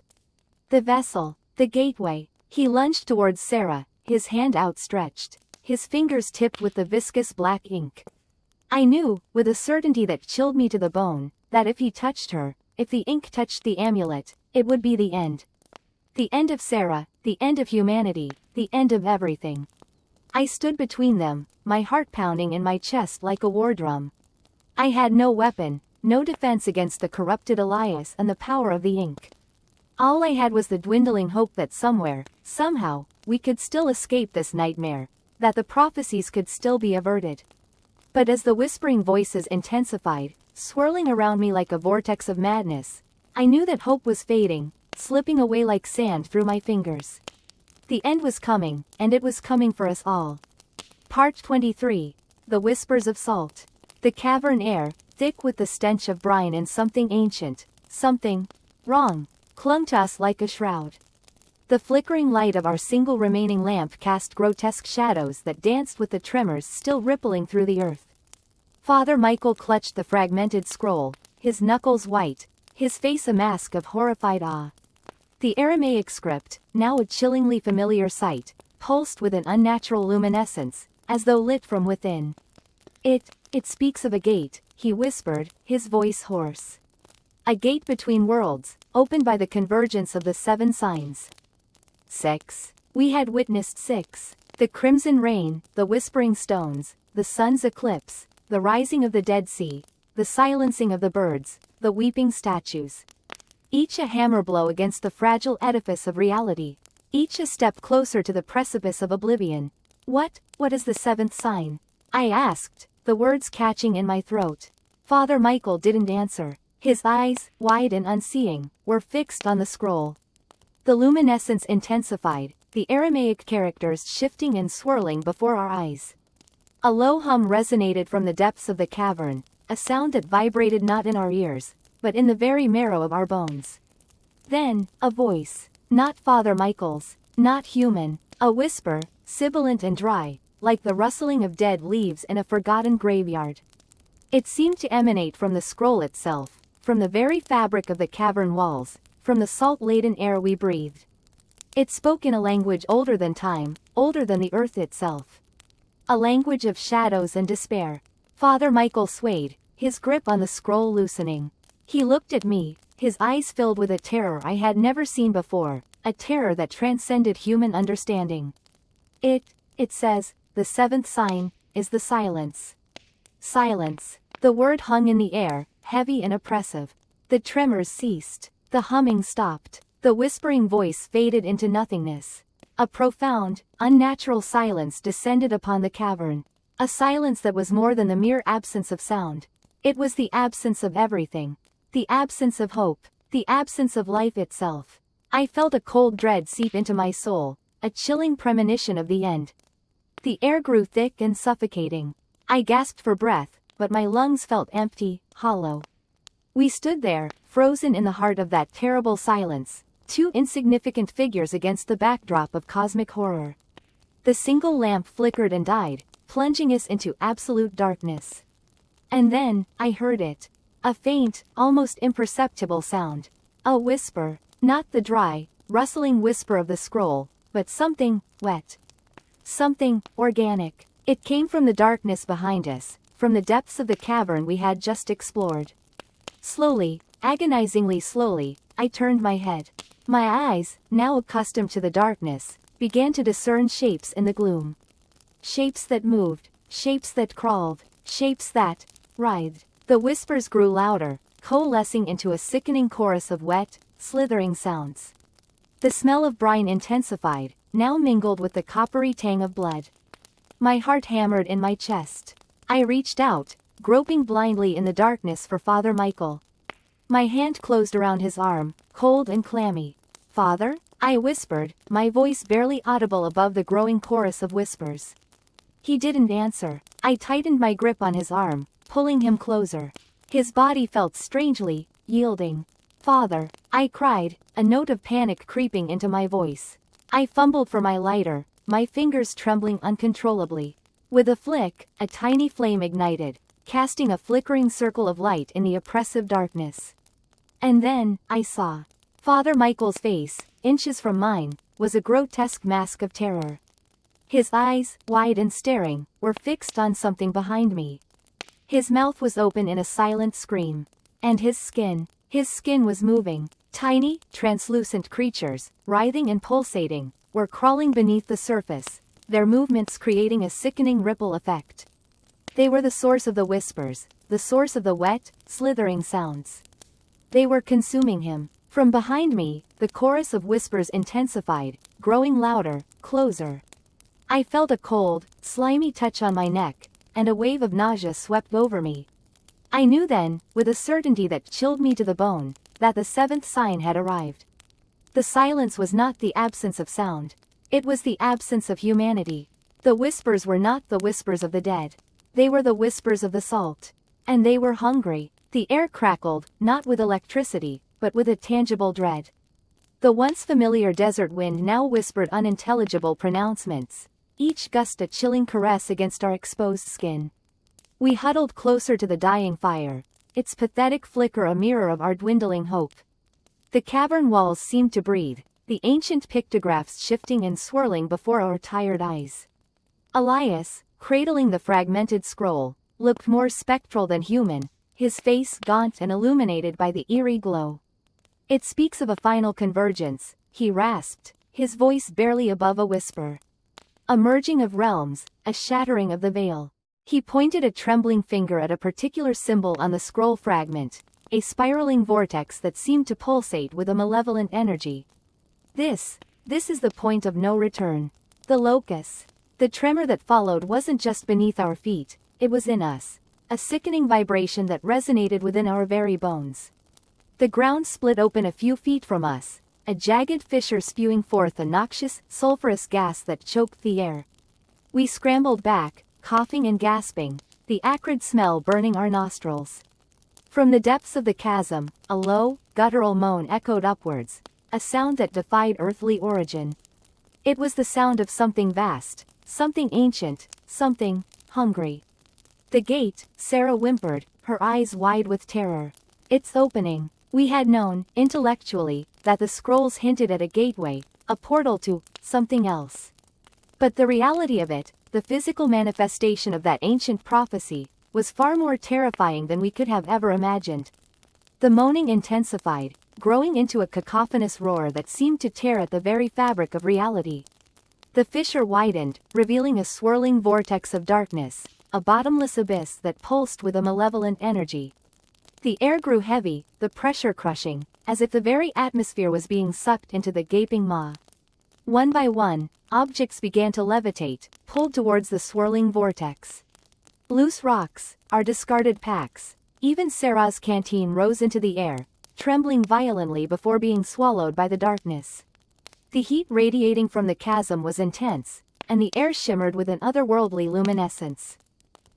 The vessel, the gateway. He lunged towards Sarah, his hand outstretched, his fingers tipped with the viscous black ink. I knew, with a certainty that chilled me to the bone, that if he touched her, if the ink touched the amulet, it would be the end. The end of Sarah, the end of humanity, the end of everything. I stood between them, my heart pounding in my chest like a war drum. I had no weapon, no defense against the corrupted Elias and the power of the ink. All I had was the dwindling hope that somewhere, somehow, we could still escape this nightmare, that the prophecies could still be averted. But as the whispering voices intensified, swirling around me like a vortex of madness, I knew that hope was fading, slipping away like sand through my fingers. The end was coming, and it was coming for us all. Part 23. The Whispers of Salt. The cavern air, thick with the stench of brine and something ancient, something wrong, clung to us like a shroud. The flickering light of our single remaining lamp cast grotesque shadows that danced with the tremors still rippling through the earth. Father Michael clutched the fragmented scroll, his knuckles white, his face a mask of horrified awe. The Aramaic script, now a chillingly familiar sight, pulsed with an unnatural luminescence, as though lit from within. It speaks of a gate, he whispered, his voice hoarse. A gate between worlds, opened by the convergence of the 7 signs. 6. We had witnessed 6. The crimson rain, the whispering stones, the sun's eclipse, the rising of the Dead Sea, the silencing of the birds, the weeping statues. Each a hammer blow against the fragile edifice of reality. Each a step closer to the precipice of oblivion. What is the 7th sign? I asked, the words catching in my throat. Father Michael didn't answer. His eyes, wide and unseeing, were fixed on the scroll. The luminescence intensified, the Aramaic characters shifting and swirling before our eyes. A low hum resonated from the depths of the cavern, a sound that vibrated not in our ears, but in the very marrow of our bones. Then, a voice, not Father Michael's, not human, a whisper, sibilant and dry, like the rustling of dead leaves in a forgotten graveyard. It seemed to emanate from the scroll itself, from the very fabric of the cavern walls, from the salt-laden air we breathed. It spoke in a language older than time, older than the earth itself. A language of shadows and despair. Father Michael swayed, his grip on the scroll loosening. He looked at me, his eyes filled with a terror I had never seen before, a terror that transcended human understanding. It says, the 7th sign, is the silence. Silence. The word hung in the air, heavy and oppressive. The tremors ceased. The humming stopped. The whispering voice faded into nothingness. A profound, unnatural silence descended upon the cavern. A silence that was more than the mere absence of sound. It was the absence of everything. The absence of hope. The absence of life itself. I felt a cold dread seep into my soul, a chilling premonition of the end. The air grew thick and suffocating. I gasped for breath, but my lungs felt empty, hollow. We stood there, frozen in the heart of that terrible silence, 2 insignificant figures against the backdrop of cosmic horror. The single lamp flickered and died, plunging us into absolute darkness. And then, I heard it. A faint, almost imperceptible sound. A whisper, not the dry, rustling whisper of the scroll, but something wet. Something organic. It came from the darkness behind us, from the depths of the cavern we had just explored. Slowly, agonizingly slowly, I turned my head. My eyes, now accustomed to the darkness, began to discern shapes in the gloom. Shapes that moved, shapes that crawled, shapes that writhed. The whispers grew louder, coalescing into a sickening chorus of wet, slithering sounds. The smell of brine intensified, now mingled with the coppery tang of blood. My heart hammered in my chest. I reached out, groping blindly in the darkness for Father Michael. My hand closed around his arm, cold and clammy. "Father?" I whispered, my voice barely audible above the growing chorus of whispers. He didn't answer. I tightened my grip on his arm, pulling him closer. His body felt strangely yielding. "Father," I cried, a note of panic creeping into my voice. I fumbled for my lighter, my fingers trembling uncontrollably. With a flick, a tiny flame ignited, casting a flickering circle of light in the oppressive darkness. And then, I saw. Father Michael's face, inches from mine, was a grotesque mask of terror. His eyes, wide and staring, were fixed on something behind me. His mouth was open in a silent scream. And his skin was moving. Tiny, translucent creatures, writhing and pulsating, were crawling beneath the surface, their movements creating a sickening ripple effect. They were the source of the whispers, the source of the wet, slithering sounds. They were consuming him, From behind me, the chorus of whispers intensified, growing louder, closer. I felt a cold, slimy touch on my neck, and a wave of nausea swept over me. I knew then, with a certainty that chilled me to the bone, that the seventh sign had arrived. The silence was not the absence of sound. It was the absence of humanity. The whispers were not the whispers of the dead. They were the whispers of the salt. And they were hungry. The air crackled, not with electricity, but with a tangible dread. The once familiar desert wind now whispered unintelligible pronouncements, each gust a chilling caress against our exposed skin. We huddled closer to the dying fire, its pathetic flicker a mirror of our dwindling hope. The cavern walls seemed to breathe, the ancient pictographs shifting and swirling before our tired eyes. Elias, cradling the fragmented scroll, looked more spectral than human, his face gaunt and illuminated by the eerie glow. "It speaks of a final convergence," he rasped, his voice barely above a whisper. "A merging of realms, a shattering of the veil." He pointed a trembling finger at a particular symbol on the scroll fragment, a spiraling vortex that seemed to pulsate with a malevolent energy. This is the point of no return. The locus. The tremor that followed wasn't just beneath our feet, it was in us, a sickening vibration that resonated within our very bones. The ground split open a few feet from us, a jagged fissure spewing forth a noxious, sulfurous gas that choked the air. We scrambled back, coughing and gasping, the acrid smell burning our nostrils. From the depths of the chasm, a low, guttural moan echoed upwards, a sound that defied earthly origin. It was the sound of something vast, something ancient, something hungry. "The gate," Sarah whimpered, her eyes wide with terror. "It's opening." We had known, intellectually, that the scrolls hinted at a gateway, a portal to something else. But the reality of it, the physical manifestation of that ancient prophecy, was far more terrifying than we could have ever imagined. The moaning intensified, growing into a cacophonous roar that seemed to tear at the very fabric of reality. The fissure widened, revealing a swirling vortex of darkness, a bottomless abyss that pulsed with a malevolent energy. The air grew heavy, the pressure crushing, as if the very atmosphere was being sucked into the gaping maw. One by one, objects began to levitate, pulled towards the swirling vortex. Loose rocks, our discarded packs, even Sarah's canteen rose into the air, trembling violently before being swallowed by the darkness. The heat radiating from the chasm was intense, and the air shimmered with an otherworldly luminescence.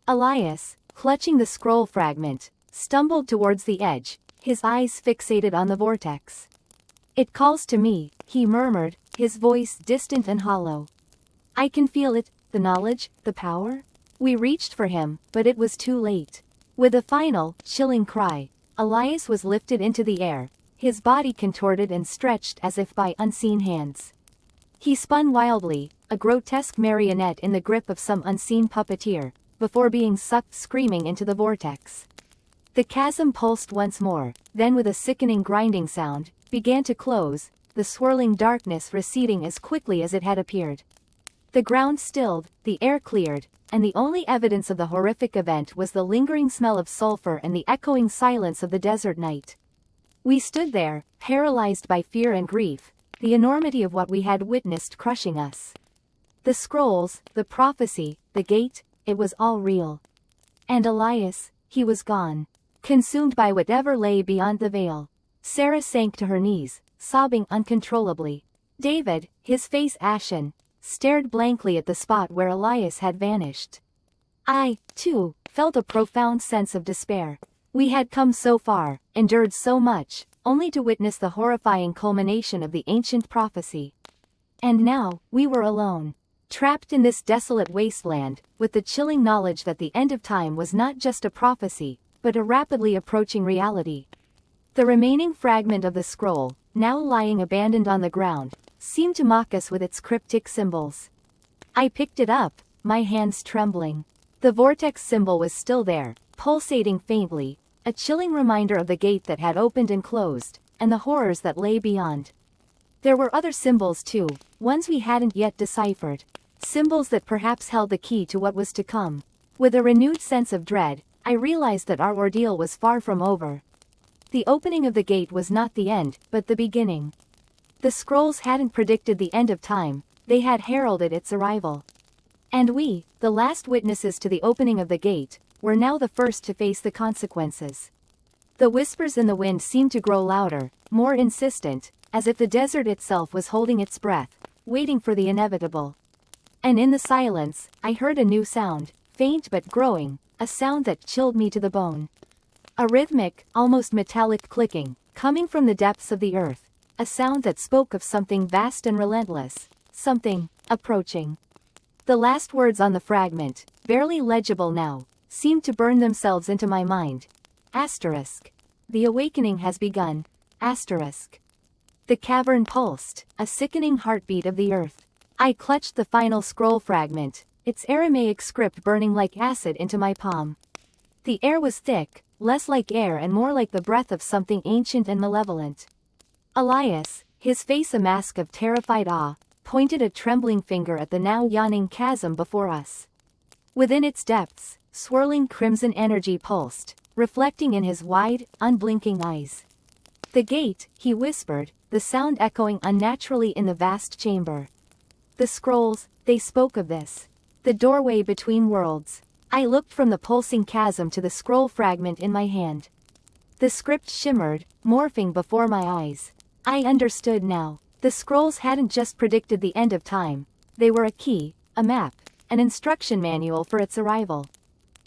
Elias, clutching the scroll fragment, stumbled towards the edge, his eyes fixated on the vortex. "It calls to me," he murmured, his voice distant and hollow. "I can feel it, the knowledge, the power." We reached for him, but it was too late. With a final, chilling cry, Elias was lifted into the air, his body contorted and stretched as if by unseen hands. He spun wildly, a grotesque marionette in the grip of some unseen puppeteer, before being sucked screaming into the vortex. The chasm pulsed once more, then with a sickening grinding sound, began to close, the swirling darkness receding as quickly as it had appeared. The ground stilled, the air cleared, and the only evidence of the horrific event was the lingering smell of sulfur and the echoing silence of the desert night. We stood there, paralyzed by fear and grief, the enormity of what we had witnessed crushing us. The scrolls, the prophecy, the gate, it was all real. And Elias, he was gone. Consumed by whatever lay beyond the veil. Sarah sank to her knees, sobbing uncontrollably. David, his face ashen, stared blankly at the spot where Elias had vanished. I, too, felt a profound sense of despair. We had come so far, endured so much, only to witness the horrifying culmination of the ancient prophecy. And now, we were alone. Trapped in this desolate wasteland, with the chilling knowledge that the end of time was not just a prophecy, but a rapidly approaching reality. The remaining fragment of the scroll, now lying abandoned on the ground, seemed to mock us with its cryptic symbols. I picked it up, my hands trembling. The vortex symbol was still there, pulsating faintly, a chilling reminder of the gate that had opened and closed, and the horrors that lay beyond. There were other symbols too, ones we hadn't yet deciphered. Symbols that perhaps held the key to what was to come. With a renewed sense of dread, I realized that our ordeal was far from over. The opening of the gate was not the end, but the beginning. The scrolls hadn't predicted the end of time, they had heralded its arrival. And we, the last witnesses to the opening of the gate, were now the first to face the consequences. The whispers in the wind seemed to grow louder, more insistent, as if the desert itself was holding its breath, waiting for the inevitable. And in the silence, I heard a new sound, faint but growing, a sound that chilled me to the bone. A rhythmic, almost metallic clicking, coming from the depths of the earth, a sound that spoke of something vast and relentless, something approaching. The last words on the fragment, barely legible now, seemed to burn themselves into my mind. Asterisk. The awakening has begun. Asterisk. The cavern pulsed, a sickening heartbeat of the earth. I clutched the final scroll fragment, its Aramaic script burning like acid into my palm. The air was thick, less like air and more like the breath of something ancient and malevolent. Elias, his face a mask of terrified awe, pointed a trembling finger at the now yawning chasm before us. Within its depths, swirling crimson energy pulsed, reflecting in his wide, unblinking eyes. The gate, he whispered, the sound echoing unnaturally in the vast chamber. The scrolls, they spoke of this. The doorway between worlds. I looked from the pulsing chasm to the scroll fragment in my hand. The script shimmered, morphing before my eyes. I understood now. The scrolls hadn't just predicted the end of time, they were a key, a map, an instruction manual for its arrival.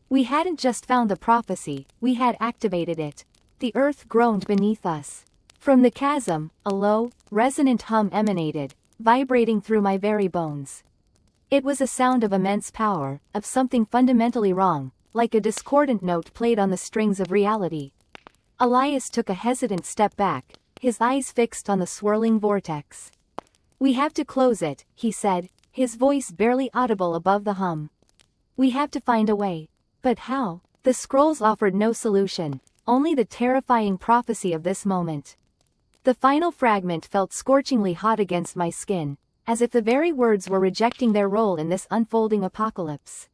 We hadn't just found the prophecy, we had activated it. The earth groaned beneath us. From the chasm, a low, resonant hum emanated, vibrating through my very bones. It was a sound of immense power, of something fundamentally wrong, like a discordant note played on the strings of reality. Elias took a hesitant step back, his eyes fixed on the swirling vortex. "We have to close it," he said, his voice barely audible above the hum. "We have to find a way. But how?" The scrolls offered no solution, only the terrifying prophecy of this moment. The final fragment felt scorchingly hot against my skin, as if the very words were rejecting their role in this unfolding apocalypse.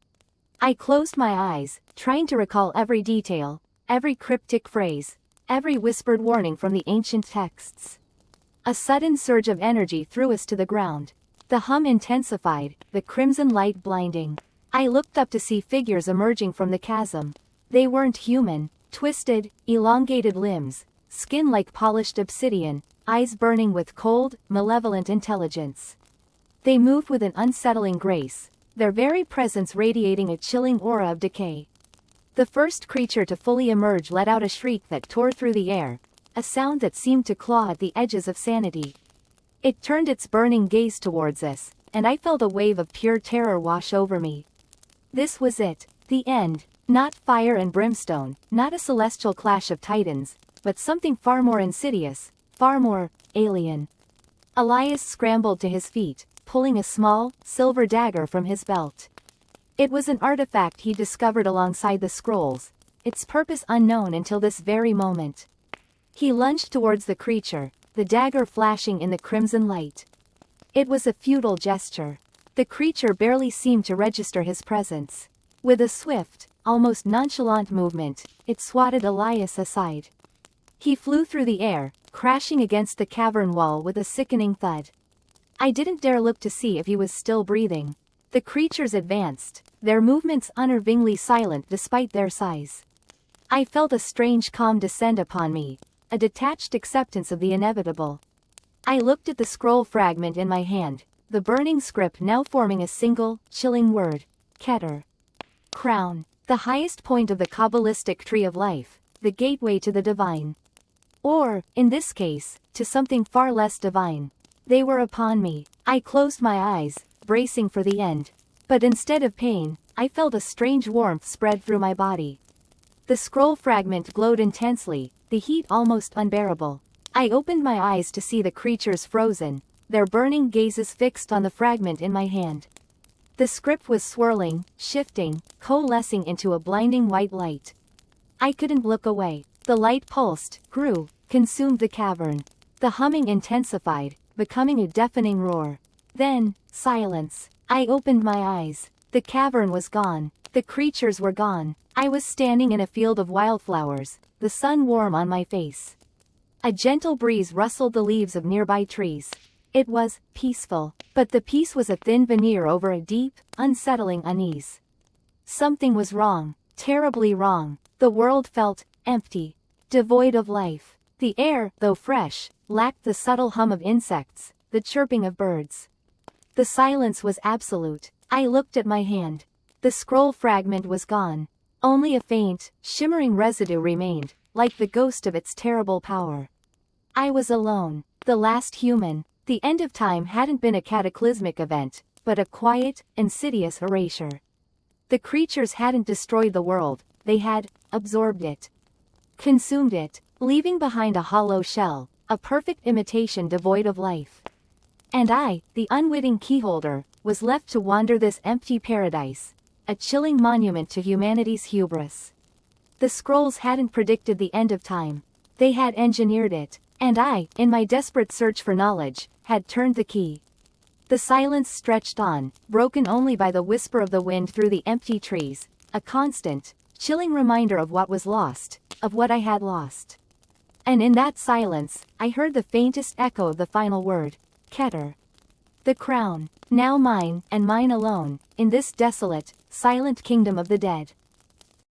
I closed my eyes, trying to recall every detail, every cryptic phrase, every whispered warning from the ancient texts. A sudden surge of energy threw us to the ground. The hum intensified, the crimson light blinding. I looked up to see figures emerging from the chasm. They weren't human, twisted, elongated limbs, skin like polished obsidian, eyes burning with cold, malevolent intelligence. They moved with an unsettling grace, their very presence radiating a chilling aura of decay. The first creature to fully emerge let out a shriek that tore through the air, a sound that seemed to claw at the edges of sanity. It turned its burning gaze towards us, and I felt a wave of pure terror wash over me. This was it, the end, not fire and brimstone, not a celestial clash of titans, but something far more insidious, far more alien. Elias scrambled to his feet, pulling a small, silver dagger from his belt. It was an artifact he discovered alongside the scrolls, its purpose unknown until this very moment. He lunged towards the creature, the dagger flashing in the crimson light. It was a futile gesture. The creature barely seemed to register his presence. With a swift, almost nonchalant movement, it swatted Elias aside. He flew through the air, crashing against the cavern wall with a sickening thud. I didn't dare look to see if he was still breathing. The creatures advanced, their movements unnervingly silent despite their size. I felt a strange calm descend upon me, a detached acceptance of the inevitable. I looked at the scroll fragment in my hand, the burning script now forming a single, chilling word: Keter. Crown. The highest point of the Kabbalistic tree of life, the gateway to the divine. Or, in this case, to something far less divine. They were upon me. I closed my eyes, bracing for the end. But instead of pain, I felt a strange warmth spread through my body. The scroll fragment glowed intensely, the heat almost unbearable. I opened my eyes to see the creatures frozen, their burning gazes fixed on the fragment in my hand. The script was swirling, shifting, coalescing into a blinding white light. I couldn't look away. The light pulsed, grew, consumed the cavern. The humming intensified, becoming a deafening roar. Then, silence. I opened my eyes. The cavern was gone. The creatures were gone. I was standing in a field of wildflowers, the sun warm on my face. A gentle breeze rustled the leaves of nearby trees. It was peaceful, but the peace was a thin veneer over a deep, unsettling unease. Something was wrong, terribly wrong. The world felt empty, devoid of life. The air, though fresh, lacked the subtle hum of insects, the chirping of birds. The silence was absolute. I looked at my hand. The scroll fragment was gone. Only a faint, shimmering residue remained, like the ghost of its terrible power. I was alone, the last human. The end of time hadn't been a cataclysmic event, but a quiet, insidious erasure. The creatures hadn't destroyed the world, they had absorbed it. Consumed it, leaving behind a hollow shell, a perfect imitation devoid of life. And I, the unwitting keyholder, was left to wander this empty paradise, a chilling monument to humanity's hubris. The scrolls hadn't predicted the end of time. They had engineered it, and I, in my desperate search for knowledge, had turned the key. The silence stretched on, broken only by the whisper of the wind through the empty trees, a constant, chilling reminder of what was lost, of what I had lost. And in that silence, I heard the faintest echo of the final word, Keter. The crown, now mine, and mine alone, in this desolate, silent kingdom of the dead.